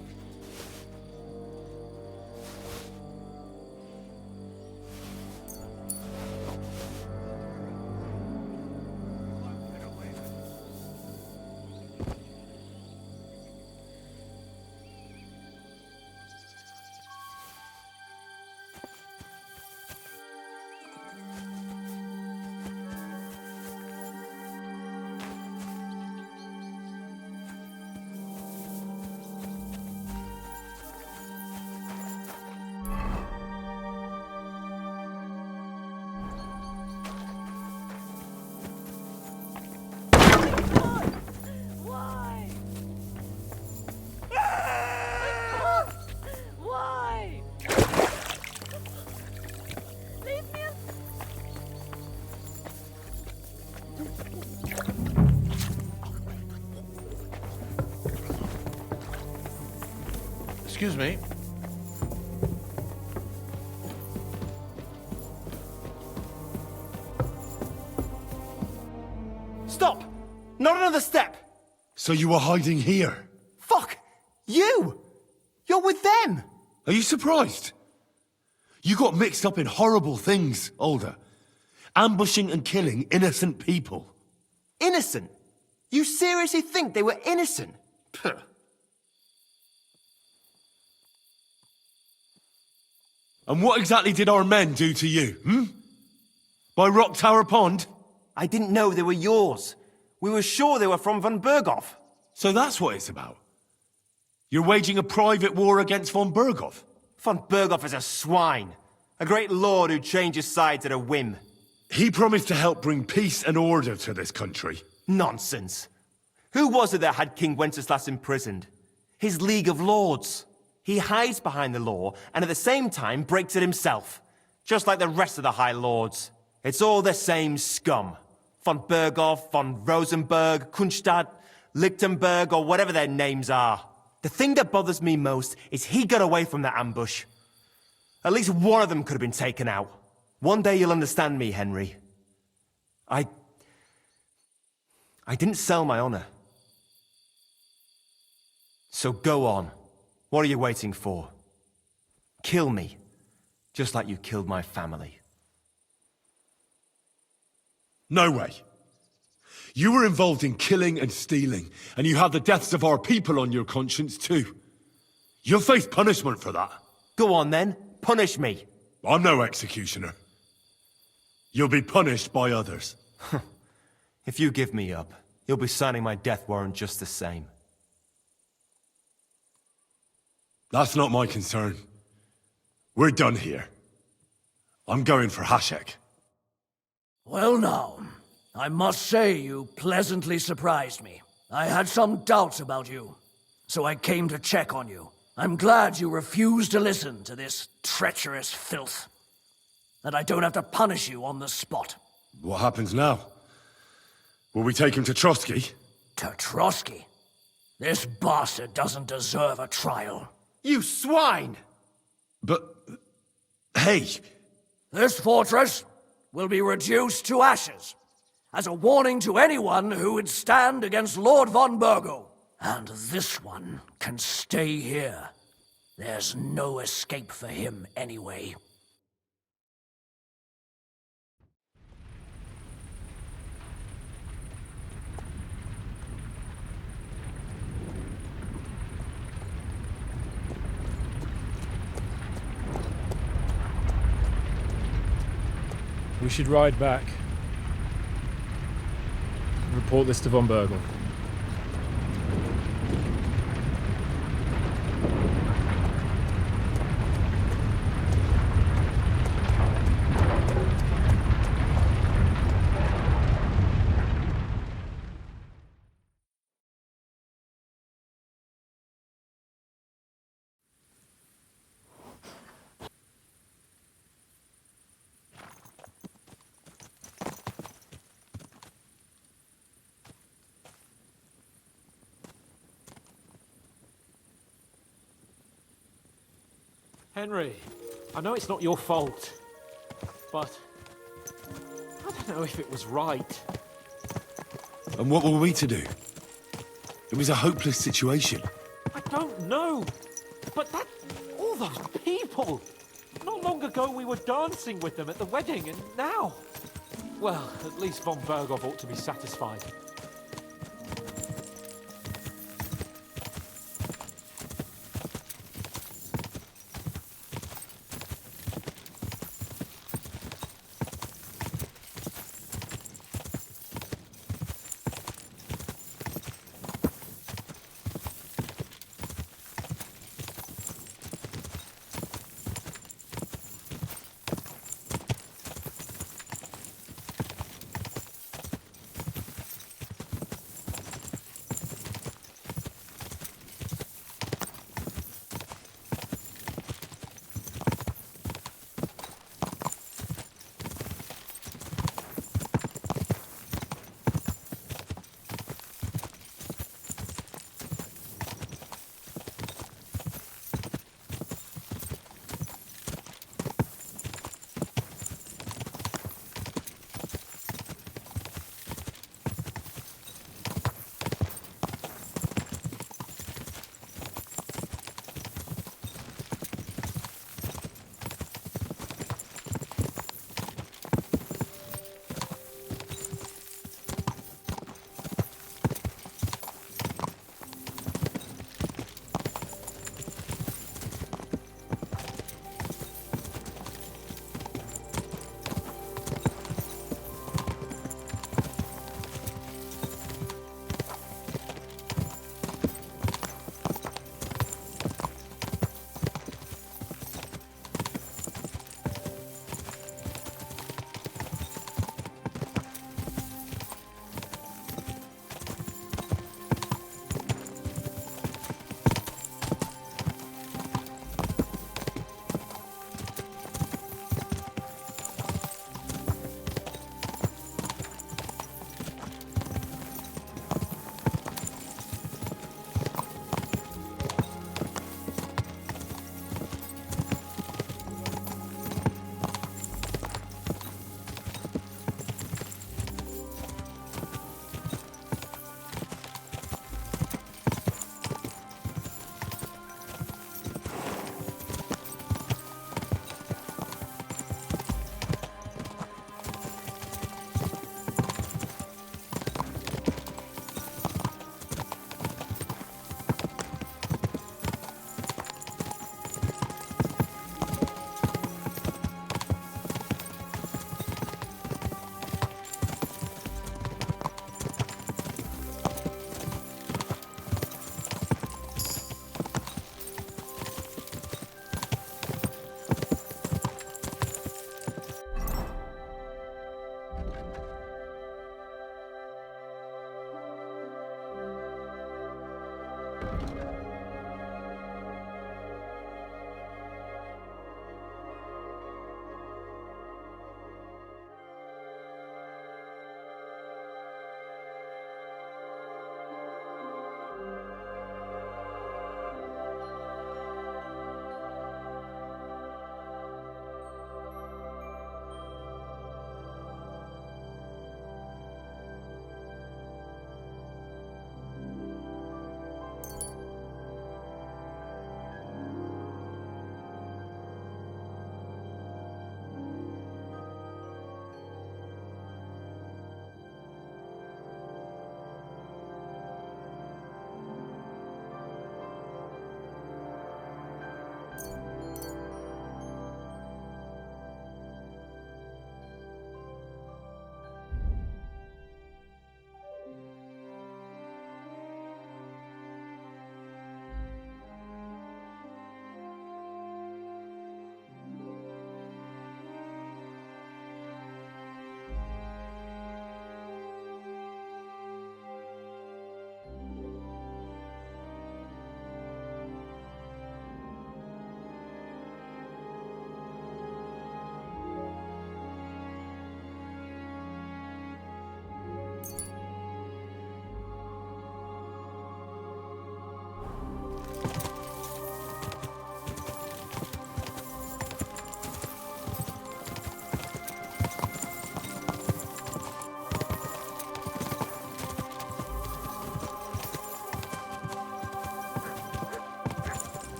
Excuse me. Stop! Not another step! So you were hiding here? Fuck! You! You're with them! Are you surprised? You got mixed up in horrible things, Alder. Ambushing and killing innocent people. Innocent? You seriously think they were innocent? Puh. And what exactly did our men do to you, By Rock Tower Pond? I didn't know they were yours. We were sure they were from von Berghoff. So that's what it's about. You're waging a private war against von Berghoff? Von Berghoff is a swine. A great lord who changes sides at a whim. He promised to help bring peace and order to this country. Nonsense. Who was it that had King Wenceslas imprisoned? His League of Lords. He hides behind the law and at the same time breaks it himself. Just like the rest of the High Lords. It's all the same scum. Von Berghoff, von Rosenberg, Kunstadt, Lichtenberg, or whatever their names are. The thing that bothers me most is he got away from that ambush. At least one of them could have been taken out. One day you'll understand me, Henry. I didn't sell my honor. So go on. What are you waiting for? Kill me, just like you killed my family. No way. You were involved in killing and stealing, and you have the deaths of our people on your conscience too. You'll face punishment for that. Go on then, punish me. I'm no executioner. You'll be punished by others. If you give me up, you'll be signing my death warrant just the same. That's not my concern. We're done here. I'm going for Hashek. Well now, I must say you pleasantly surprised me. I had some doubts about you, so I came to check on you. I'm glad you refused to listen to this treacherous filth. That I don't have to punish you on the spot. What happens now? Will we take him to Trotsky? To Trotsky? This bastard doesn't deserve a trial. You swine! But... hey! This fortress will be reduced to ashes, as a warning to anyone who would stand against Lord von Bergo. And this one can stay here. There's no escape for him anyway. We should ride back. Report this to von Bergel. Henry, I know it's not your fault, but I don't know if it was right. And what were we to do? It was a hopeless situation. I don't know, but all those people! Not long ago we were dancing with them at the wedding, and now... Well, at least von Berghoff ought to be satisfied.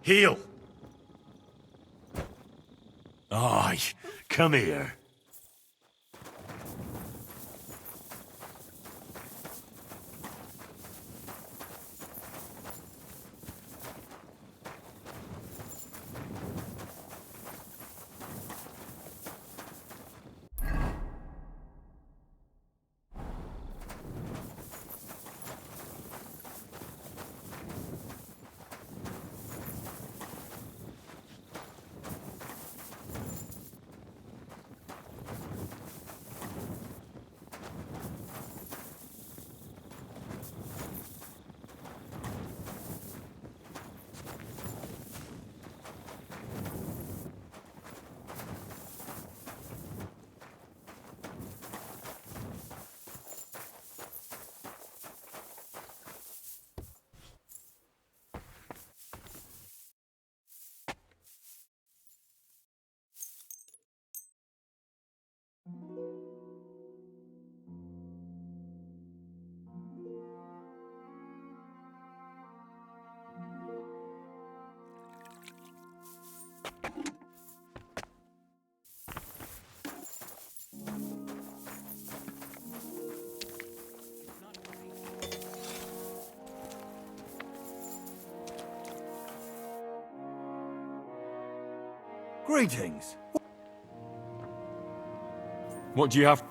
Heel! Aye, come here. Greetings. What do you have?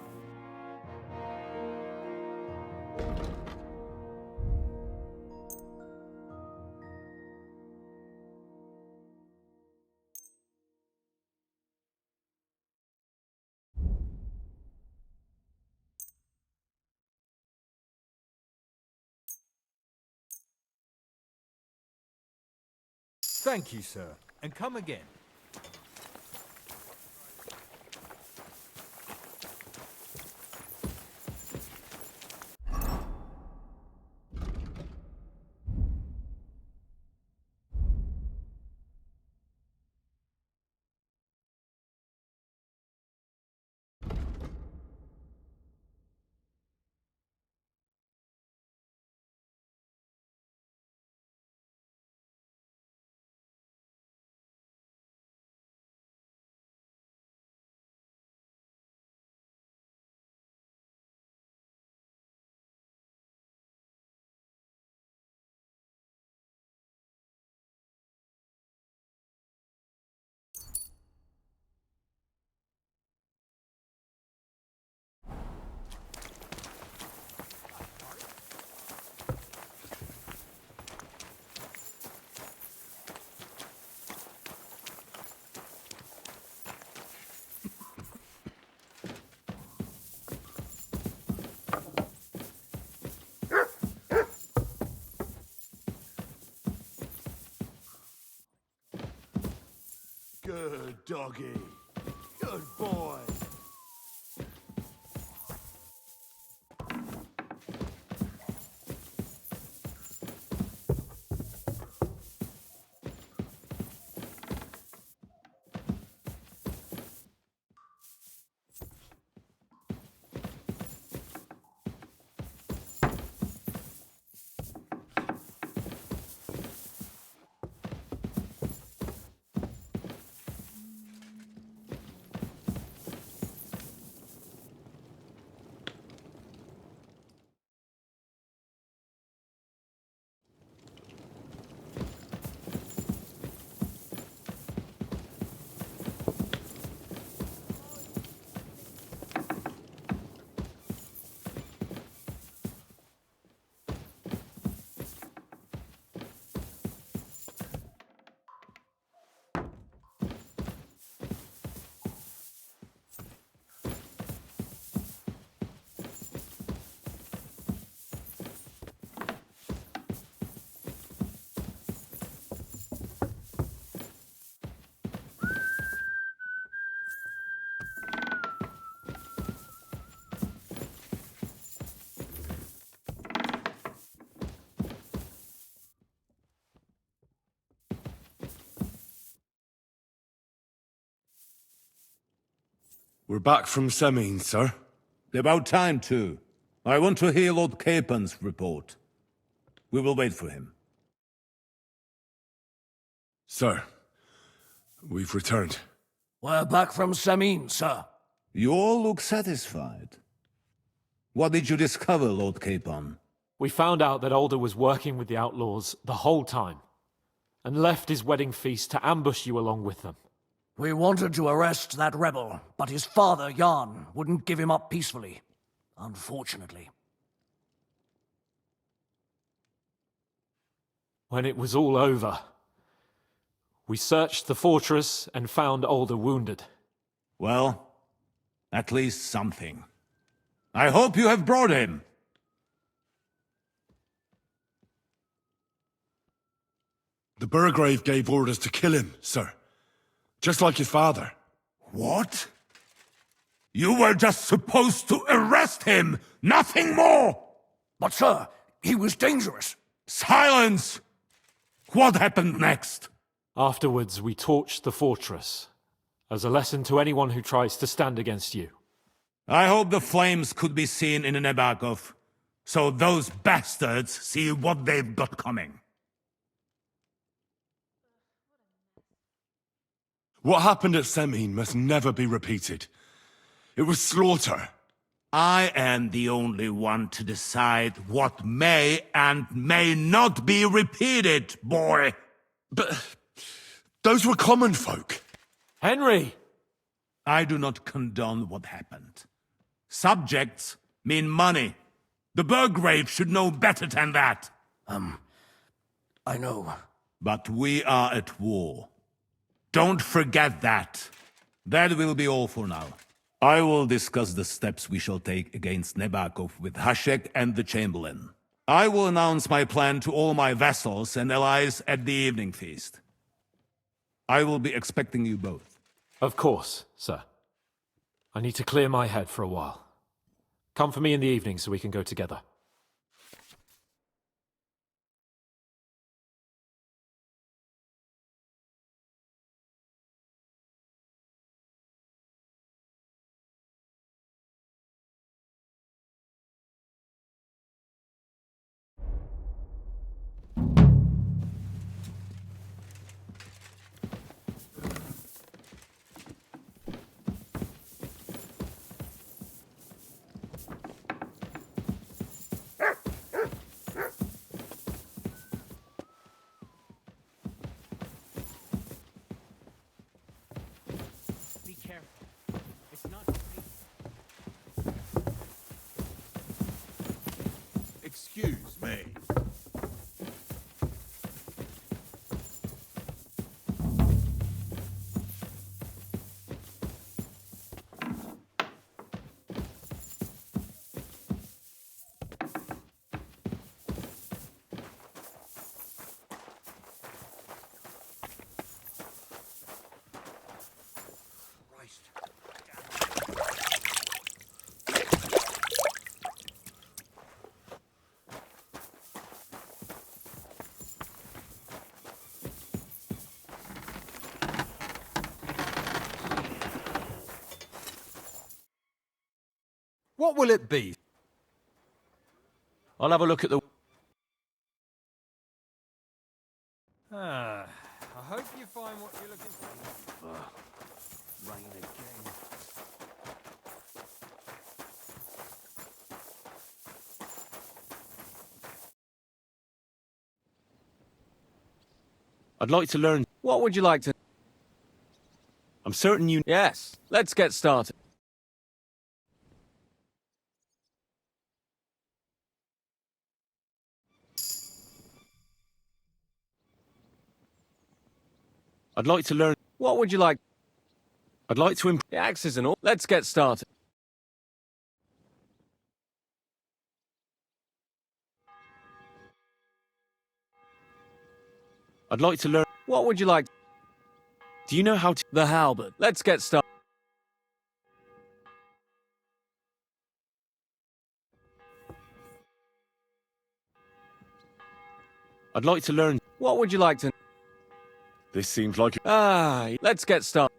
Thank you, sir. And come again. Good doggy. Good boy. We're back from Semine, sir. About time, too. I want to hear Lord Capen's report. We will wait for him. Sir, we've returned. We're back from Samin, sir. You all look satisfied. What did you discover, Lord Capon? We found out that Alder was working with the outlaws the whole time, and left his wedding feast to ambush you along with them. We wanted to arrest that rebel, but his father, Jan, wouldn't give him up peacefully. Unfortunately. When it was all over, we searched the fortress and found Alder wounded. Well, at least something. I hope you have brought him. The Burgrave gave orders to kill him, sir. Just like his father. What? You were just supposed to arrest him, nothing more! But sir, he was dangerous. Silence! What happened next? Afterwards, we torched the fortress, as a lesson to anyone who tries to stand against you. I hope the flames could be seen in Nebakov, so those bastards see what they've got coming. What happened at Semin must never be repeated. It was slaughter. I am the only one to decide what may and may not be repeated, boy. But those were common folk. Henry! I do not condone what happened. Subjects mean money. The Burgrave should know better than that. I know. But we are at war. Don't forget that. That will be all for now. I will discuss the steps we shall take against Nebakov with Hashek and the Chamberlain. I will announce my plan to all my vassals and allies at the evening feast. I will be expecting you both. Of course, sir. I need to clear my head for a while. Come for me in the evening so we can go together. Be careful. It's not Excuse me. What will it be? I'll have a look at the... I hope you find what you're looking for. Rain again. I'd like to learn. What would you like to... I'm certain you... Yes, let's get started. I'd like to learn. What would you like? I'd like to The axes and all. Let's get started. I'd like to learn. What would you like? Do you know how to... The halberd. Let's get started. I'd like to learn. What would you like to... This seems like... Let's get started.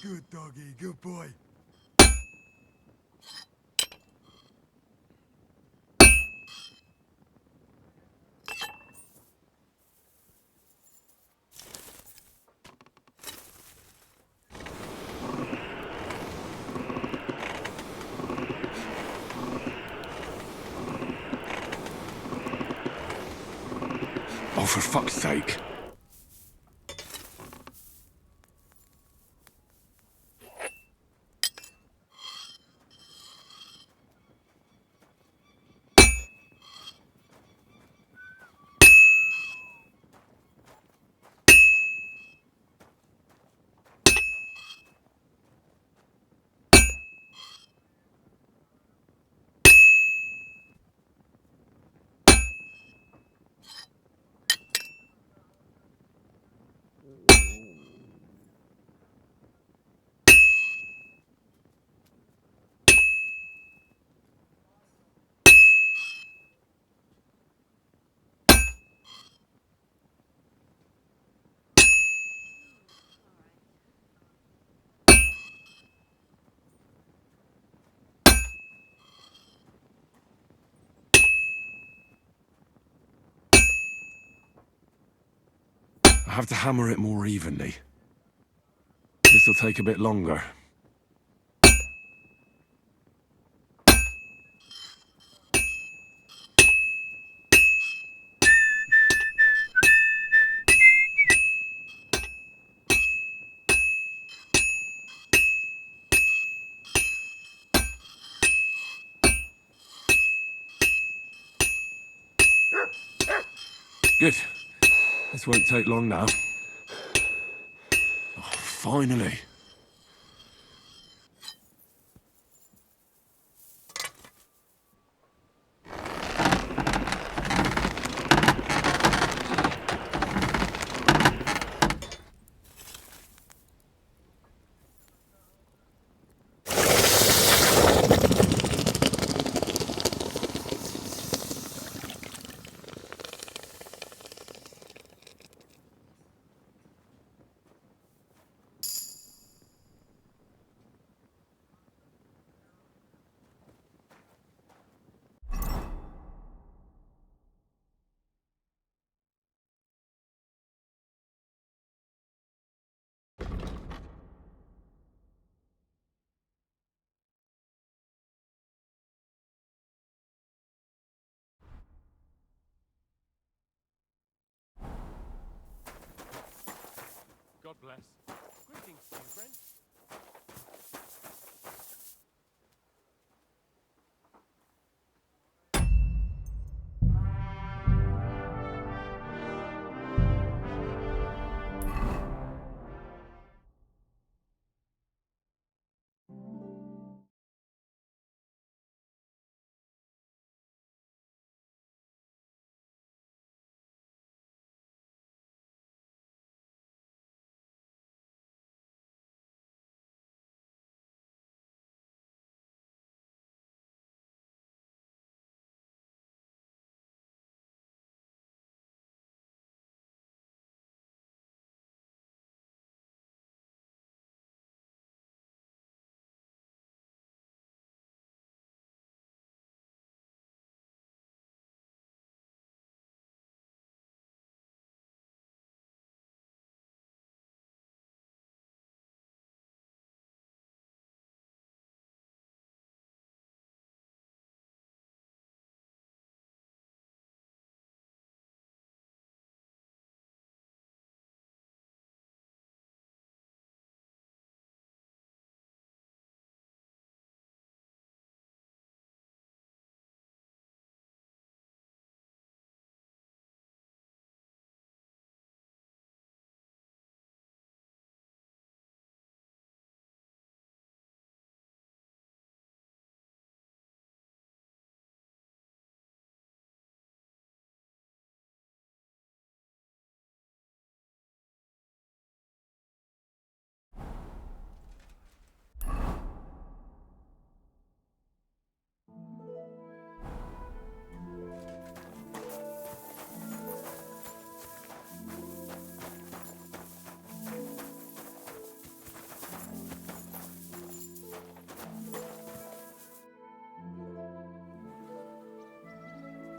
Good doggy, good boy. Oh, for fuck's sake. I have to hammer it more evenly. This'll take a bit longer. Good. This won't take long now. Oh, finally.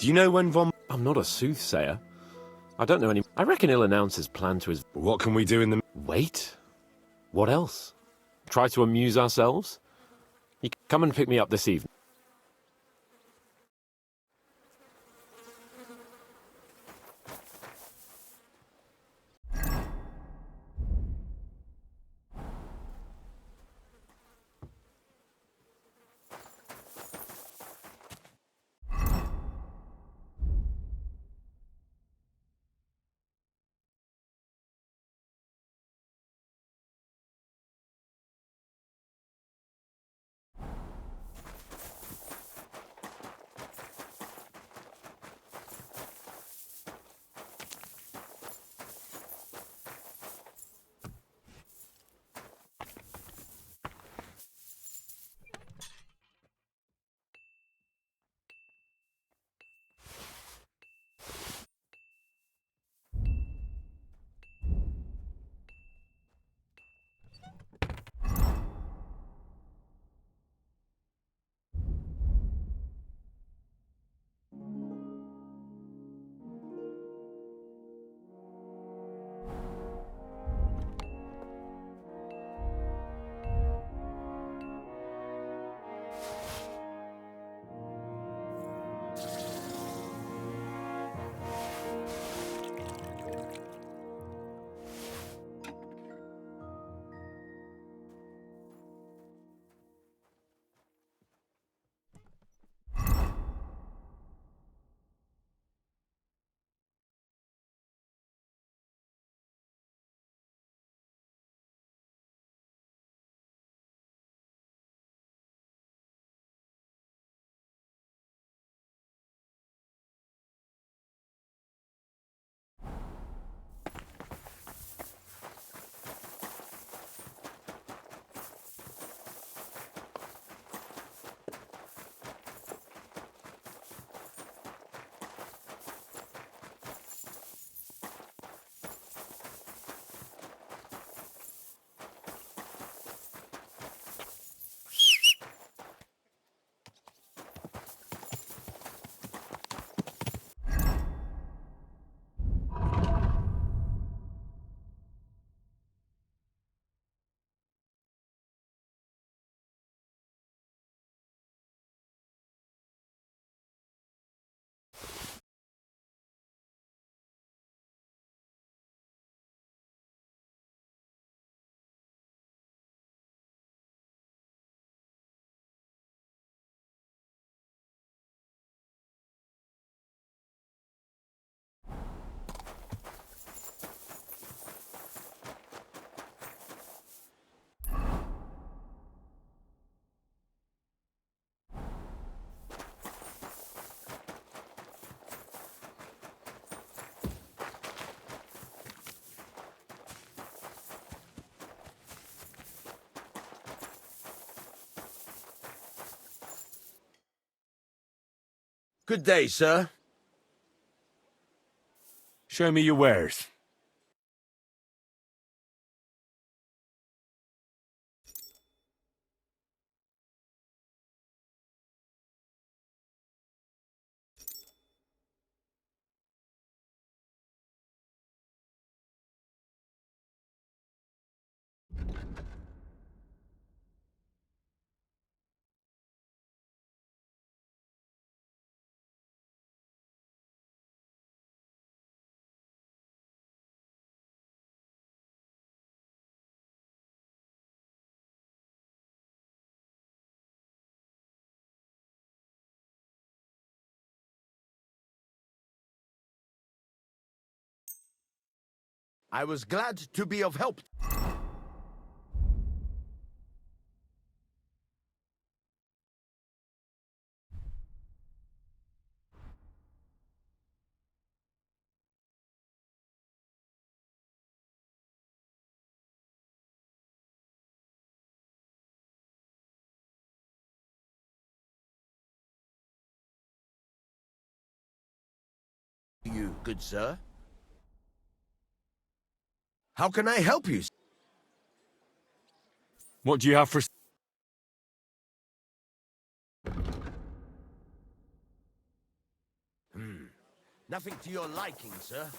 Do you know when Von... I'm not a soothsayer. I don't know any... I reckon he'll announce his plan to his... What can we do in the... Wait? What else? Try to amuse ourselves? You can come and pick me up this evening. Good day, sir. Show me your wares. I was glad to be of help. You, good sir. How can I help you? What do you have for... Nothing to your liking, sir.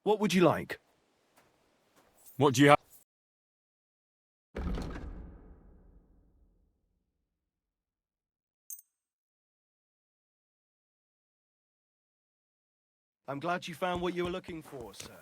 What would you like? What do you have? I'm glad you found what you were looking for, sir.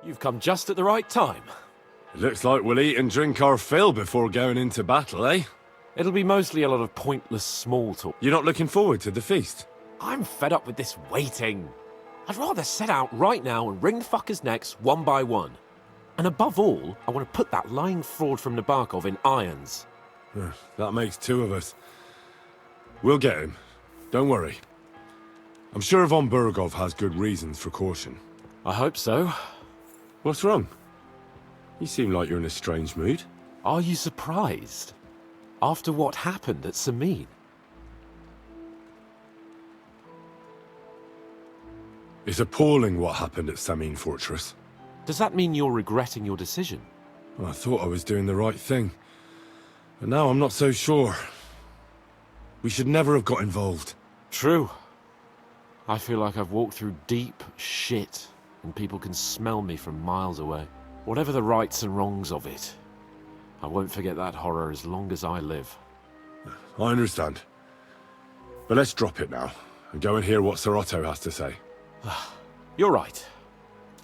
You've come just at the right time. It looks like we'll eat and drink our fill before going into battle, eh? It'll be mostly a lot of pointless small talk. You're not looking forward to the feast? I'm fed up with this waiting. I'd rather set out right now and wring the fuckers' necks one by one. And above all, I want to put that lying fraud from Nabokov in irons. That makes two of us. We'll get him. Don't worry. I'm sure Von Burgov has good reasons for caution. I hope so. What's wrong? You seem like you're in a strange mood. Are you surprised? After what happened at Samin? It's appalling what happened at Samin Fortress. Does that mean you're regretting your decision? Well, I thought I was doing the right thing. But now I'm not so sure. We should never have got involved. True. I feel like I've walked through deep shit, and people can smell me from miles away. Whatever the rights and wrongs of it, I won't forget that horror as long as I live. I understand. But let's drop it now, and go and hear what Sir Otto has to say. You're right.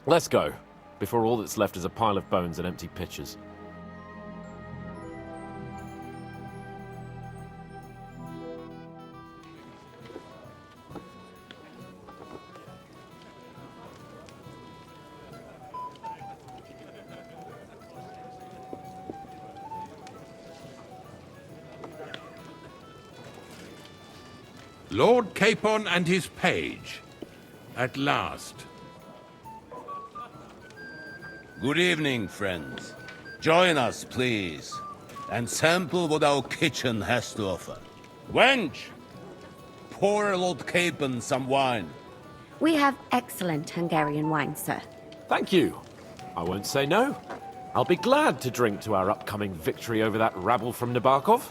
Let's go, before all that's left is a pile of bones and empty pitchers. Lord Capon and his page. At last. Good evening, friends. Join us, please, and sample what our kitchen has to offer. Wench, pour Lord Capon some wine. We have excellent Hungarian wine, sir. Thank you. I won't say no. I'll be glad to drink to our upcoming victory over that rabble from Nabokov.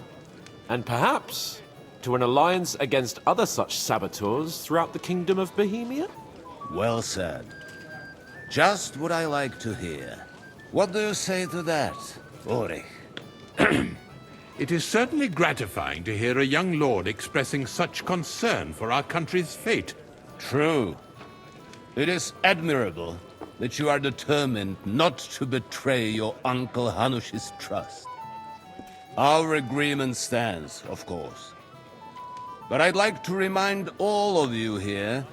And perhaps to an alliance against other such saboteurs throughout the Kingdom of Bohemia? Well said. Just what I like to hear. What do you say to that, Ulrich? It is certainly gratifying to hear a young lord expressing such concern for our country's fate. True. It is admirable that you are determined not to betray your Uncle Hanush's trust. Our agreement stands, of course. But I'd like to remind all of you here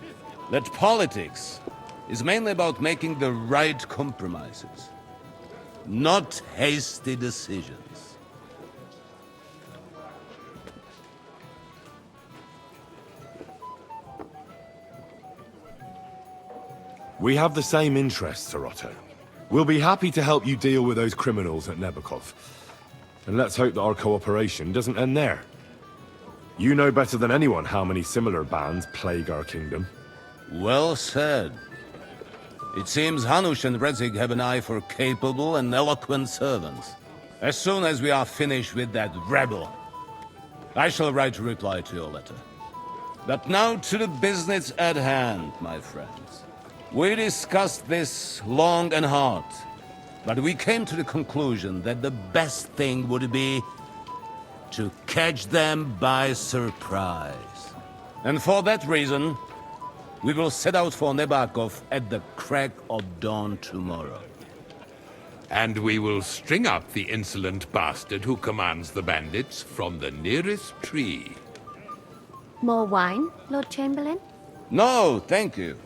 that politics is mainly about making the right compromises, not hasty decisions. We have the same interests, Sir Otto. We'll be happy to help you deal with those criminals at Nebukov. And let's hope that our cooperation doesn't end there. You know better than anyone how many similar bands plague our kingdom. Well said. It seems Hanush and Rezig have an eye for capable and eloquent servants. As soon as we are finished with that rebel, I shall write a reply to your letter. But now to the business at hand, my friends. We discussed this long and hard, but we came to the conclusion that the best thing would be to catch them by surprise. And for that reason, we will set out for Nebakov at the crack of dawn tomorrow. And we will string up the insolent bastard who commands the bandits from the nearest tree. More wine, Lord Chamberlain? No, thank you.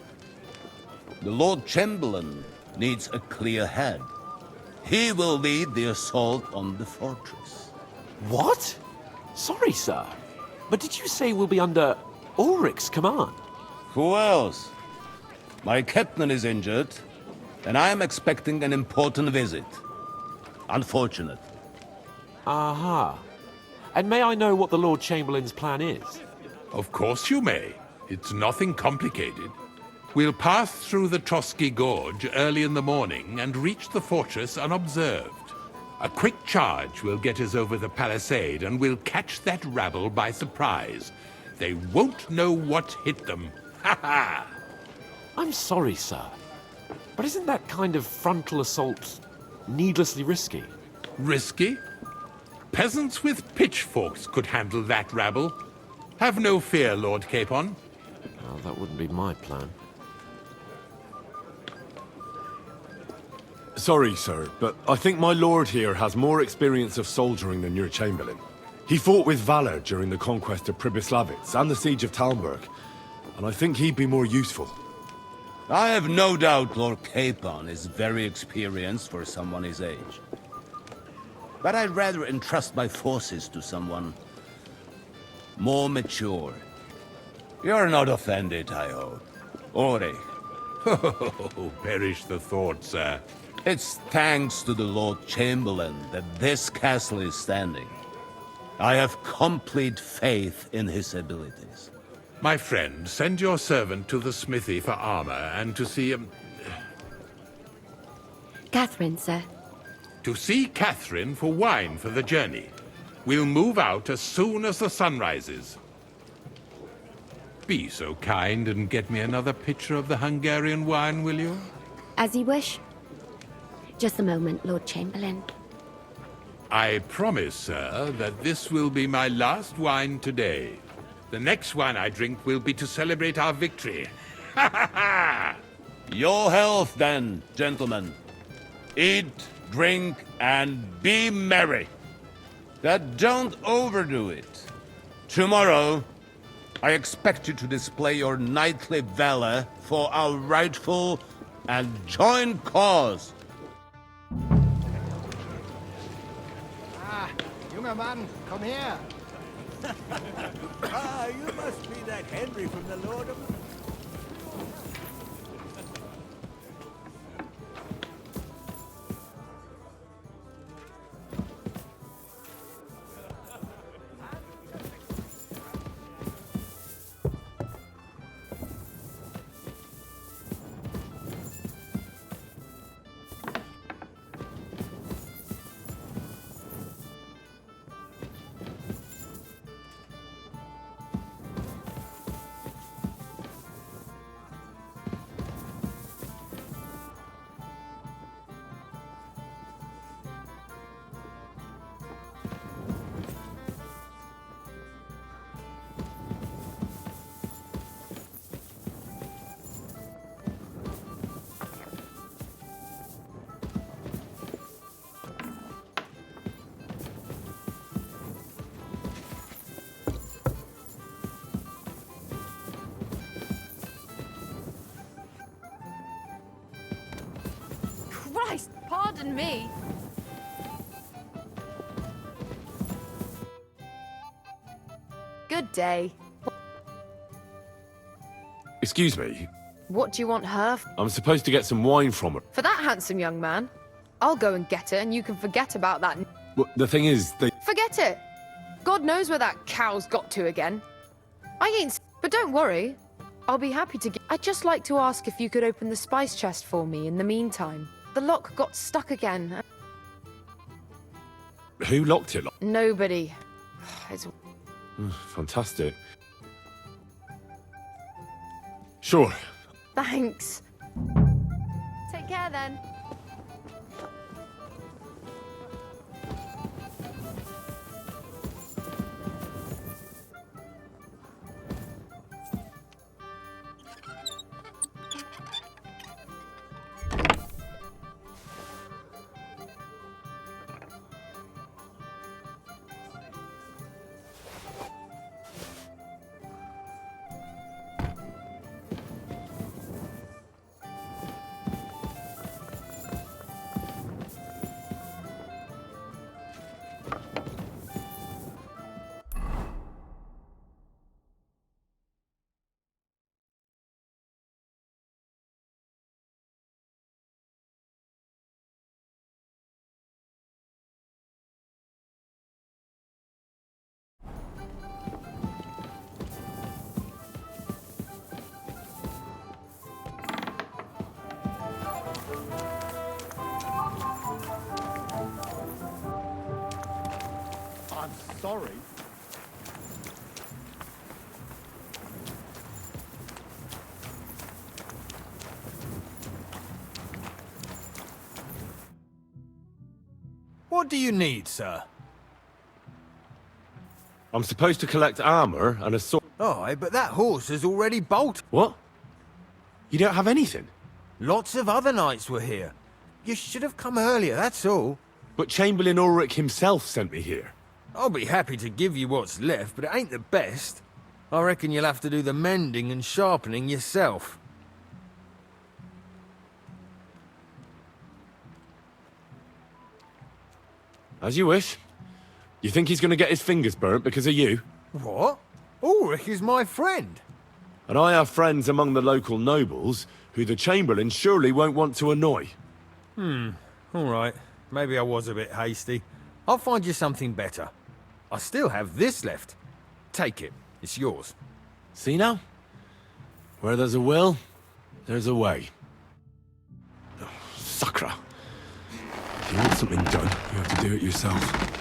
The Lord Chamberlain needs a clear head. He will lead the assault on the fortress. What? Sorry, sir. But did you say we'll be under Ulrich's command? Who else? My captain is injured, and I am expecting an important visit. Unfortunate. Aha. And may I know what the Lord Chamberlain's plan is? Of course you may. It's nothing complicated. We'll pass through the Trotsky Gorge early in the morning and reach the fortress unobserved. A quick charge will get us over the palisade and we'll catch that rabble by surprise. They won't know what hit them. Ha ha! I'm sorry, sir. But isn't that kind of frontal assault needlessly risky? Risky? Peasants with pitchforks could handle that rabble. Have no fear, Lord Capon. Well, that wouldn't be my plan. Sorry, sir, but I think my lord here has more experience of soldiering than your Chamberlain. He fought with valor during the conquest of Pribyslavitz and the siege of Talmberg, and I think he'd be more useful. I have no doubt Lord Capon is very experienced for someone his age. But I'd rather entrust my forces to someone more mature. You're not offended, I hope. Ulrich. Oh, perish the thought, sir. It's thanks to the Lord Chamberlain that this castle is standing. I have complete faith in his abilities. My friend, send your servant to the smithy for armor and to see Catherine, sir. To see Catherine for wine for the journey. We'll move out as soon as the sun rises. Be so kind and get me another pitcher of the Hungarian wine, will you? As you wish. Just a moment, Lord Chamberlain. I promise, sir, that this will be my last wine today. The next wine I drink will be to celebrate our victory. Ha ha ha! Your health, then, gentlemen. Eat, drink, and be merry. But don't overdo it. Tomorrow, I expect you to display your knightly valor for our rightful and joint cause. Ah, junger Mann, komm her! You must be that Henry from the Lord of... Pardon me. Good day. Excuse me. What do you want her I'm supposed to get some wine from her. for that handsome young man? I'll go and get it, and you can forget about that. Well, the thing is, they... Forget it. God knows where that cow's got to again. I ain't. But don't worry. I'll be happy to get. I'd just like to ask if you could open the spice chest for me in the meantime. The lock got stuck again. Who locked it? Nobody. It's... Fantastic. Sure. Thanks. Take care then. I'm sorry. What do you need, sir? I'm supposed to collect armor and a sword. Oh, but that horse has already bolted. What? You don't have anything? Lots of other knights were here. You should have come earlier, that's all. But Chamberlain Ulrich himself sent me here. I'll be happy to give you what's left, but it ain't the best. I reckon you'll have to do the mending and sharpening yourself. As you wish. You think he's going to get his fingers burnt because of you? What? Ulrich is my friend. And I have friends among the local nobles who the Chamberlain surely won't want to annoy. All right. Maybe I was a bit hasty. I'll find you something better. I still have this left. Take it. It's yours. See now? Where there's a will, there's a way. Oh, Sacra. If you want something done, you have to do it yourself.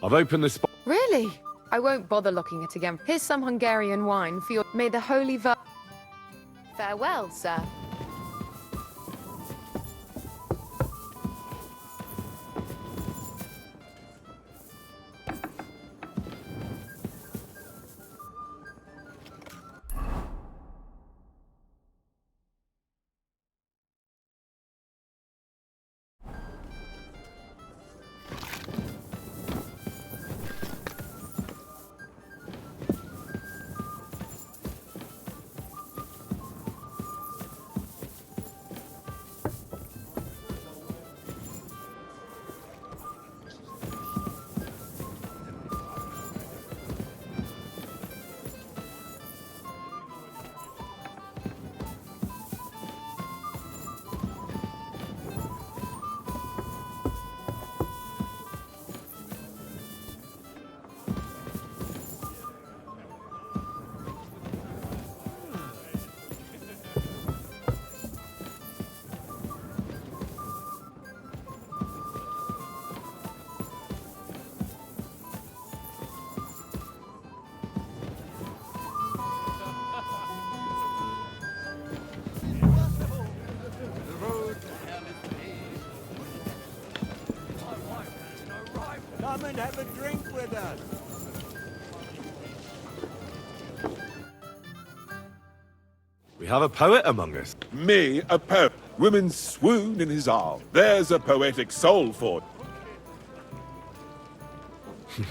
I've opened the spot. Really? I won't bother looking it again. Here's some Hungarian wine for your... May the Holy Vir... Farewell, sir. Come and have a drink with us. We have a poet among us. Me, a poet. Women swoon in his arms. There's a poetic soul for it.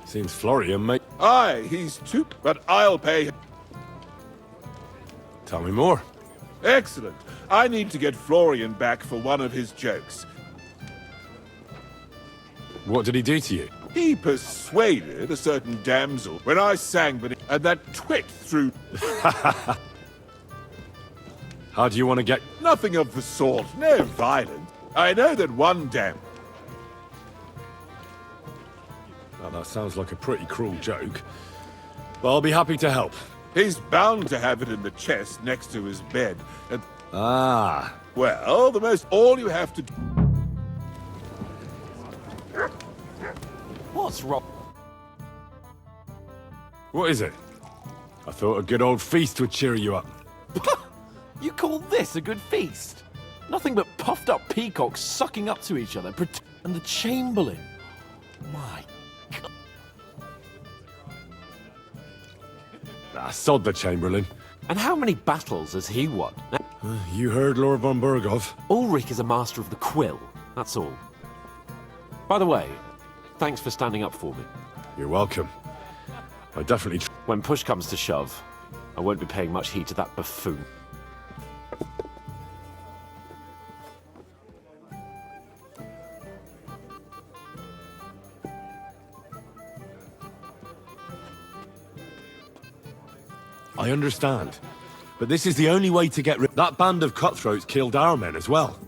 Seems Florian, mate. Aye, he's too, but I'll pay him. Tell me more. Excellent. I need to get Florian back for one of his jokes. What did he do to you? He persuaded a certain damsel when I sang, and that twit threw... How do you want to get... Nothing of the sort. No violence. I know that one dam... Well, that sounds like a pretty cruel joke. But I'll be happy to help. He's bound to have it in the chest next to his bed. And... Ah. Well, all you have to do... What's wrong? What is it? I thought a good old feast would cheer you up. You call this a good feast? Nothing but puffed up peacocks sucking up to each other, and the Chamberlain. My God. Ah, sod the Chamberlain. And how many battles has he won? You heard Lord von Berghoff. Ulrich is a master of the quill, that's all. By the way, thanks for standing up for me. You're welcome. I definitely... When push comes to shove, I won't be paying much heed to that buffoon. I understand. But this is the only way to get rid... That band of cutthroats killed our men as well.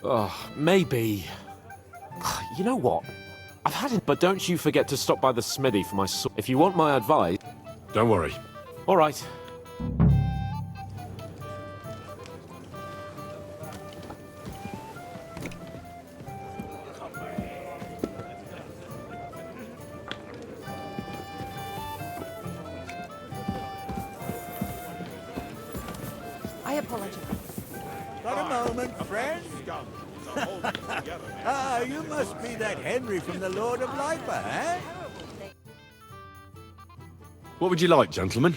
Oh, maybe. You know what? I've had it, but don't you forget to stop by the smithy for my sword. If you want my advice... Don't worry. All right. I apologize. Got a moment, friend? Ah, you must be that Henry from the Lord of Lipa, eh? What would you like, gentlemen?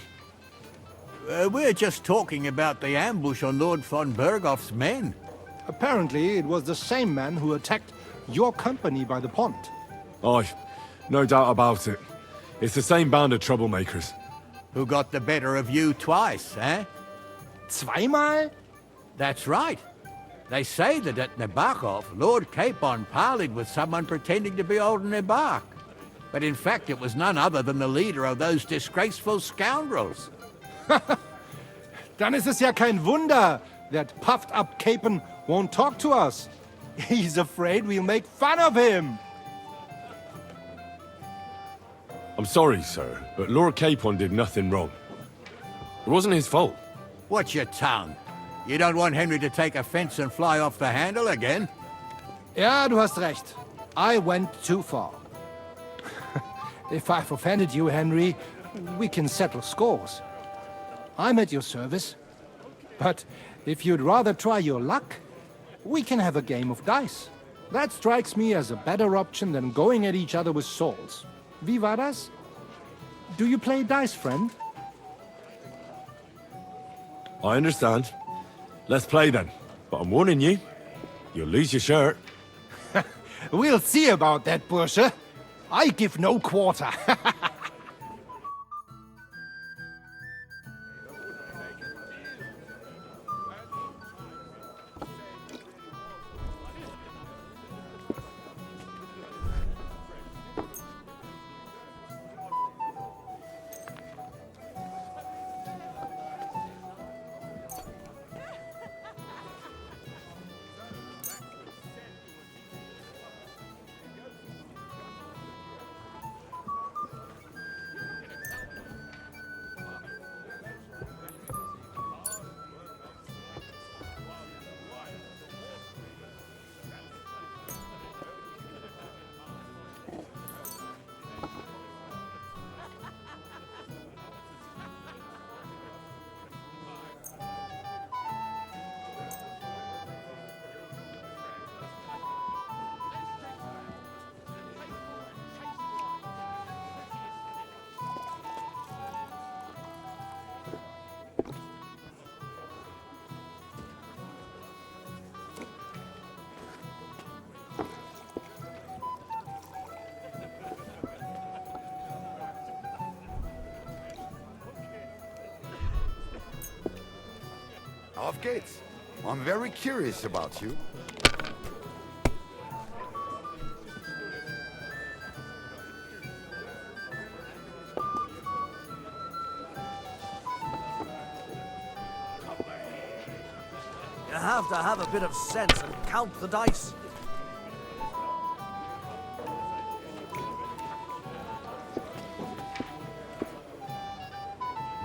We're just talking about the ambush on Lord von Berghoff's men. Apparently, it was the same man who attacked your company by the pond. Aye, no doubt about it. It's the same band of troublemakers. Who got the better of you twice, eh? Zweimal? That's right. They say that at Nebachov, Lord Capon parleyed with someone pretending to be old Nebach. But in fact, it was none other than the leader of those disgraceful scoundrels. Dann ist es ja kein Wunder that puffed-up Capon won't talk to us. He's afraid we'll make fun of him. I'm sorry, sir, but Lord Capon did nothing wrong. It wasn't his fault. Watch your tongue. You don't want Henry to take offense and fly off the handle again? Ja, du hast recht. I went too far. If I've offended you, Henry, we can settle scores. I'm at your service. But if you'd rather try your luck, we can have a game of dice. That strikes me as a better option than going at each other with swords. Vivadas? Do you play dice, friend? I understand. Let's play then. But I'm warning you, you'll lose your shirt. We'll see about that, Bursche. I give no quarter. Auf geht's. I'm very curious about you. You have to have a bit of sense and count the dice.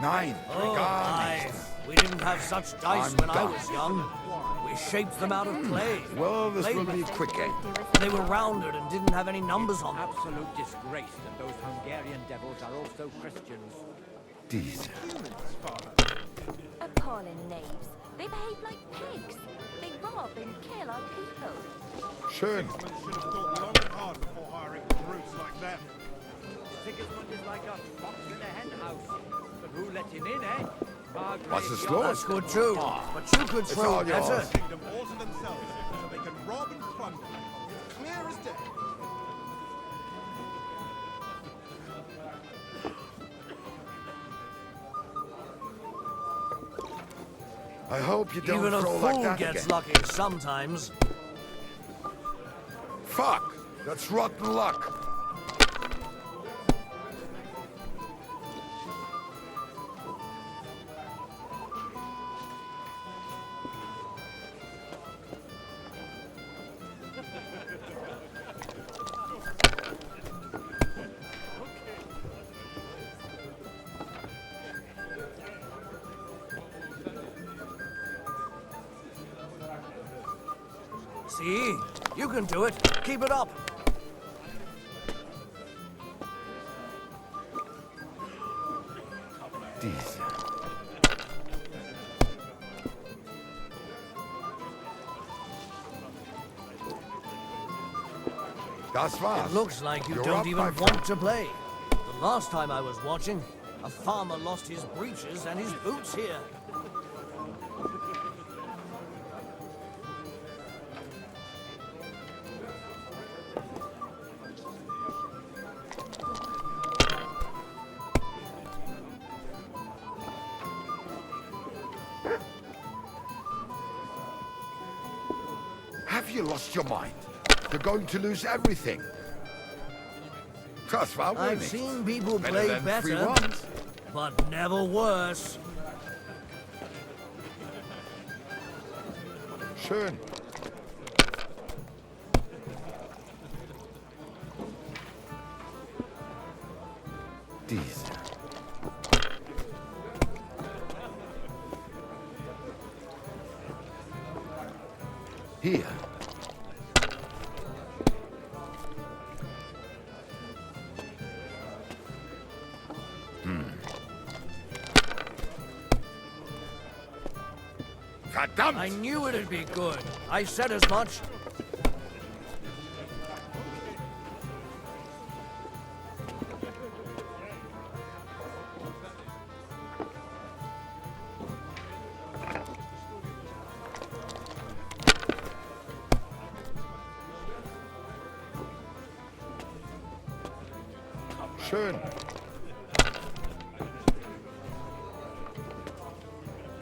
Nine. Oh, aye. We didn't have such dice when I was young. We shaped them out of clay. Well, this Played will with be them. quick, eh? They were rounded and didn't have any numbers on them. Absolute disgrace that those Hungarian devils are also Christians. These. Appalling knaves. They behave like pigs. They rob and kill our people. Schön. Should have thought long and hard before hiring brutes like them. Sigismund is like a fox in a hen house. But who let him in, eh? Was ist los? That's good too. But you could It's throw all better. yours. Kingdom all to themselves, so they can rob and plunder. Clear as day. I hope you don't Even a throw fool like that gets again. lucky sometimes. Fuck! That's rotten luck. See? You can do it. Keep it up. Diese. Das war's. It looks like you You're don't up, even my want to play. The last time I was watching, a farmer lost his breeches and his boots here. Have you lost your mind? You're going to lose everything. Das war wohl I've nichts. seen people Better play than better, 3-1. but never worse. Schön. Diese. Hier. Verdammt! I knew it'd be good. I said as much. Schön.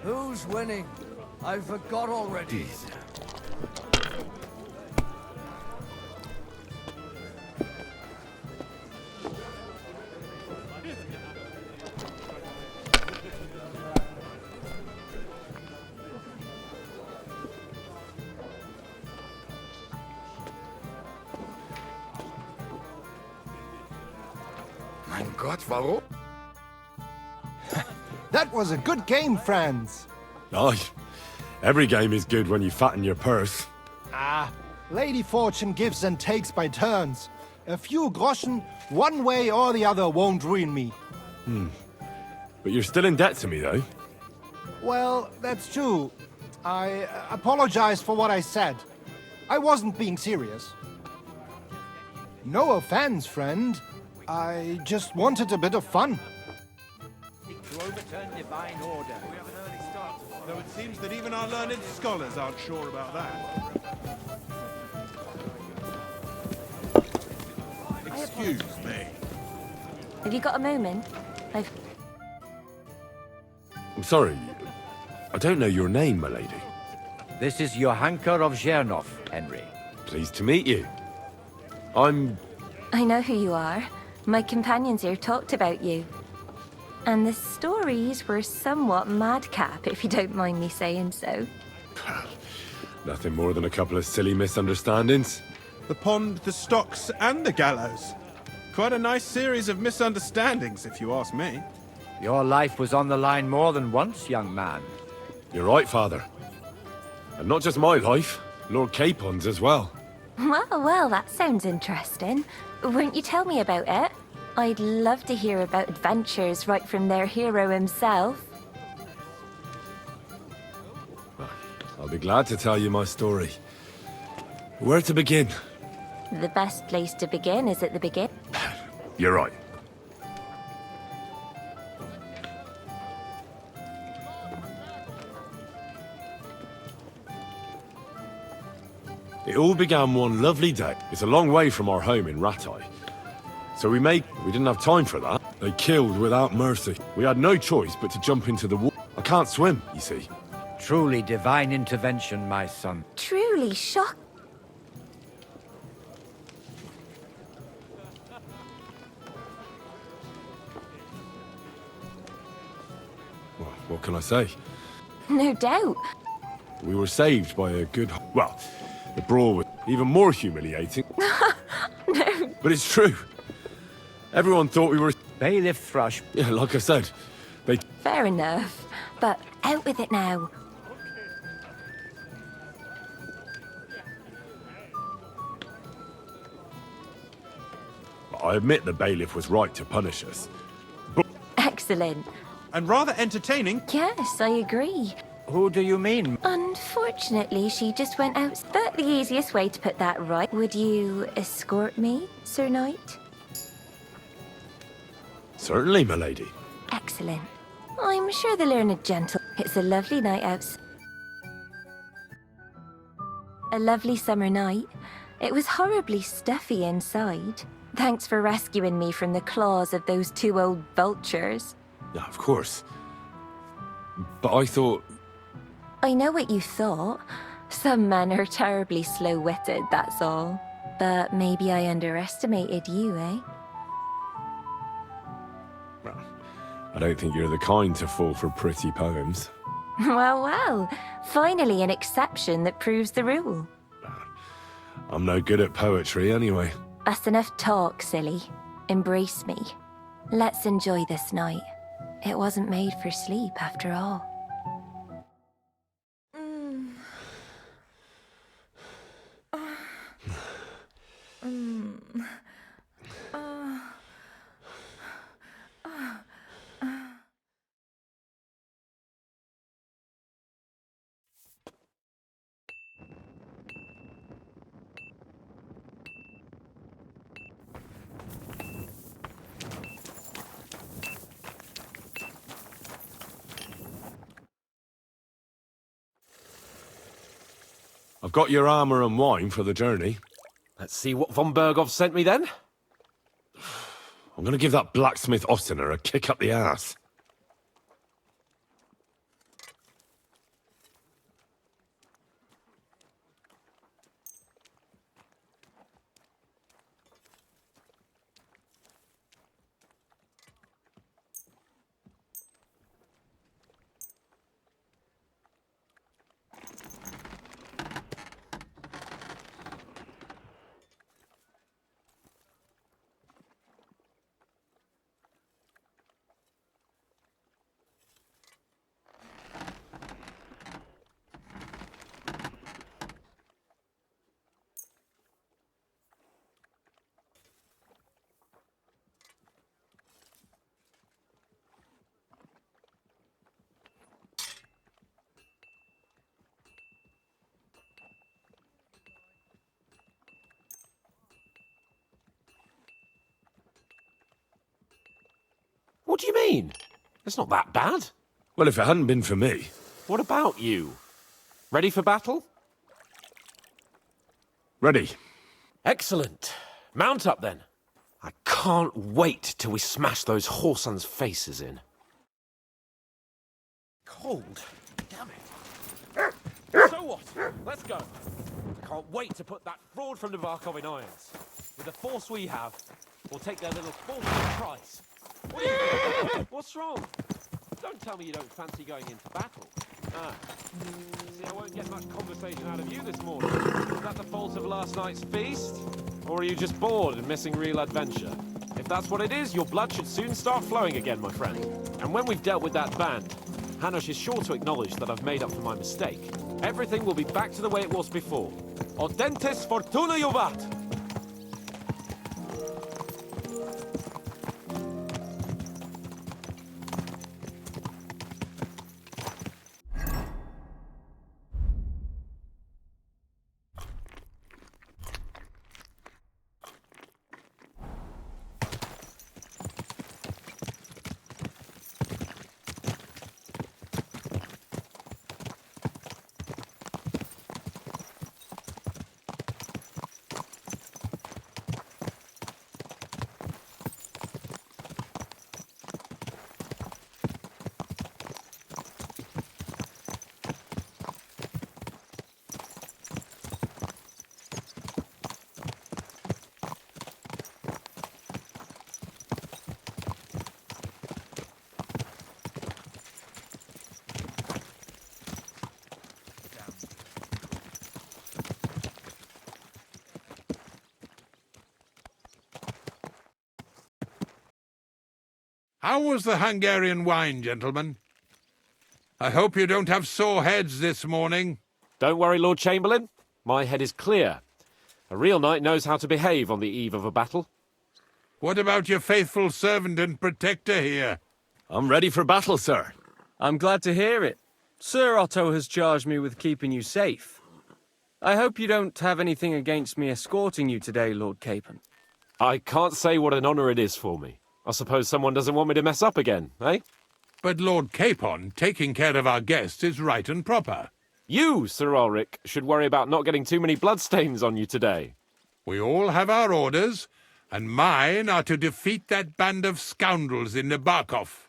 Who's winning? I forgot already. Mein Gott, warum? That was a good game, friends. Aye. Every game is good when you fatten your purse. Ah, Lady Fortune gives and takes by turns. A few groschen, one way or the other, won't ruin me. But you're still in debt to me, though. Well, that's true. I apologize for what I said. I wasn't being serious. No offense, friend. I just wanted a bit of fun. To overturn divine order. We have an early start. Though it seems that even our learned scholars aren't sure about that. Excuse me. Have you got a moment? I'm sorry. I don't know your name, my lady. This is Johanka of Zhernov, Henry. Pleased to meet you. I know who you are. My companions here talked about you. And the stories were somewhat madcap, if you don't mind me saying so. Nothing more than a couple of silly misunderstandings. The pond, the stocks, and the gallows. Quite a nice series of misunderstandings, if you ask me. Your life was on the line more than once, young man. You're right, Father. And not just my life, Lord Capon's as well. Well, that sounds interesting. Won't you tell me about it? I'd love to hear about adventures right from their hero himself. I'll be glad to tell you my story. Where to begin? The best place to begin is at the beginning. You're right. It all began one lovely day. It's a long way from our home in Ratai. So we didn't have time for that. They killed without mercy. We had no choice but to jump into the water. I can't swim, you see. Truly divine intervention, my son. Truly shock. Well, what can I say? No doubt. We were saved by a good... Well, the brawl was even more humiliating. No. But it's true. Everyone thought we were... Bailiff Thrush. Yeah, like I said, they... Fair enough. But out with it now. I admit the bailiff was right to punish us. But... Excellent. And rather entertaining. Yes, I agree. Who do you mean? Unfortunately, she just went out. But the easiest way to put that right, would you escort me, Sir Knight? Certainly, my lady. Excellent. I'm sure the learned gentle. It's a lovely night out. A lovely summer night. It was horribly stuffy inside. Thanks for rescuing me from the claws of those two old vultures. Yeah, of course. But I thought... I know what you thought. Some men are terribly slow-witted, that's all. But maybe I underestimated you, eh? Well, I don't think you're the kind to fall for pretty poems. Well. Finally an exception that proves the rule. I'm no good at poetry anyway. That's enough talk, silly. Embrace me. Let's enjoy this night. It wasn't made for sleep, after all. got your armor and wine for the journey. Let's see what von Berghoff sent me then. I'm gonna give that blacksmith Ostener a kick up the ass. What do you mean? It's not that bad. Well, if it hadn't been for me... What about you? Ready for battle? Ready. Excellent. Mount up then. I can't wait till we smash those whoresons' faces in. Cold. Damn it. So what? Let's go. I can't wait to put that fraud from Navarkov in irons. With the force we have, we'll take their little fortune price. What are you doing? What's wrong? Don't tell me you don't fancy going into battle. See, I won't get much conversation out of you this morning. Is that the fault of last night's feast? Or are you just bored and missing real adventure? If that's what it is, your blood should soon start flowing again, my friend. And when we've dealt with that band, Hanush is sure to acknowledge that I've made up for my mistake. Everything will be back to the way it was before. Audentes fortuna juvat! How was the Hungarian wine, gentlemen? I hope you don't have sore heads this morning. Don't worry, Lord Chamberlain. My head is clear. A real knight knows how to behave on the eve of a battle. What about your faithful servant and protector here? I'm ready for battle, sir. I'm glad to hear it. Sir Otto has charged me with keeping you safe. I hope you don't have anything against me escorting you today, Lord Capon. I can't say what an honor it is for me. I suppose someone doesn't want me to mess up again, eh? But Lord Capon, taking care of our guests is right and proper. You, Sir Ulrich, should worry about not getting too many bloodstains on you today. We all have our orders, and mine are to defeat that band of scoundrels in Nabarkov.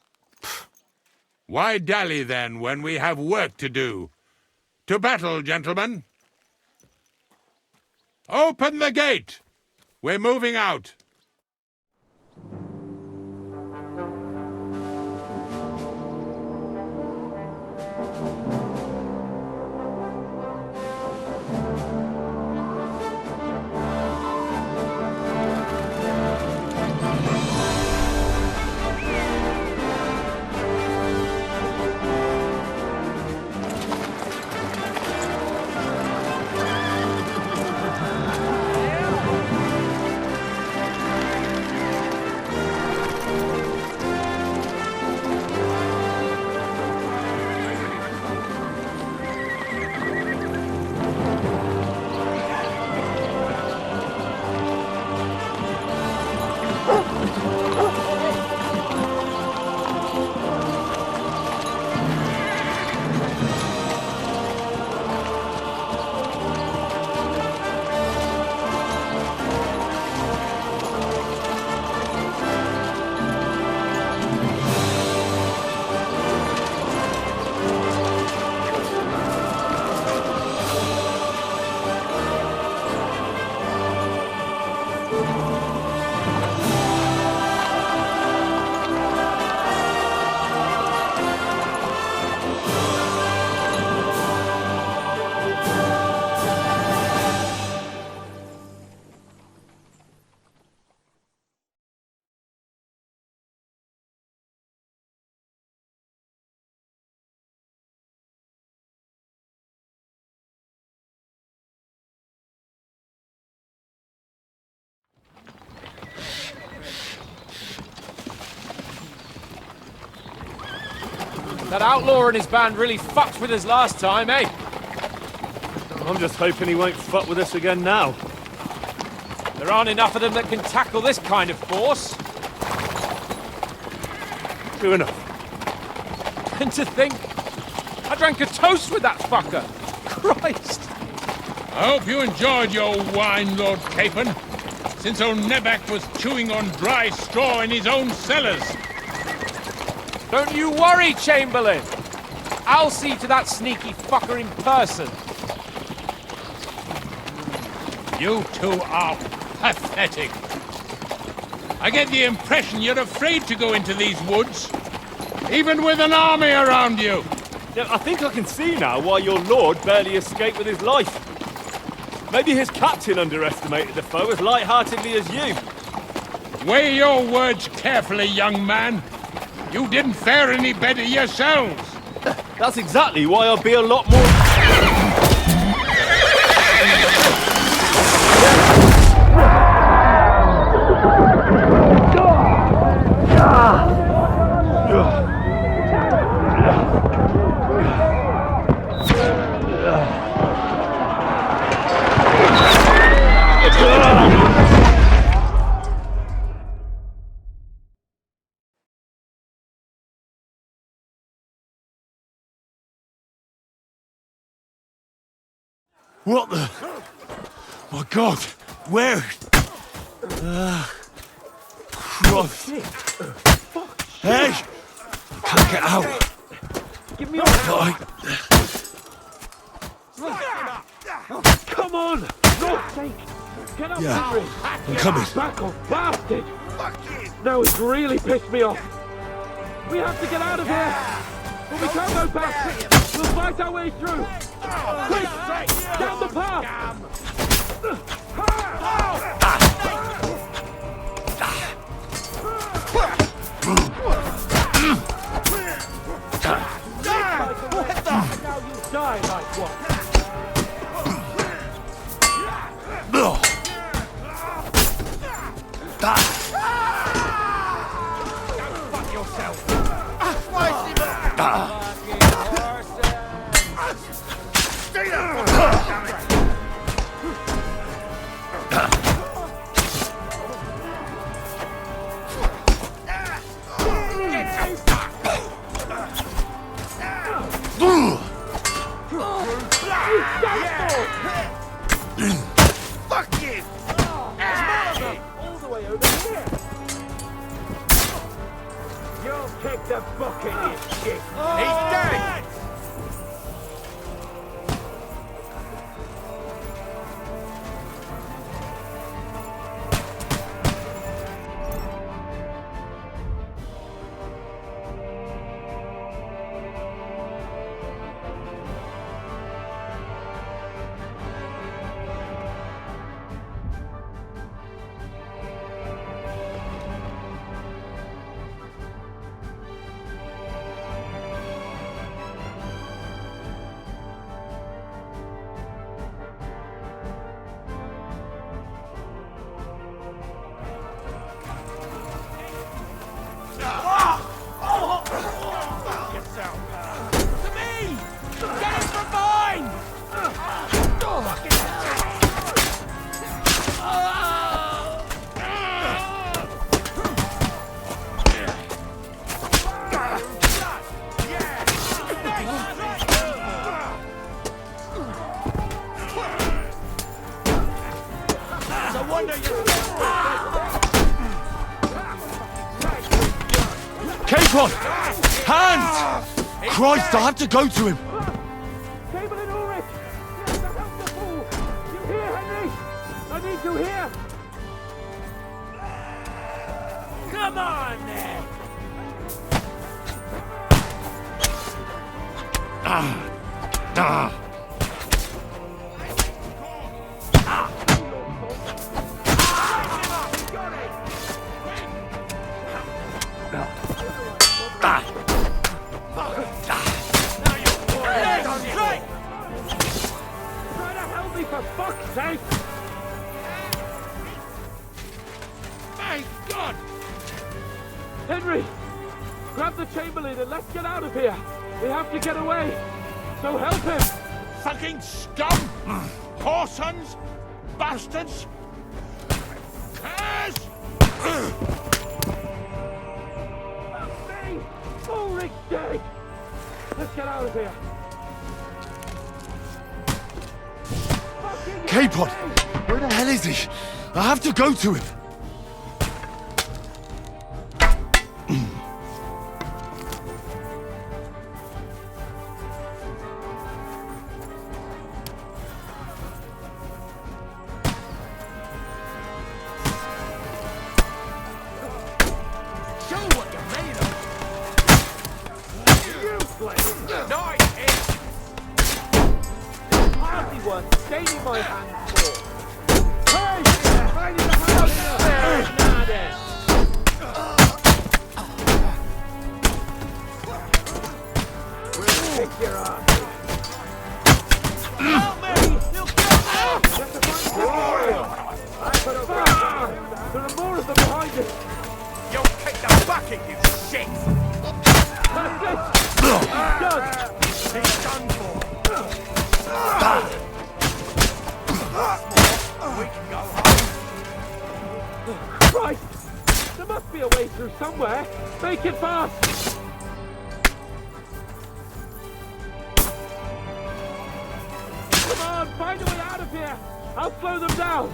Why dally, then, when we have work to do? To battle, gentlemen! Open the gate! We're moving out. That outlaw and his band really fucked with us last time, eh? I'm just hoping he won't fuck with us again now. There aren't enough of them that can tackle this kind of force. True enough. And to think, I drank a toast with that fucker. Christ! I hope you enjoyed your wine, Lord Capon, since old Neback was chewing on dry straw in his own cellars. Don't you worry, Chamberlain. I'll see to that sneaky fucker in person. You two are pathetic. I get the impression you're afraid to go into these woods, even with an army around you. Yeah, I think I can see now why your lord barely escaped with his life. Maybe his captain underestimated the foe as light-heartedly as you. Weigh your words carefully, young man. You didn't fare any better yourselves. That's exactly why I'll be a lot more... What the? My God! Where? Christ! Hey! I can't get out! Give me a Come on! God's sake! Get up, Yeah, Henry! I'm coming. Back off, bastard! Now it's really pissed me off. We have to get out of here! But we can't go back! We'll fight our way through! Quick! Down the path! Now you die like what? Fuck yourself! Fuck you! All the way over here! You'll kick the bucket, you shit! He's dead! Capon! Hands! Christ, I have to go to him! Chamberlain Ulrich! Yes, the help the fool! You hear, Henry? I need you here! Come on, then! Try to help me, for fuck's sake! My God! Henry! Grab the Chamberlain and let's get out of here! We have to get away. So help him. Fucking scum! Whoresons! Bastards! Curse! Me! Ulrich's dead! Let's get out of here. K-Pod! Where the hell is he? I have to go to him! Show what you're made of! Useless! Nice hit! Hardly worth staining my hands for. Hey! I need a hand now then! We'll kick your ass! Help me! You'll kill me! Get the front door! There are more of them behind us! You'll kick the bucket, you shit! That's it! He's done! He's done for! We can go home! Christ! There must be a way through somewhere! Make it fast! Come on, find a way out of here! I'll slow them down!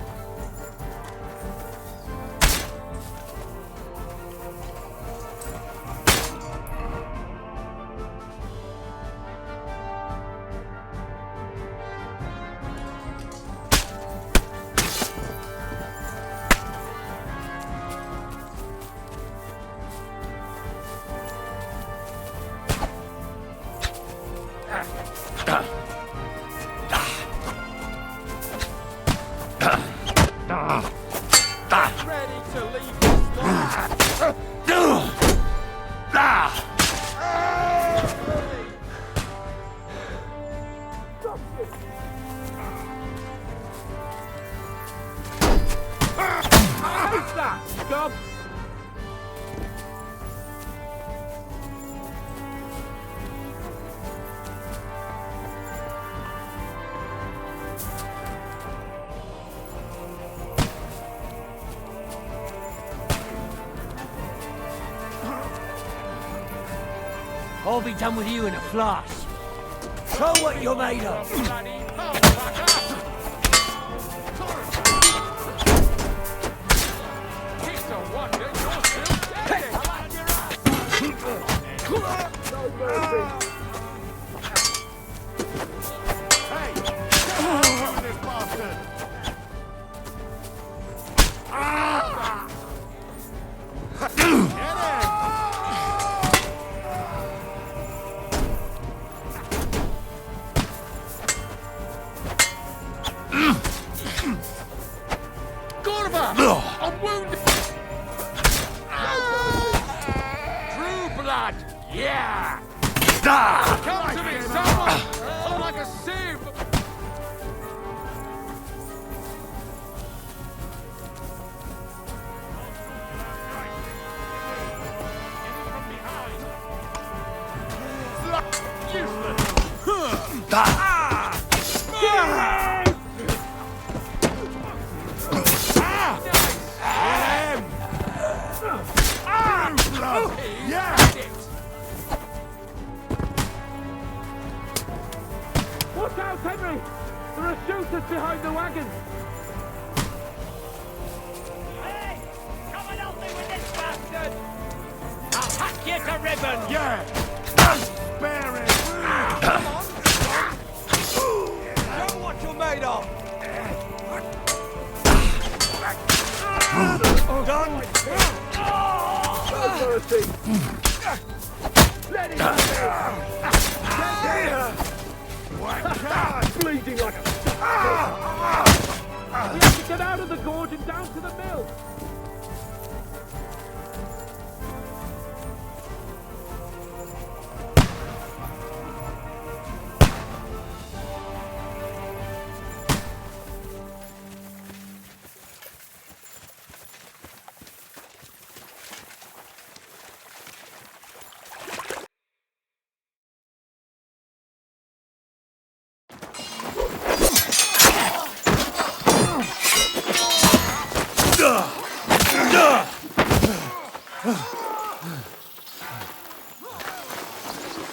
Ready to leave this life. How's that, scum? I'll be done with you in a flash. Show what you're made of. I'm wounded! True blood! Yeah! Come to me, someone! I'm like a sieve! Useless! Watch out, Henry! There are shooters behind the wagon! Hey! Come and help me with this bastard! I'll hack you to ribbons! Yeah! Spare it! Come on! Show what you're made of! Done! No mercy! Let it go! Bleeding like a... We have to get out of the gorge and down to the mill!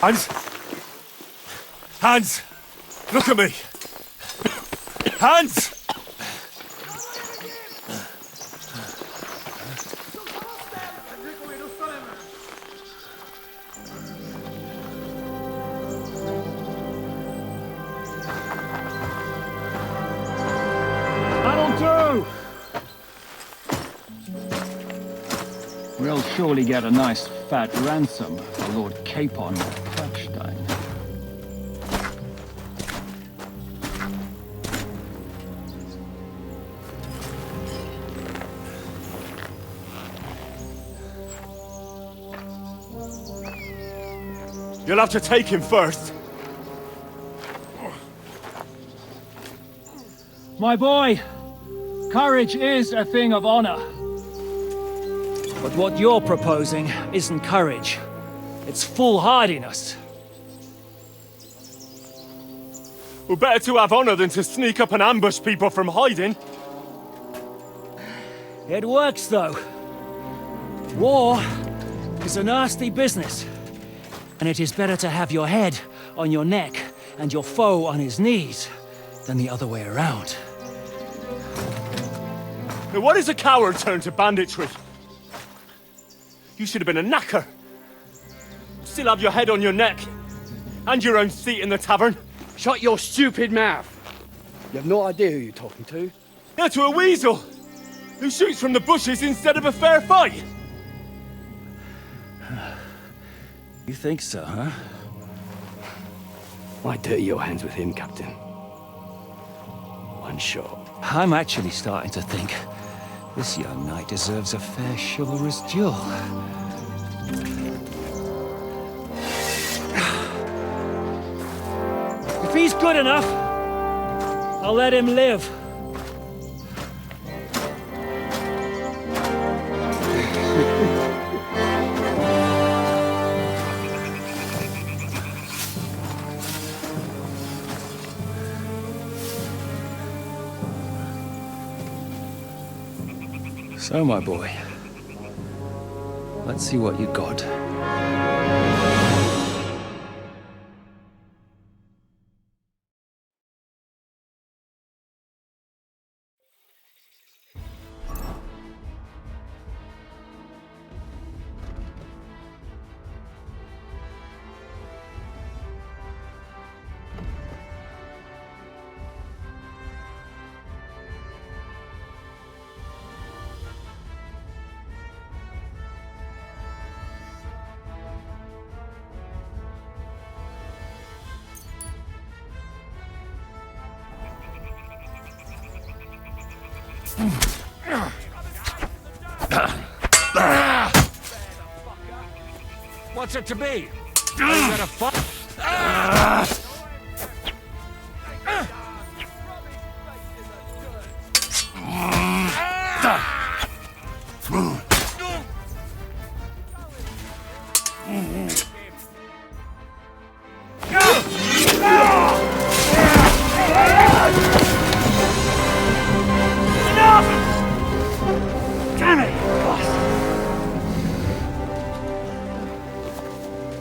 Hans! Hans! Look at me! Hans! That'll do! We'll surely get a nice fat ransom for Lord Capon of Kirkstein. You'll have to take him first. My boy, courage is a thing of honor. But what you're proposing isn't courage. It's foolhardiness. Well, better to have honor than to sneak up and ambush people from hiding. It works, though. War is a nasty business. And it is better to have your head on your neck and your foe on his knees than the other way around. Now, what is a coward turned to banditry? You should have been a knacker. Still have your head on your neck. And your own seat in the tavern. Shut your stupid mouth. You have no idea who you're talking to. Yeah, to a weasel. Who shoots from the bushes instead of a fair fight. You think so, huh? Why dirty your hands with him, Captain? One shot. I'm actually starting to think this young knight deserves a fair chivalrous duel. If he's good enough, I'll let him live. So, my boy, let's see what you got. What's it to be? Are you gonna fight?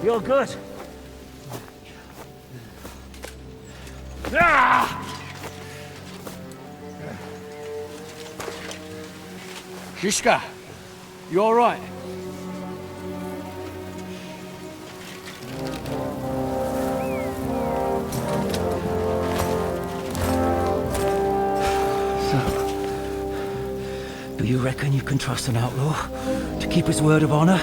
You're good. Shishka, you all right? So, do you reckon you can trust an outlaw to keep his word of honor?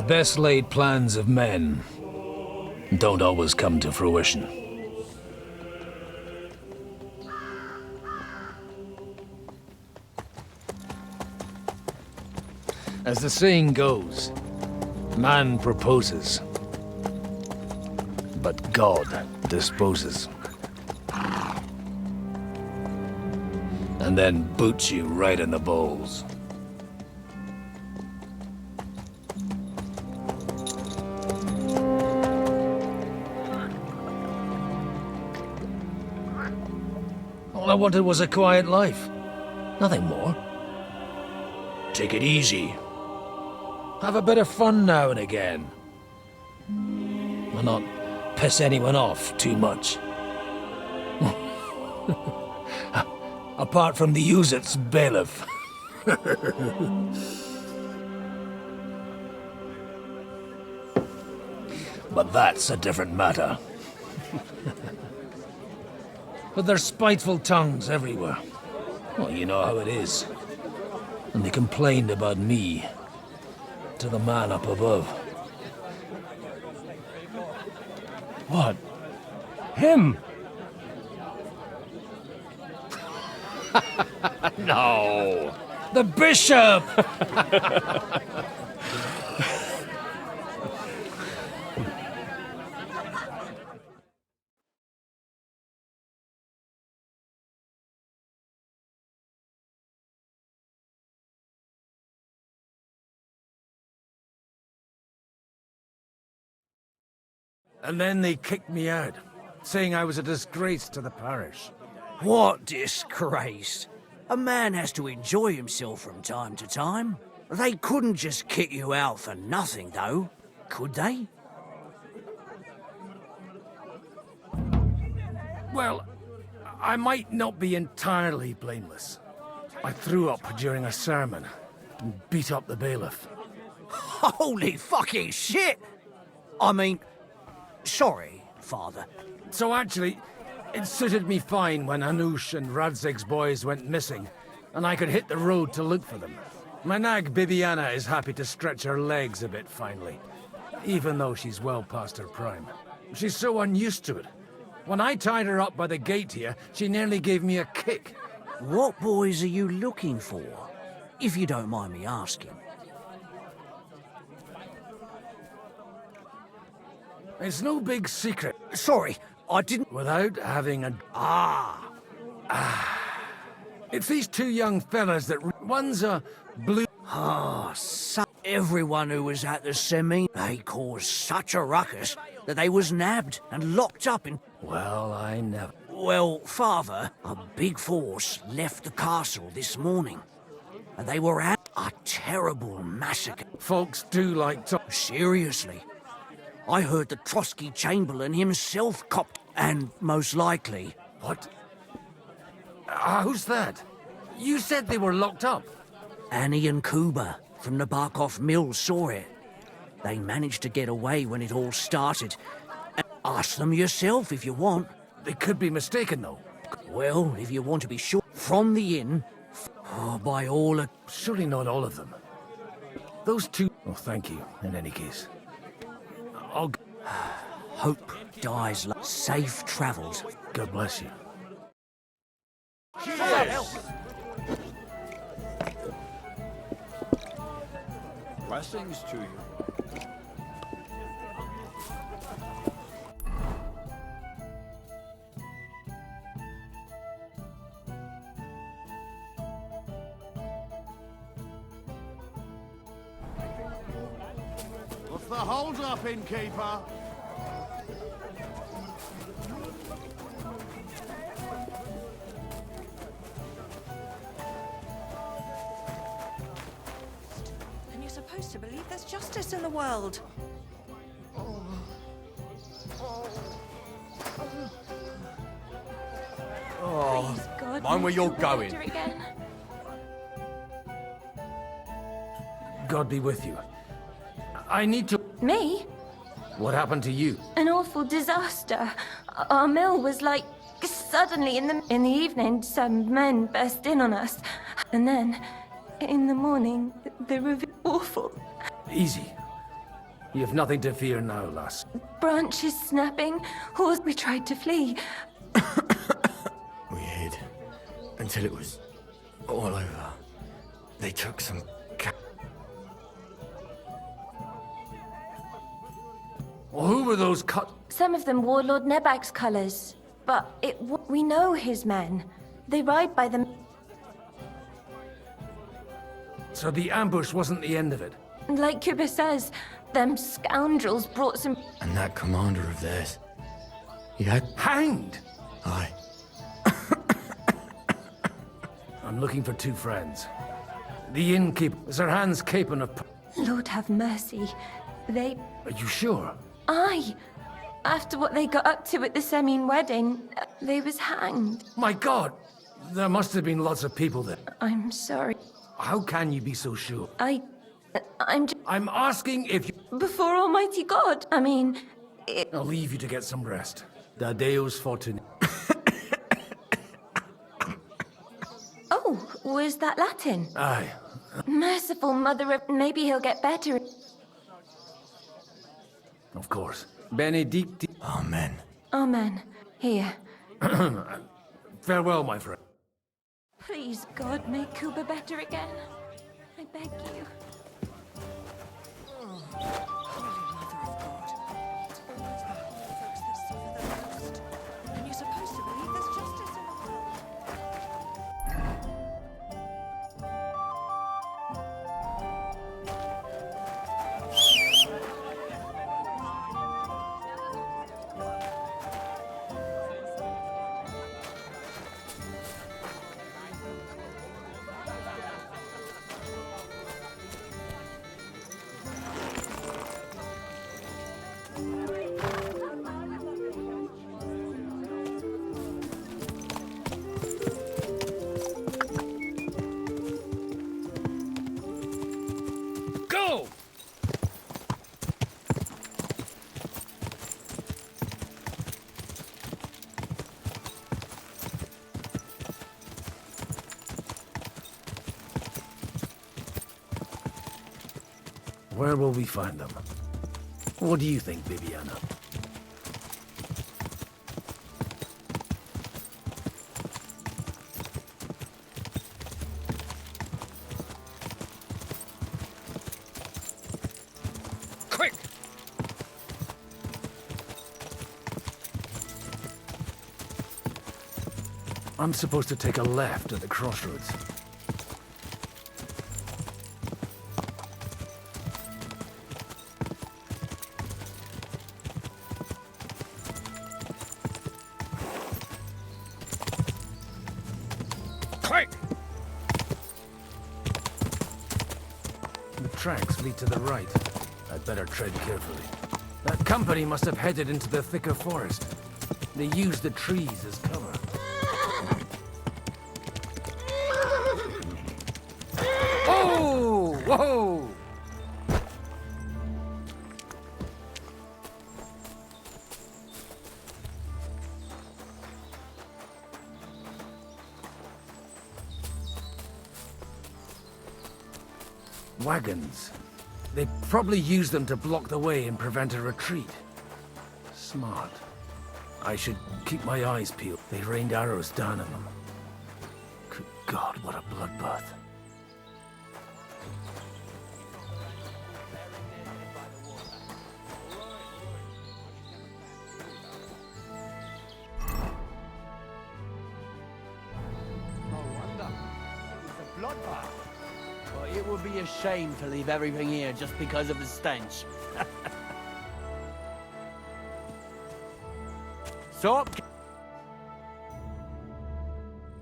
The best laid plans of men don't always come to fruition. As the saying goes, man proposes, but God disposes. And then boots you right in the balls. All I wanted was a quiet life. Nothing more. Take it easy. Have a bit of fun now and again. And not piss anyone off too much. Apart from the use-its bailiff. But that's a different matter. But there's spiteful tongues everywhere. Well, you know how it is. And they complained about me to the man up above. What? Him? No. The bishop! And then they kicked me out, saying I was a disgrace to the parish. What disgrace? A man has to enjoy himself from time to time. They couldn't just kick you out for nothing, though, could they? Well, I might not be entirely blameless. I threw up during a sermon and beat up the bailiff. Holy fucking shit! I mean, sorry, Father. So actually, it suited me fine when Anush and Radzig's boys went missing, and I could hit the road to look for them. My nag Bibiana is happy to stretch her legs a bit finally, even though she's well past her prime. She's so unused to it. When I tied her up by the gate here, she nearly gave me a kick. What boys are you looking for, if you don't mind me asking? It's no big secret. Sorry, I didn't... Without having a... It's these two young fellas that... One's a blue... So everyone who was at the semi, they caused such a ruckus that they was nabbed and locked up in... Well, I never... Well, Father, a big force left the castle this morning, and they were at a terrible massacre. Folks do like to... Seriously. I heard the Trotsky Chamberlain himself copped, and most likely... What? Who's that? You said they were locked up. Annie and Kuba from the Barkov Mill saw it. They managed to get away when it all started. And ask them yourself if you want. They could be mistaken, though. Well, if you want to be sure. From the inn, by all... Surely not all of them. Those two... Oh, thank you, in any case. I'll... Hope dies like safe travels. God bless you. Cheers! Blessings to you. What's the hold up, innkeeper? And you're supposed to believe there's justice in the world. Oh, Please, God, mind where make you're the going. water again. God be with you. I need to... Me? What happened to you? An awful disaster. Our mill was like suddenly in the evening some men burst in on us. And then in the morning the awful. Easy. You've nothing to fear now, lass. Branches snapping. Horse, we tried to flee. We hid until it was all over. They took some Well, who were those cut? Some of them wore Lord Nebag's colours, but we know his men. They ride by them. So the ambush wasn't the end of it. Like Cuba says, them scoundrels brought some. And that commander of theirs, he had hanged. Aye. I'm looking for two friends. The innkeeper, Sir Hans Capon of. Lord have mercy. They. Are you sure? Aye. After what they got up to at the Semine wedding, they was hanged. My God! There must have been lots of people there. I'm sorry. How can you be so sure? I'm asking if you. Before Almighty God, I mean. I'll leave you to get some rest. Da Deus Fortune. Oh, was that Latin? Aye. Merciful Mother of. Maybe he'll get better. Of course. Benedicti. Amen. Amen. Here. Farewell, my friend. Please, God, make Cuba better again. I beg you. And you're supposed to believe there's justice in the world. Go! Where will we find them? What do you think, Bibiana? Quick! I'm supposed to take a left at the crossroads. Quick! The tracks lead to the right. I'd better tread carefully. That company must have headed into the thicker forest. They used the trees as cover. Oh! Whoa! Wagons. They probably used them to block the way and prevent a retreat. Smart. I should keep my eyes peeled. They rained arrows down on them. Good God, what a bloodbath. No wonder. It's a bloodbath. Well, it would be a shame to leave everything here just because of the stench. So,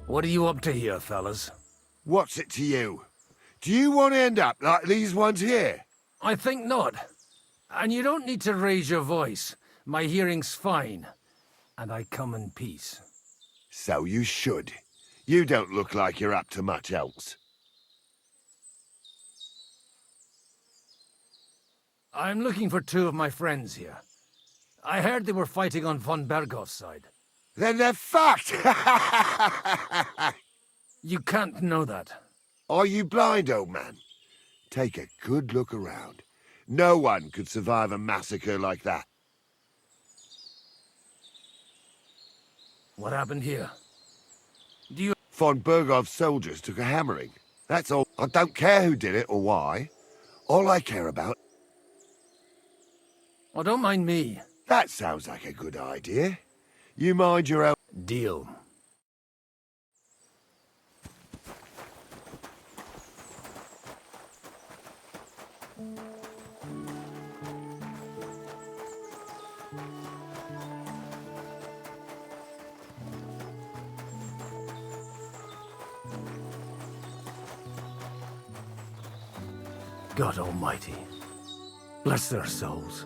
what are you up to here, fellas? What's it to you? Do you want to end up like these ones here? I think not. And you don't need to raise your voice. My hearing's fine. And I come in peace. So you should. You don't look like you're up to much else. I'm looking for two of my friends here. I heard they were fighting on von Bergoff's side. Then they're fucked! You can't know that. Are you blind, old man? Take a good look around. No one could survive a massacre like that. What happened here? Von Bergov's soldiers took a hammering. That's all. I don't care who did it or why. All I care about... Oh, don't mind me. That sounds like a good idea. You mind your own... Deal. God Almighty, bless their souls.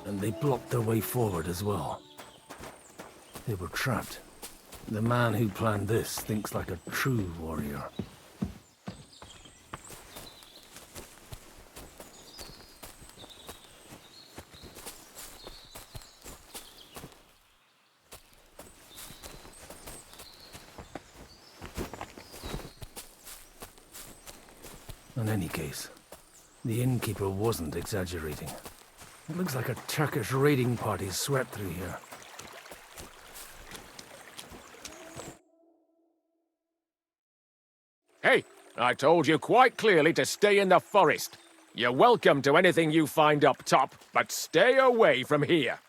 And they blocked their way forward as well. They were trapped. The man who planned this thinks like a true warrior. In any case, the innkeeper wasn't exaggerating. It looks like a Turkish raiding party swept through here. Hey, I told you quite clearly to stay in the forest. You're welcome to anything you find up top, but stay away from here.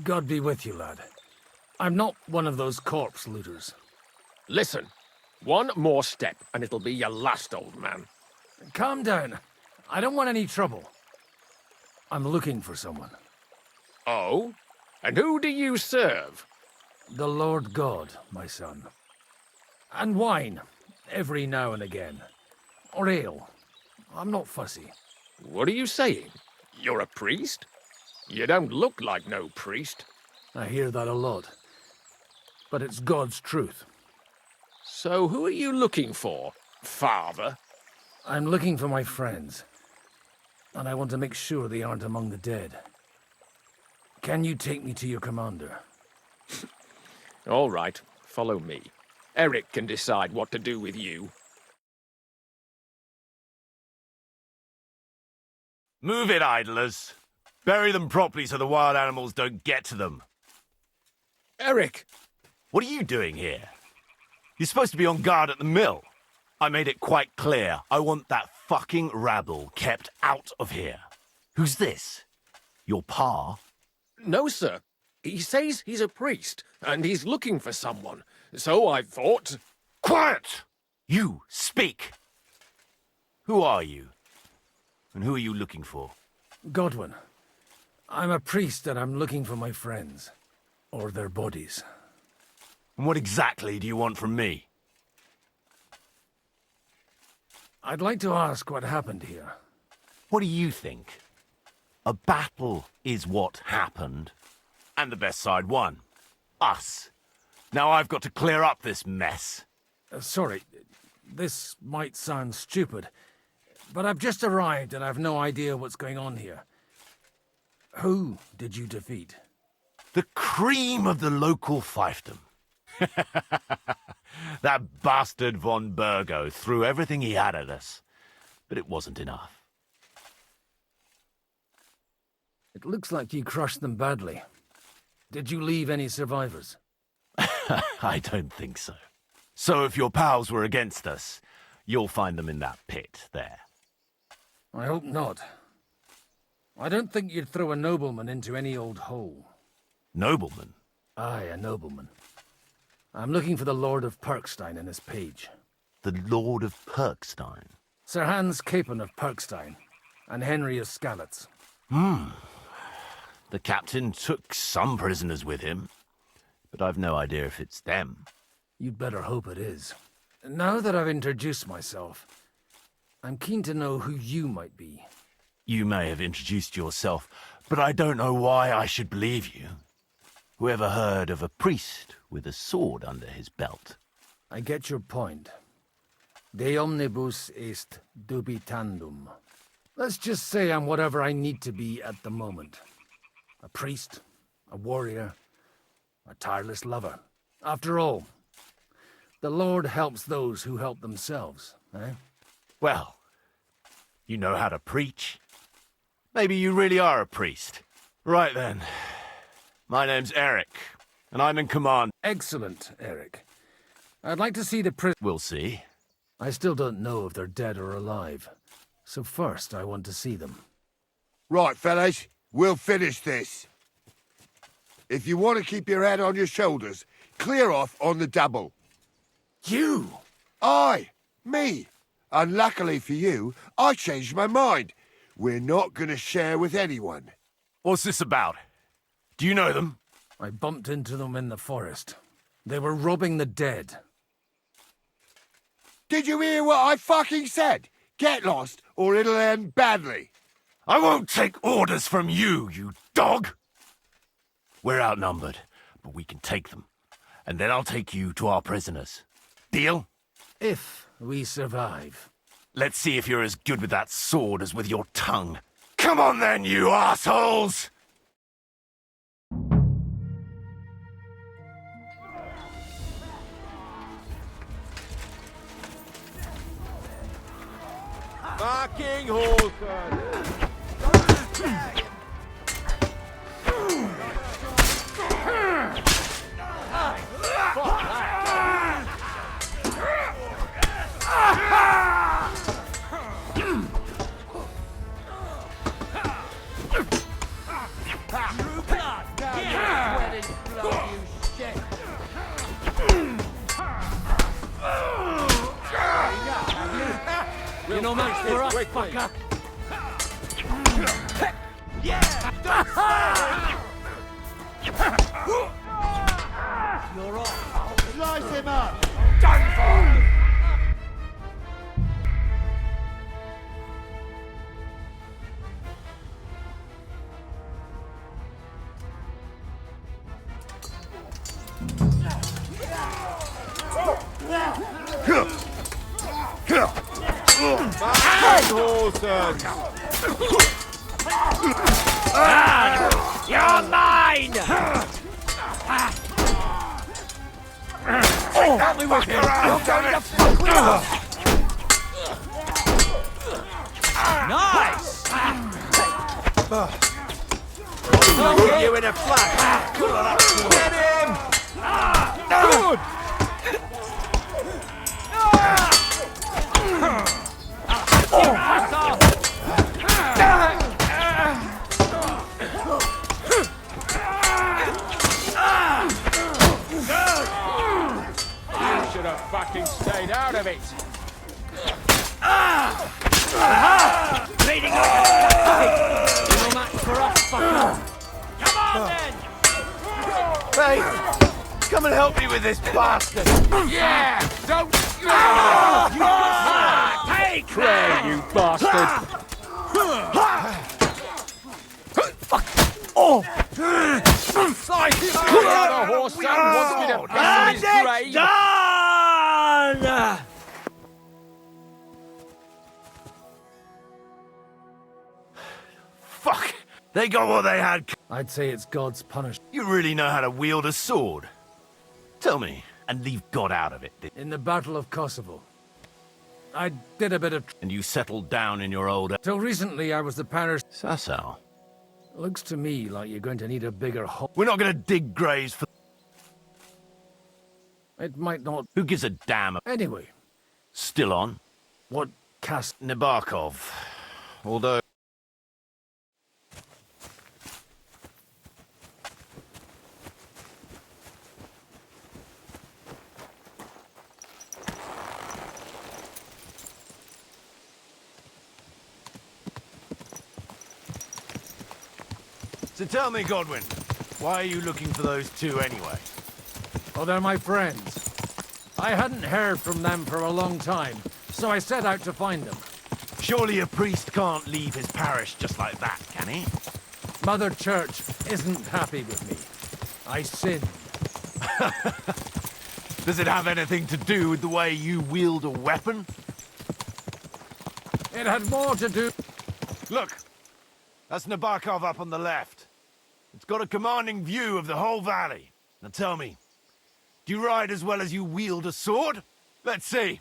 God be with you, lad. I'm not one of those corpse looters. Listen, one more step and it'll be your last, old man. Calm down. I don't want any trouble. I'm looking for someone. Oh? And who do you serve? The Lord God, my son. And wine, every now and again. Or ale. I'm not fussy. What are you saying? You're a priest? You don't look like no priest. I hear that a lot. But it's God's truth. So who are you looking for, father? I'm looking for my friends. And I want to make sure they aren't among the dead. Can you take me to your commander? All right, follow me. Eric can decide what to do with you. Move it, idlers. Bury them properly so the wild animals don't get to them. Eric! What are you doing here? You're supposed to be on guard at the mill. I made it quite clear. I want that fucking rabble kept out of here. Who's this? Your pa? No, sir. He says he's a priest, and he's looking for someone. So I thought... Quiet! You, speak! Who are you? And who are you looking for? Godwin. I'm a priest and I'm looking for my friends. Or their bodies. And what exactly do you want from me? I'd like to ask what happened here. What do you think? A battle is what happened. And the best side won. Us. Now I've got to clear up this mess. Sorry, this might sound stupid, but I've just arrived and I've no idea what's going on here. Who did you defeat? The cream of the local fiefdom. That bastard von Burgo threw everything he had at us, but it wasn't enough. It looks like you crushed them badly. Did you leave any survivors? I don't think so. So if your pals were against us, you'll find them in that pit there. I hope not. I don't think you'd throw a nobleman into any old hole. Nobleman? Aye, a nobleman. I'm looking for the Lord of Perkstein and his page. The Lord of Perkstein? Sir Hans Capon of Perkstein, and Henry of Skalitz. The captain took some prisoners with him, but I've no idea if it's them. You'd better hope it is. Now that I've introduced myself, I'm keen to know who you might be. You may have introduced yourself, but I don't know why I should believe you. Whoever heard of a priest with a sword under his belt? I get your point. De omnibus est dubitandum. Let's just say I'm whatever I need to be at the moment. A priest, a warrior, a tireless lover. After all, The Lord helps those who help themselves, eh? Well, you know how to preach. Maybe you really are a priest. Right then. My name's Eric, and I'm in command. Excellent, Eric. I'd like to see the prison. We'll see. I still don't know if they're dead or alive. So first, I want to see them. Right, fellas, we'll finish this. If you want to keep your head on your shoulders, clear off on the double. You? Aye, me. Unluckily for you, I changed my mind. We're not going to share with anyone. What's this about? Do you know them? I bumped into them in the forest. They were robbing the dead. Did you hear what I fucking said? Get lost, or it'll end badly. I won't take orders from you, you dog! We're outnumbered, but we can take them. And then I'll take you to our prisoners. Deal? If we survive. Let's see if you're as good with that sword as with your tongue. Come on then, you assholes! Fucking Hawthorne! You know much for us, fucker. Yeah! Don't You're off. Slice him up. Done for! You're mine! Help me with him! You're going to fuck me up! Nice! I'll Put you in a flash! Get him! Good! You should have fucking stayed out of it. Bleeding like a pig! No match for us, fucker! Come on then! Hey, come and help me with this bastard! Yeah! Don't Take Claire, you bastard! Oh! Slice him out! The horse son wants me to piss on his grave! Done! Fuck! They got what they had. I'd say it's God's punishment. You really know how to wield a sword. Tell me, and leave God out of it. In the Battle of Kosovo, I did a bit of... And you settled down in your old... Till recently, I was the parish... Sassau. Looks to me like you're going to need a bigger hole. We're not going to dig graves for... It might not... Who gives a damn? Anyway. Still on? What caste? Nabokov. Although... So tell me, Godwin, why are you looking for those two anyway? Oh, they're my friends. I hadn't heard from them for a long time, so I set out to find them. Surely a priest can't leave his parish just like that, can he? Mother Church isn't happy with me. I sinned. Does it have anything to do with the way you wield a weapon? It had more to do... Look, that's Nabokov up on the left. It's got a commanding view of the whole valley. Now tell me, Do you ride as well as you wield a sword? Let's see.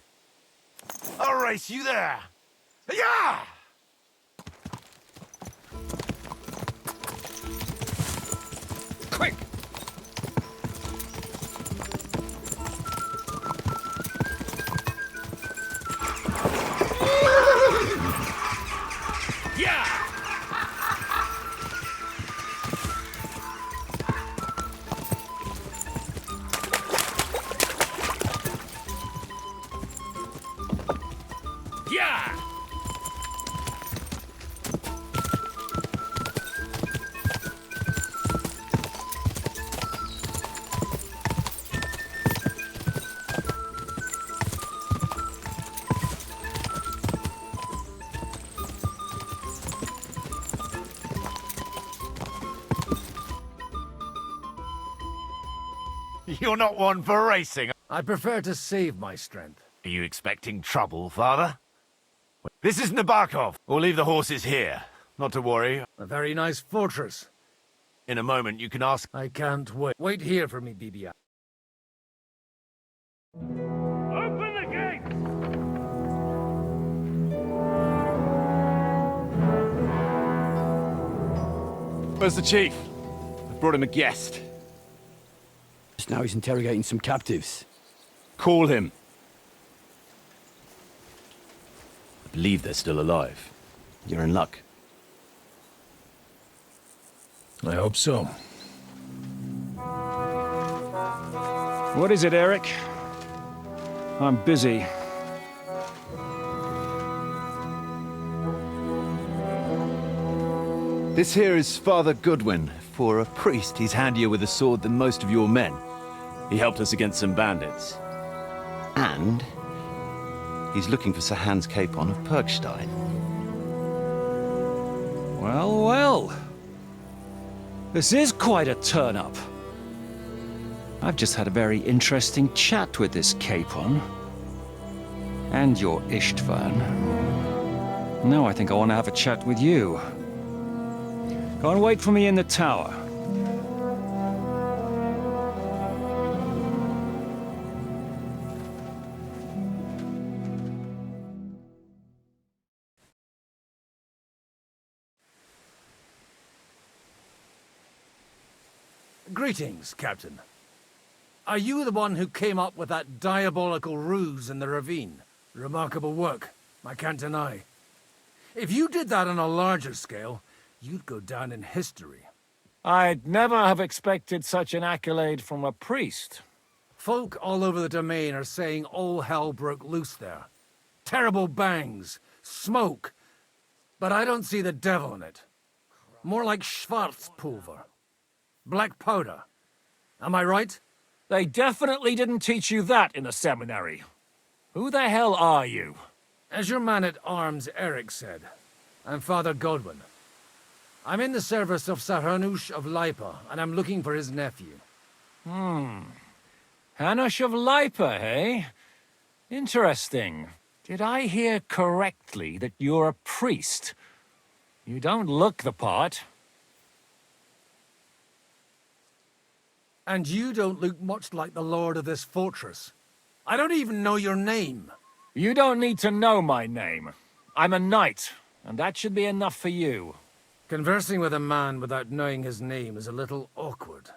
I'll race you there. Yeah! Quick! Yeah! Yeah! You're not one for racing. I prefer to save my strength. Are you expecting trouble, Father? This is Nabokov. We'll leave the horses here. Not to worry. A very nice fortress. In a moment, you can ask... I can't wait. Wait here for me, BBI. Open the gates! Where's the chief? I brought him a guest. Just now he's interrogating some captives. Call him. I believe they're still alive. You're in luck. I hope so. What is it, Eric? I'm busy. This here is Father Goodwin. For a priest, he's handier with a sword than most of your men. He helped us against some bandits. And he's looking for Sir Hans Capon of Perkstein. Well, well. This is quite a turn-up. I've just had a very interesting chat with this Capon. And your Ishtvan. Now I think I want to have a chat with you. Go and wait for me in the tower. Greetings, Captain. Are you the one who came up with that diabolical ruse in the ravine? Remarkable work, I can't deny. If you did that on a larger scale, you'd go down in history. I'd never have expected such an accolade from a priest. Folk all over the domain are saying all hell broke loose there. Terrible bangs, smoke. But I don't see the devil in it. More like Schwarzpulver. Black powder. Am I right? They definitely didn't teach you that in the seminary. Who the hell are you? As your man-at-arms Eric said, I'm Father Godwin. I'm in the service of Sahanush of Lipa, and I'm looking for his nephew. Hanush of Lipa, eh? Interesting. Did I hear correctly that you're a priest? You don't look the part. And you don't look much like the lord of this fortress. I don't even know your name. You don't need to know my name. I'm a knight, and that should be enough for you. Conversing with a man without knowing his name is a little awkward.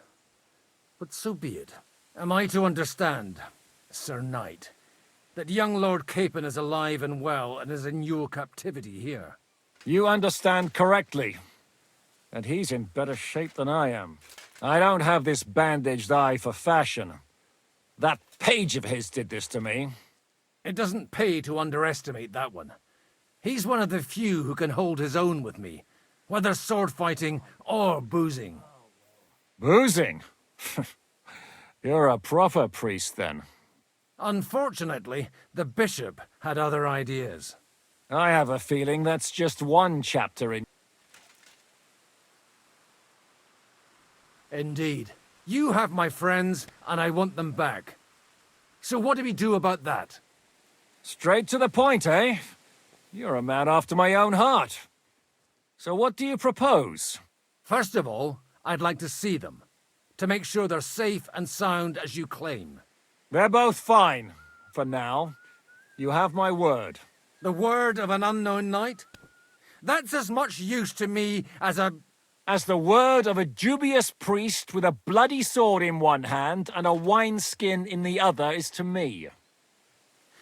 But so be it. Am I to understand, Sir Knight, that young Lord Capon is alive and well and is in your captivity here? You understand correctly. And he's in better shape than I am. I don't have this bandaged eye for fashion. That page of his did this to me. It doesn't pay to underestimate that one. He's one of the few who can hold his own with me, whether sword fighting or boozing. Boozing? You're a proper priest, then. Unfortunately, the bishop had other ideas. I have a feeling that's just one chapter in... Indeed. You have my friends, and I want them back. So what do we do about that? Straight to the point, eh? You're a man after my own heart. So what do you propose? First of all, I'd like to see them. to make sure they're safe and sound as you claim. They're both fine, for now. You have my word. The word of an unknown knight? That's as much use to me as the word of a dubious priest with a bloody sword in one hand and a wineskin in the other is to me.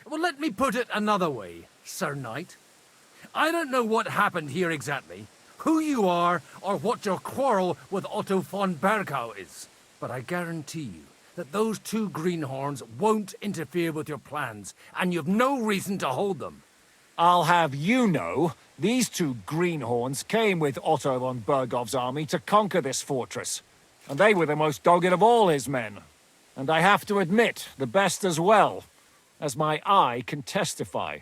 Well, let me put it another way, Sir Knight. I don't know what happened here exactly, who you are, or what your quarrel with Otto von Bergau is. But I guarantee you that those two greenhorns won't interfere with your plans, and you've no reason to hold them. I'll have you know, these two greenhorns came with Otto von Bergau's army to conquer this fortress, and they were the most dogged of all his men. And I have to admit, the best as well, as my eye can testify.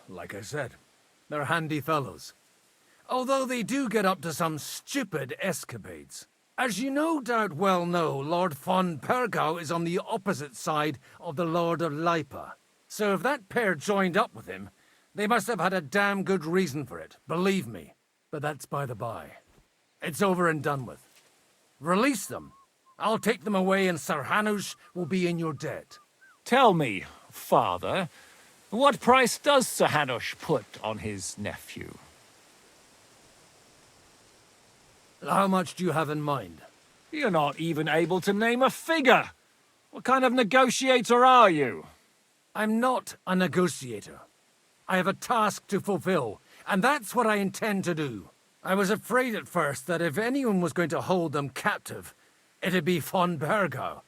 Like I said, they're handy fellows. Although they do get up to some stupid escapades. As you no doubt well know, Lord von Bergau is on the opposite side of the Lord of Lipa. So if that pair joined up with him, they must have had a damn good reason for it, believe me. But that's by the by. It's over and done with. Release them. I'll take them away and Sir Hanush will be in your debt. Tell me, father, what price does Sir Hanush put on his nephew? How much do you have in mind? You're not even able to name a figure. What kind of negotiator are you? I'm not a negotiator. I have a task to fulfill, and that's what I intend to do. I was afraid at first that if anyone was going to hold them captive, it'd be von Bergau,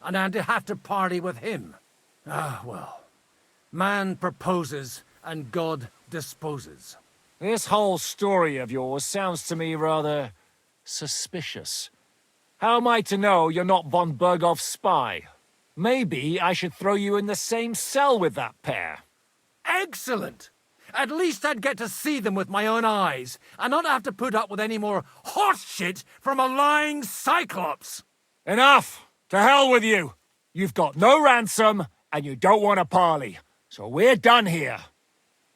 and I'd have to parley with him. Ah, well. Man proposes, and God disposes. This whole story of yours sounds to me rather suspicious. How am I to know you're not von Bergau's spy? Maybe I should throw you in the same cell with that pair. Excellent! At least I'd get to see them with my own eyes, and not have to put up with any more horse shit from a lying cyclops! Enough! To hell with you! You've got no ransom, and you don't want to parley. So we're done here.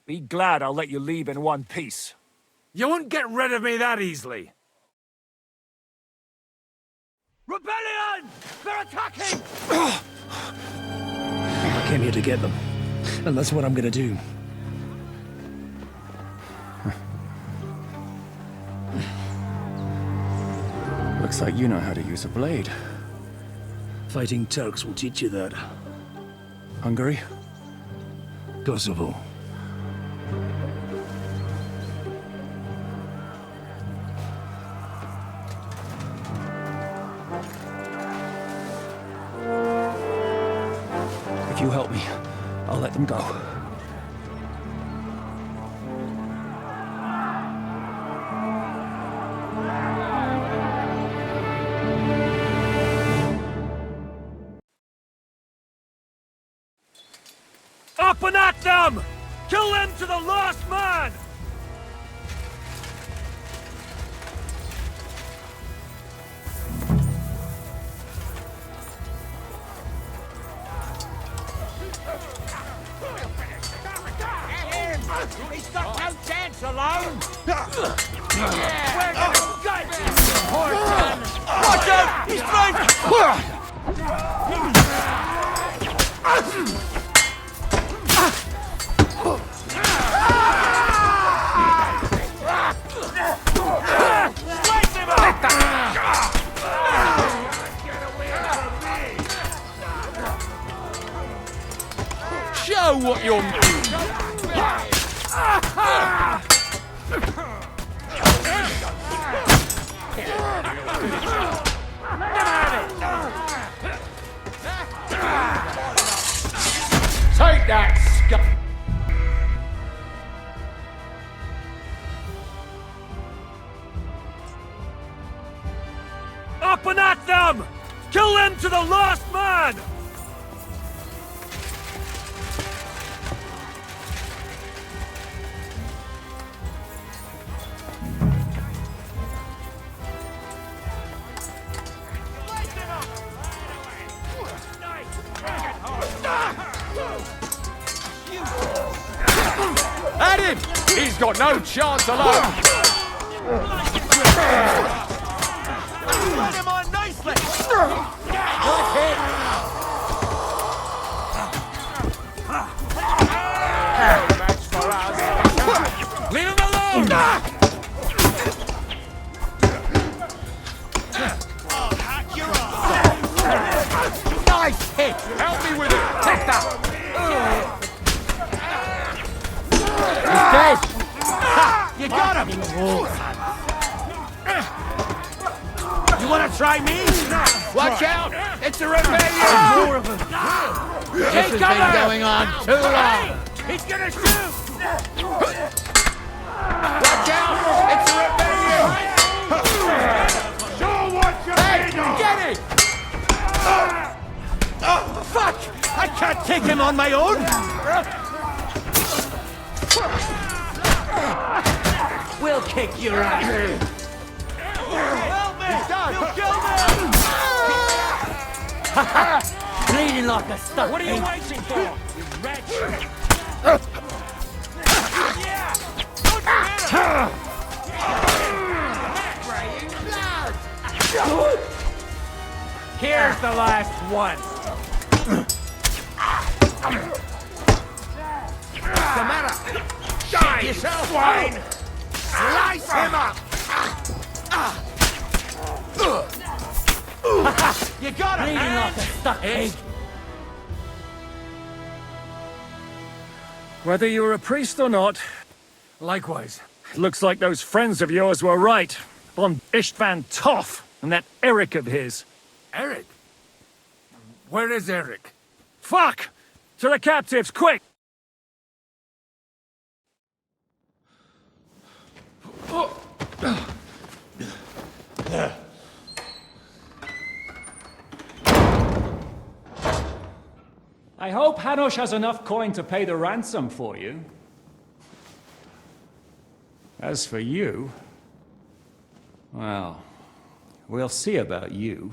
Be glad I'll let you leave in one piece. You won't get rid of me that easily. Rebellion! They're attacking! I came here to get them, and that's what I'm gonna do. Looks like you know how to use a blade. Fighting Turks will teach you that. Hungary? Kosovo. If you help me, I'll let them go. Up and at them! Kill them to the last man! He's got no chance alone! We're gonna get him! Poor son! Watch out! He's flanked! Slice him up! Show what you're... Take that, scum! Up and at them! Kill them to the last man! At him! He's got no chance alone! Let him on nicely! Leave him alone! Nice hit! Help me with it! Take that! He's dead! Ha! You got him! You want to try me? Watch out! It's a rebellion! More of them! This has been going on too long! He's gonna shoot! Watch out! It's a rebellion! Show what you Get it! Fuck! I can't take him on my own! We'll kick your ass! Help me! You'll kill me! Bleeding like a stuck What are you pig. waiting for, you wretch? Here's the last one. What's the matter? Die, yourself, swine! Slice him up! You got him! Bleeding like a stuck pig. Whether you're a priest or not, Likewise. it looks like those friends of yours were right. Von Istvan Toff and that Eric of his. Eric? Where is Eric? Fuck! To the captives, quick! I hope Hanush has enough coin to pay the ransom for you. As for you, well, we'll see about you.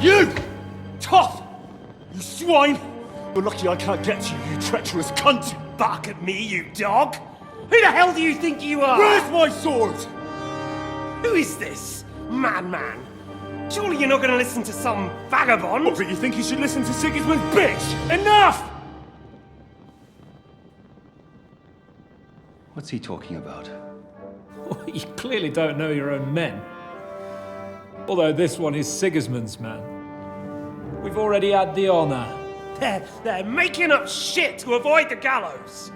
You! Tough! You swine! You're lucky I can't get to you, you treacherous cunt! Bark at me, you dog! Who the hell do you think you are? Where's my sword? Who is this? Man. Surely you're not gonna listen to some vagabond? What, do you think you should listen to Sigismund's bitch? Enough! What's he talking about? Well, you clearly don't know your own men. Although this one is Sigismund's man. We've already had the honor. They're making up shit to avoid the gallows!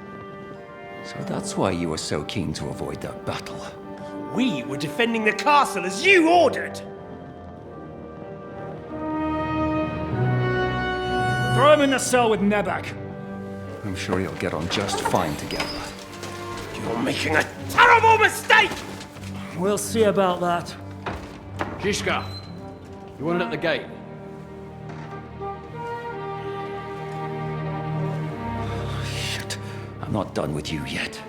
So that's why you were so keen to avoid that battle. We were defending the castle as you ordered! Throw him in the cell with Nebak. I'm sure you'll get on just fine together. You're making a terrible mistake! We'll see about that. Zizka, you want it at the gate? Shit, I'm not done with you yet.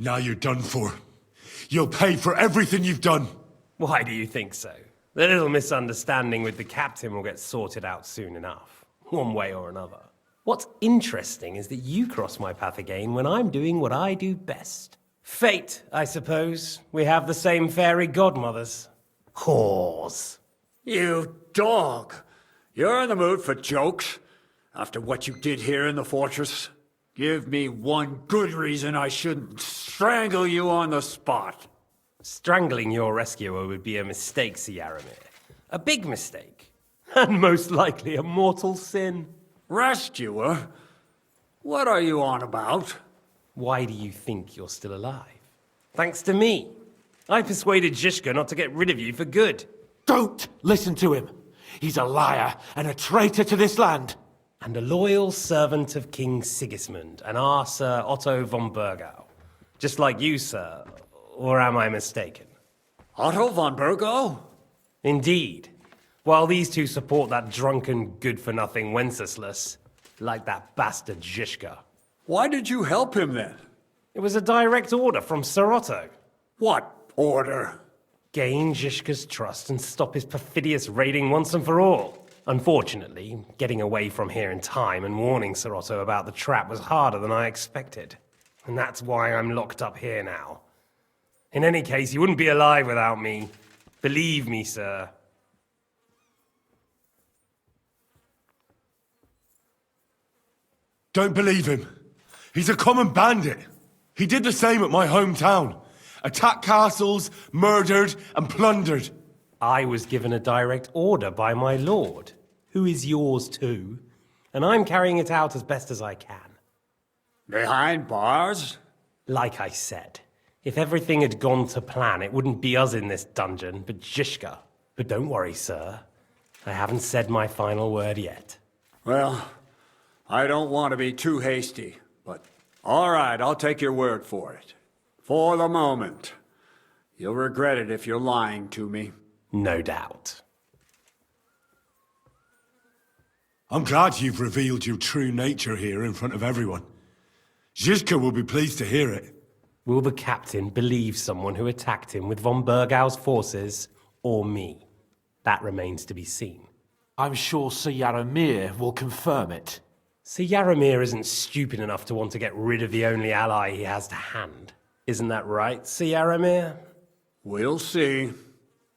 Now you're done for. You'll pay for everything you've done. Why do you think so? The little misunderstanding with the captain will get sorted out soon enough, one way or another. What's interesting is that you cross my path again when I'm doing what I do best. Fate, I suppose. We have the same fairy godmothers. Whores. You dog! You're in the mood for jokes? After what you did here in the fortress? Give me one good reason I shouldn't strangle you on the spot. Strangling your rescuer would be a mistake, Sir Yaramir. A big mistake. And most likely a mortal sin. Rescuer? What are you on about? Why do you think you're still alive? Thanks to me. I persuaded Zizka not to get rid of you for good. Don't listen to him. He's a liar and a traitor to this land. And a loyal servant of King Sigismund and our Sir Otto von Burgau. Just like you, sir. Or am I mistaken? Otto von Burgo? Indeed. While these two support that drunken, good-for-nothing Wenceslas, like that bastard Zizka. Why did you help him then? It was a direct order from Sir Otto. What order? Gain Zizka's trust and stop his perfidious raiding once and for all. Unfortunately, getting away from here in time and warning Sir Otto about the trap was harder than I expected. And that's why I'm locked up here now. In any case, you wouldn't be alive without me. Believe me, sir. Don't believe him. He's a common bandit. He did the same at my hometown. Attacked castles, murdered, and plundered. I was given a direct order by my lord, who is yours too, and I'm carrying it out as best as I can. Behind bars? Like I said, if everything had gone to plan, it wouldn't be us in this dungeon, but Zizka. But don't worry, sir. I haven't said my final word yet. Well, I don't want to be too hasty, but all right, I'll take your word for it. For the moment. You'll regret it if you're lying to me. No doubt. I'm glad you've revealed your true nature here in front of everyone. Zizka will be pleased to hear it. Will the captain believe someone who attacked him with von Bergau's forces, or me? That remains to be seen. I'm sure Sir Yaramir will confirm it. Sir Yaramir isn't stupid enough to want to get rid of the only ally he has to hand. Isn't that right, Sir Yaramir? We'll see.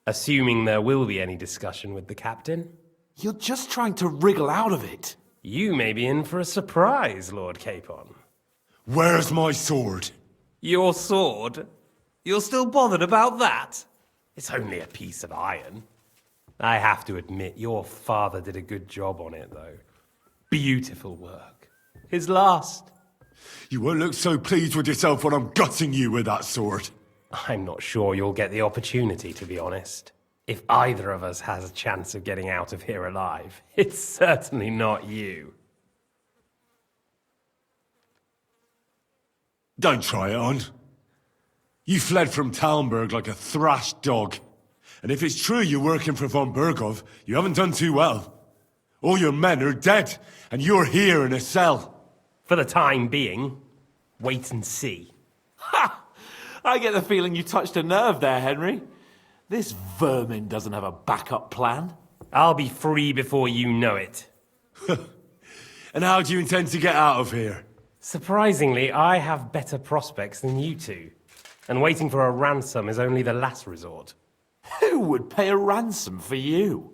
Assuming there will be any discussion with the captain. You're just trying to wriggle out of it. You may be in for a surprise, Lord Capon. Where's my sword? Your sword? You're still bothered about that? It's only a piece of iron. I have to admit, your father did a good job on it, though. Beautiful work. His last. You won't look so pleased with yourself when I'm gutting you with that sword. I'm not sure you'll get the opportunity, to be honest. If either of us has a chance of getting out of here alive, it's certainly not you. Don't try it on. You fled from Talmberg like a thrashed dog. And if it's true you're working for von Bergov, you haven't done too well. All your men are dead, and you're here in a cell. For the time being, wait and see. Ha! I get the feeling you touched a nerve there, Henry. This vermin doesn't have a backup plan. I'll be free before you know it. And how do you intend to get out of here? Surprisingly, I have better prospects than you two. And waiting for a ransom is only the last resort. Who would pay a ransom for you?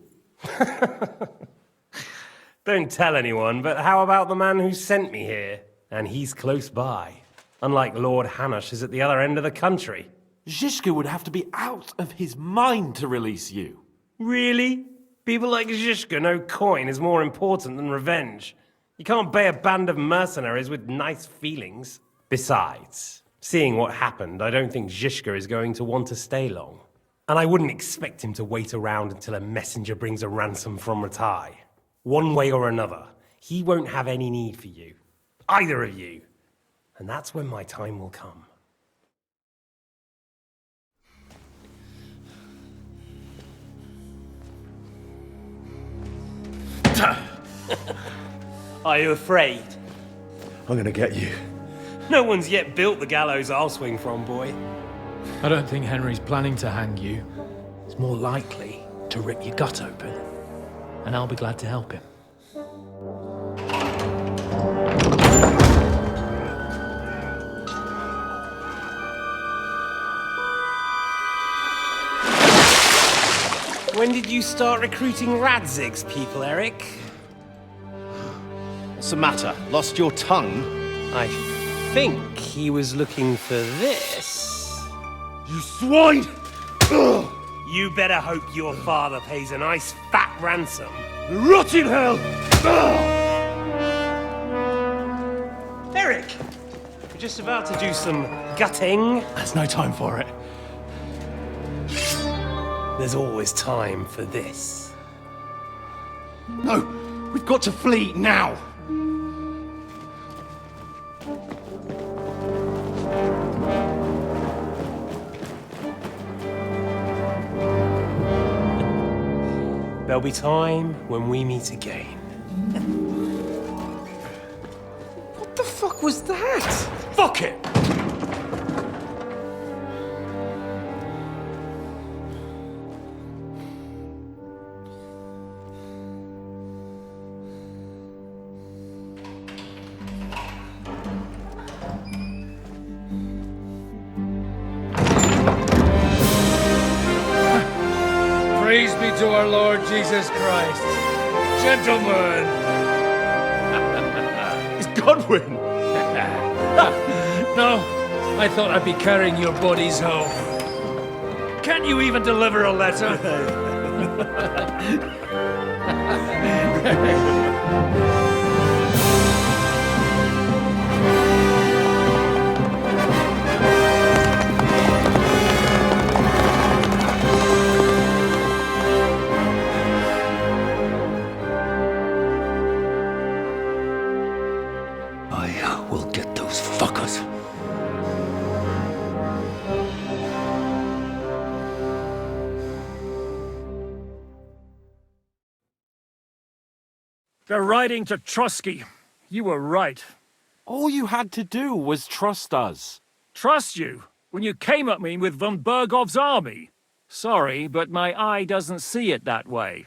Don't tell anyone, but how about the man who sent me here? And he's close by. Unlike Lord Hanush is at the other end of the country. Zizka would have to be out of his mind to release you. Really? People like Zizka know coin is more important than revenge. You can't pay a band of mercenaries with nice feelings. Besides, seeing what happened, I don't think Zizka is going to want to stay long. And I wouldn't expect him to wait around until a messenger brings a ransom from Ratai. One way or another, he won't have any need for you. Either of you. And that's when my time will come. Are you afraid? I'm gonna get you. No one's yet built the gallows I'll swing from, boy. I don't think Henry's planning to hang you. He's more likely to rip your gut open. And I'll be glad to help him. When did you start recruiting Radzig's people, Eric? What's the matter? Lost your tongue? I think he was looking for this. You swine! You better hope your father pays a nice fat ransom. Rot in hell! Eric! We're just about to do some gutting. There's no time for it. There's always time for this. No! We've got to flee now! There'll be time when we meet again. What the fuck was that? Fuck it! Praise be to our Lord Jesus Christ. Gentlemen! It's Godwin! No, I thought I'd be carrying your bodies home. Can't you even deliver a letter? I will get those fuckers. They're riding to Trusky. You were right. All you had to do was trust us. Trust you? When you came at me with von Bergov's army? Sorry, but my eye doesn't see it that way.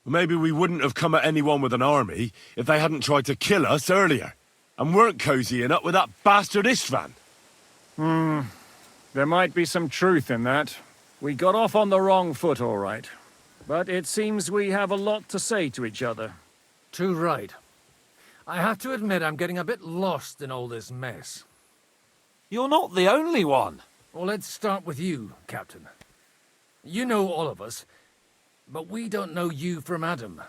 Maybe we wouldn't have come at anyone with an army if they hadn't tried to kill us earlier. And weren't cozying up with that bastard Istvan. There might be some truth in that. We got off on the wrong foot, all right. But it seems we have a lot to say to each other. Too right. I have to admit I'm getting a bit lost in all this mess. You're not the only one. Well, let's start with you, Captain. You know all of us, but we don't know you from Adam.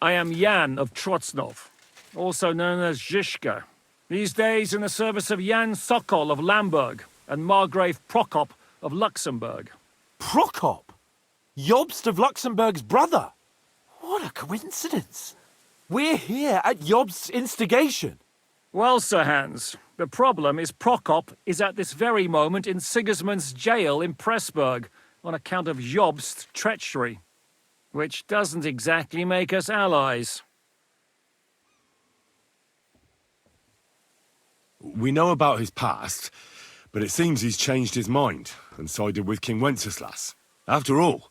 I am Jan of Trotsnov, also known as Zhishka. These days in the service of Jan Sokol of Lamberg and Margrave Prokop of Luxembourg. Prokop? Jobst of Luxembourg's brother? What a coincidence. We're here at Jobst's instigation. Well, Sir Hans, the problem is Prokop is at this very moment in Sigismund's jail in Pressburg on account of Jobst's treachery, which doesn't exactly make us allies. We know about his past, but it seems he's changed his mind and sided with King Wenceslas. After all,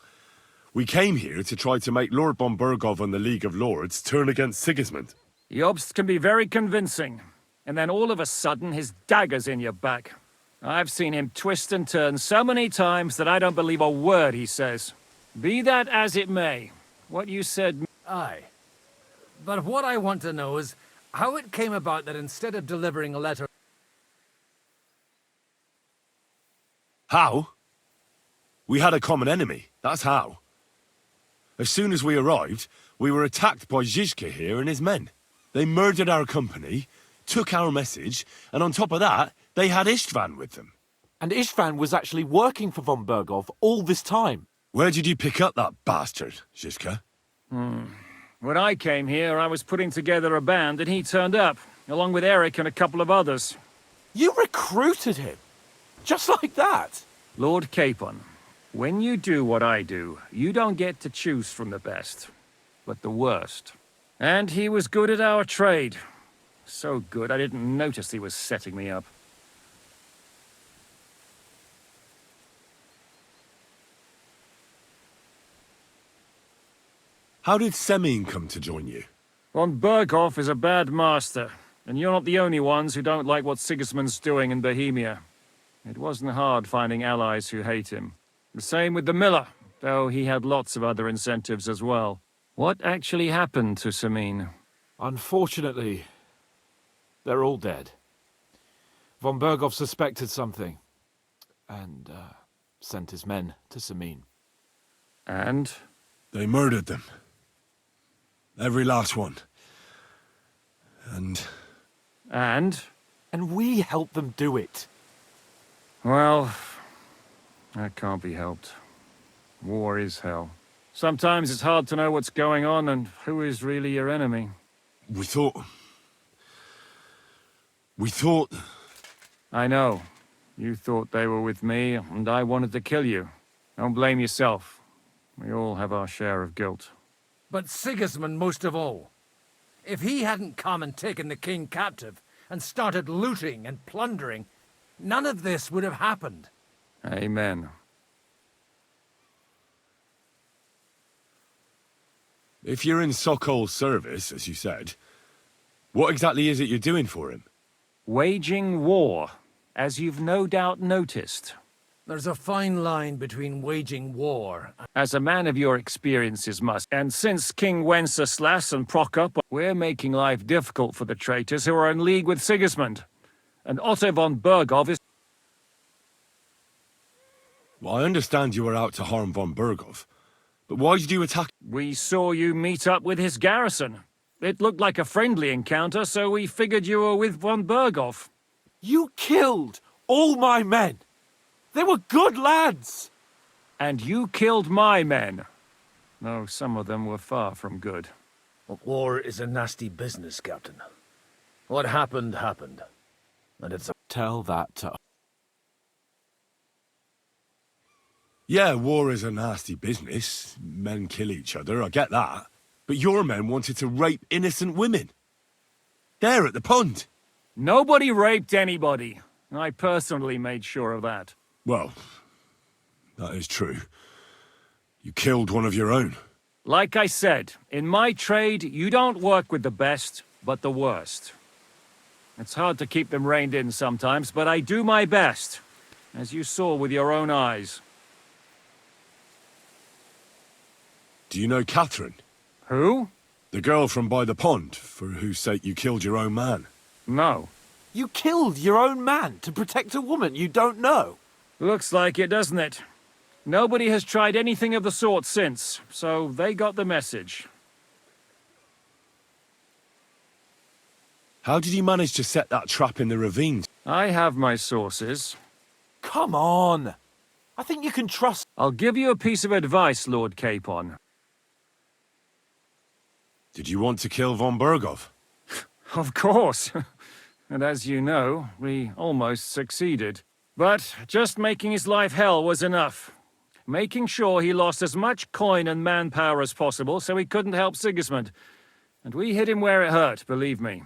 we came here to try to make Lord von Bergov and the League of Lords turn against Sigismund. Jobst can be very convincing, and then all of a sudden his dagger's in your back. I've seen him twist and turn so many times that I don't believe a word he says. Be that as it may, what you said... Aye. But what I want to know is how it came about that instead of delivering a letter... How? We had a common enemy, that's how. As soon as we arrived, we were attacked by Zhizka here and his men. They murdered our company, took our message, and on top of that, they had Istvan with them. And Istvan was actually working for von Bergov all this time. Where did you pick up that bastard, Zhizka? When I came here, I was putting together a band and he turned up, along with Eric and a couple of others. You recruited him? Just like that? Lord Capon, when you do what I do, you don't get to choose from the best, but the worst. And he was good at our trade. So good, I didn't notice he was setting me up. How did Semyon come to join you? Von Berghoff is a bad master, and you're not the only ones who don't like what Sigismund's doing in Bohemia. It wasn't hard finding allies who hate him. The same with the miller, though he had lots of other incentives as well. What actually happened to Semyon? Unfortunately, they're all dead. Von Bergov suspected something, and sent his men to Semyon. And? They murdered them. Every last one. And? And we helped them do it. Well, that can't be helped. War is hell. Sometimes it's hard to know what's going on and who is really your enemy. We thought... I know. You thought they were with me, and I wanted to kill you. Don't blame yourself. We all have our share of guilt. But Sigismund most of all. If he hadn't come and taken the king captive and started looting and plundering, none of this would have happened. Amen. If you're in Sokol's service, as you said, what exactly is it you're doing for him? Waging war, as you've no doubt noticed. There's a fine line between waging war. As a man of your experiences must. And since King Wenceslas and Prokop, we're making life difficult for the traitors who are in league with Sigismund. And Otto von Bergov is... Well, I understand you were out to harm von Bergov, but why did you attack? We saw you meet up with his garrison. It looked like a friendly encounter, so we figured you were with von Bergov. You killed all my men! They were good lads! And you killed my men. Though some of them were far from good. War is a nasty business, Captain. What happened, happened. And it's a... Tell that to... Yeah, war is a nasty business. Men kill each other, I get that. But your men wanted to rape innocent women. There at the pond. Nobody raped anybody. I personally made sure of that. Well, that is true. You killed one of your own. Like I said, in my trade, you don't work with the best, but the worst. It's hard to keep them reined in sometimes, but I do my best, as you saw with your own eyes. Do you know Catherine? Who? The girl from by the pond, for whose sake you killed your own man. No. You killed your own man to protect a woman you don't know? Looks like it, doesn't it? Nobody has tried anything of the sort since, so they got the message. How did you manage to set that trap in the ravines? I have my sources. Come on! I think you can trust... I'll give you a piece of advice, Lord Capon. Did you want to kill von Bergov? Of course. And as you know, we almost succeeded. But just making his life hell was enough. Making sure he lost as much coin and manpower as possible so he couldn't help Sigismund. And we hit him where it hurt, believe me.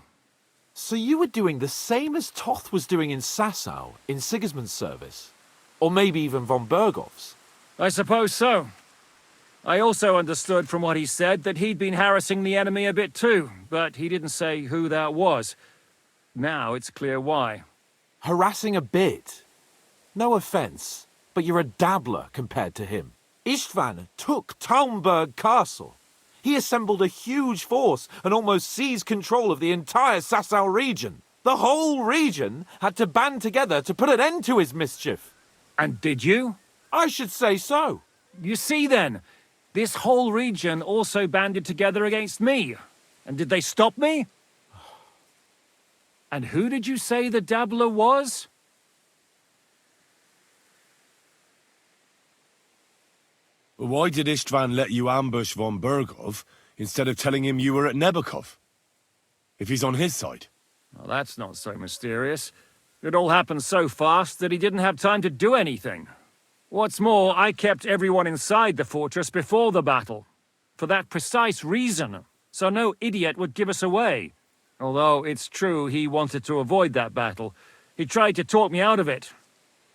So you were doing the same as Toth was doing in Sasau, in Sigismund's service? Or maybe even von Bergov's? I suppose so. I also understood from what he said that he'd been harassing the enemy a bit too, but he didn't say who that was. Now it's clear why. Harassing a bit? No offence, but you're a dabbler compared to him. Istvan took Talmberg Castle. He assembled a huge force and almost seized control of the entire Sasau region. The whole region had to band together to put an end to his mischief. And did you? I should say so. You see then, this whole region also banded together against me. And did they stop me? And who did you say the dabbler was? Why did Istvan let you ambush von Bergov instead of telling him you were at Nebukov? If he's on his side. Well, that's not so mysterious. It all happened so fast that he didn't have time to do anything. What's more, I kept everyone inside the fortress before the battle. For that precise reason, so no idiot would give us away. Although it's true he wanted to avoid that battle. He tried to talk me out of it.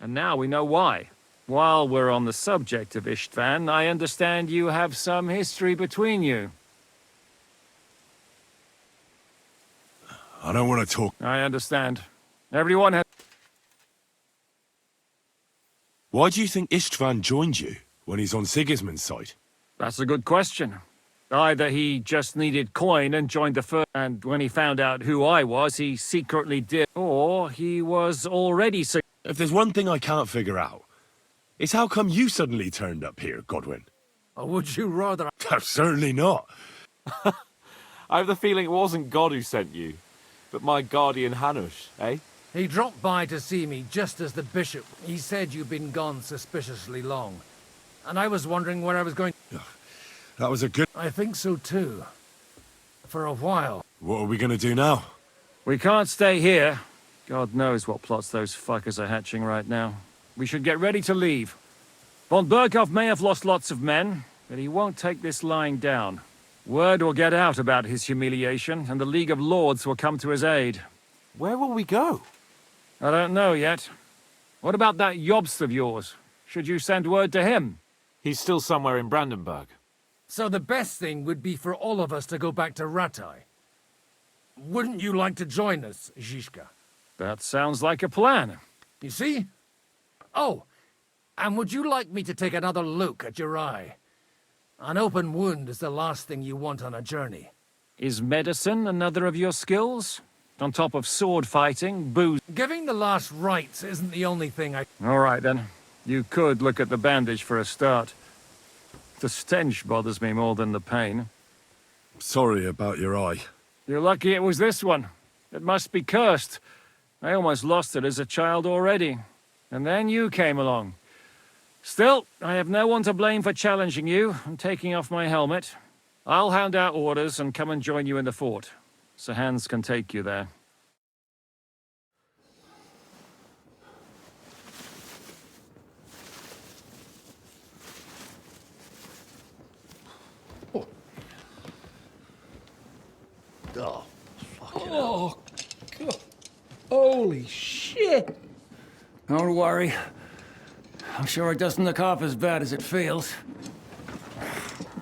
And now we know why. While we're on the subject of Istvan, I understand you have some history between you. I don't want to talk. I understand. Everyone has... Why do you think Istvan joined you when he's on Sigismund's side? That's a good question. Either he just needed coin and joined the first, and when he found out who I was, he secretly did, or he was already... If there's one thing I can't figure out, it's how come you suddenly turned up here, Godwin? Or would you rather... Certainly not. I have the feeling it wasn't God who sent you, but my guardian Hanush, eh? He dropped by to see me just as the bishop... He said you'd been gone suspiciously long. And I was wondering where I was going... That was a good... I think so too. For a while. What are we going to do now? We can't stay here. God knows what plots those fuckers are hatching right now. We should get ready to leave. Von Bergov may have lost lots of men, but he won't take this lying down. Word will get out about his humiliation, and the League of Lords will come to his aid. Where will we go? I don't know yet. What about that Jobst of yours? Should you send word to him? He's still somewhere in Brandenburg. So the best thing would be for all of us to go back to Ratai. Wouldn't you like to join us, Zizka? That sounds like a plan. You see? Oh, and would you like me to take another look at your eye? An open wound is the last thing you want on a journey. Is medicine another of your skills? On top of sword fighting, booze... Giving the last rites isn't the only thing I... All right, then. You could look at the bandage for a start. The stench bothers me more than the pain. Sorry about your eye. You're lucky it was this one. It must be cursed. I almost lost it as a child already. And then you came along. Still, I have no one to blame for challenging you and taking off my helmet. I'll hand out orders and come and join you in the fort. Sir Hans can take you there. Oh, fucking Oh, God. Holy shit! Don't worry. I'm sure it doesn't look half as bad as it feels.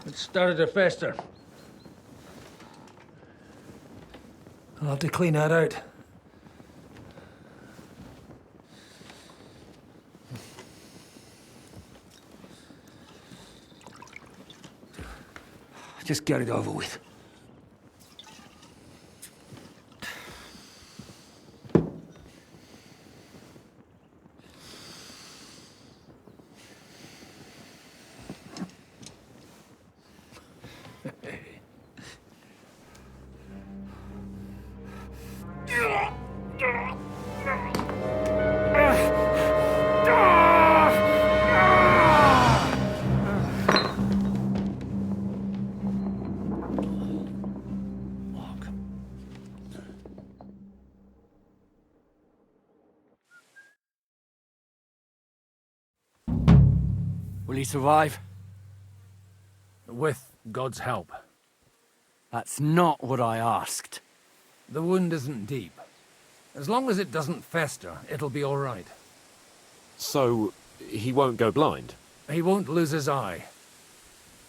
It started to fester. I'll have to clean that out. Just get it over with. Will he survive? With God's help. That's not what I asked. The wound isn't deep. As long as it doesn't fester, it'll be all right. So, he won't go blind? He won't lose his eye.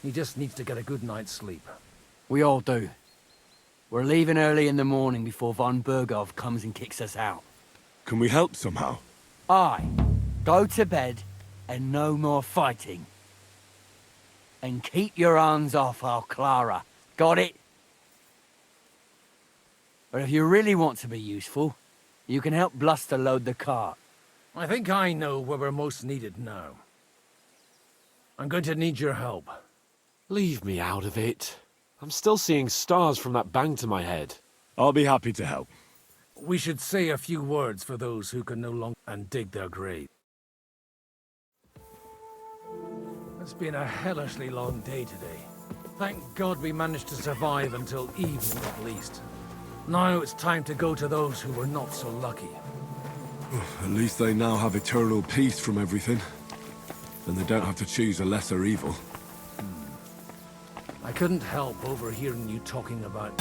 He just needs to get a good night's sleep. We all do. We're leaving early in the morning before von Burgov comes and kicks us out. Can we help somehow? Aye. Go to bed and no more fighting. And keep your hands off our Clara. Got it? But if you really want to be useful, you can help Bluster load the cart. I think I know where we're most needed now. I'm going to need your help. Leave me out of it. I'm still seeing stars from that bang to my head. I'll be happy to help. We should say a few words for those who can no longer and dig their grave. It's been a hellishly long day today. Thank God we managed to survive until evening at least. Now it's time to go to those who were not so lucky. At least they now have eternal peace from everything. And they don't have to choose a lesser evil. I couldn't help overhearing you talking about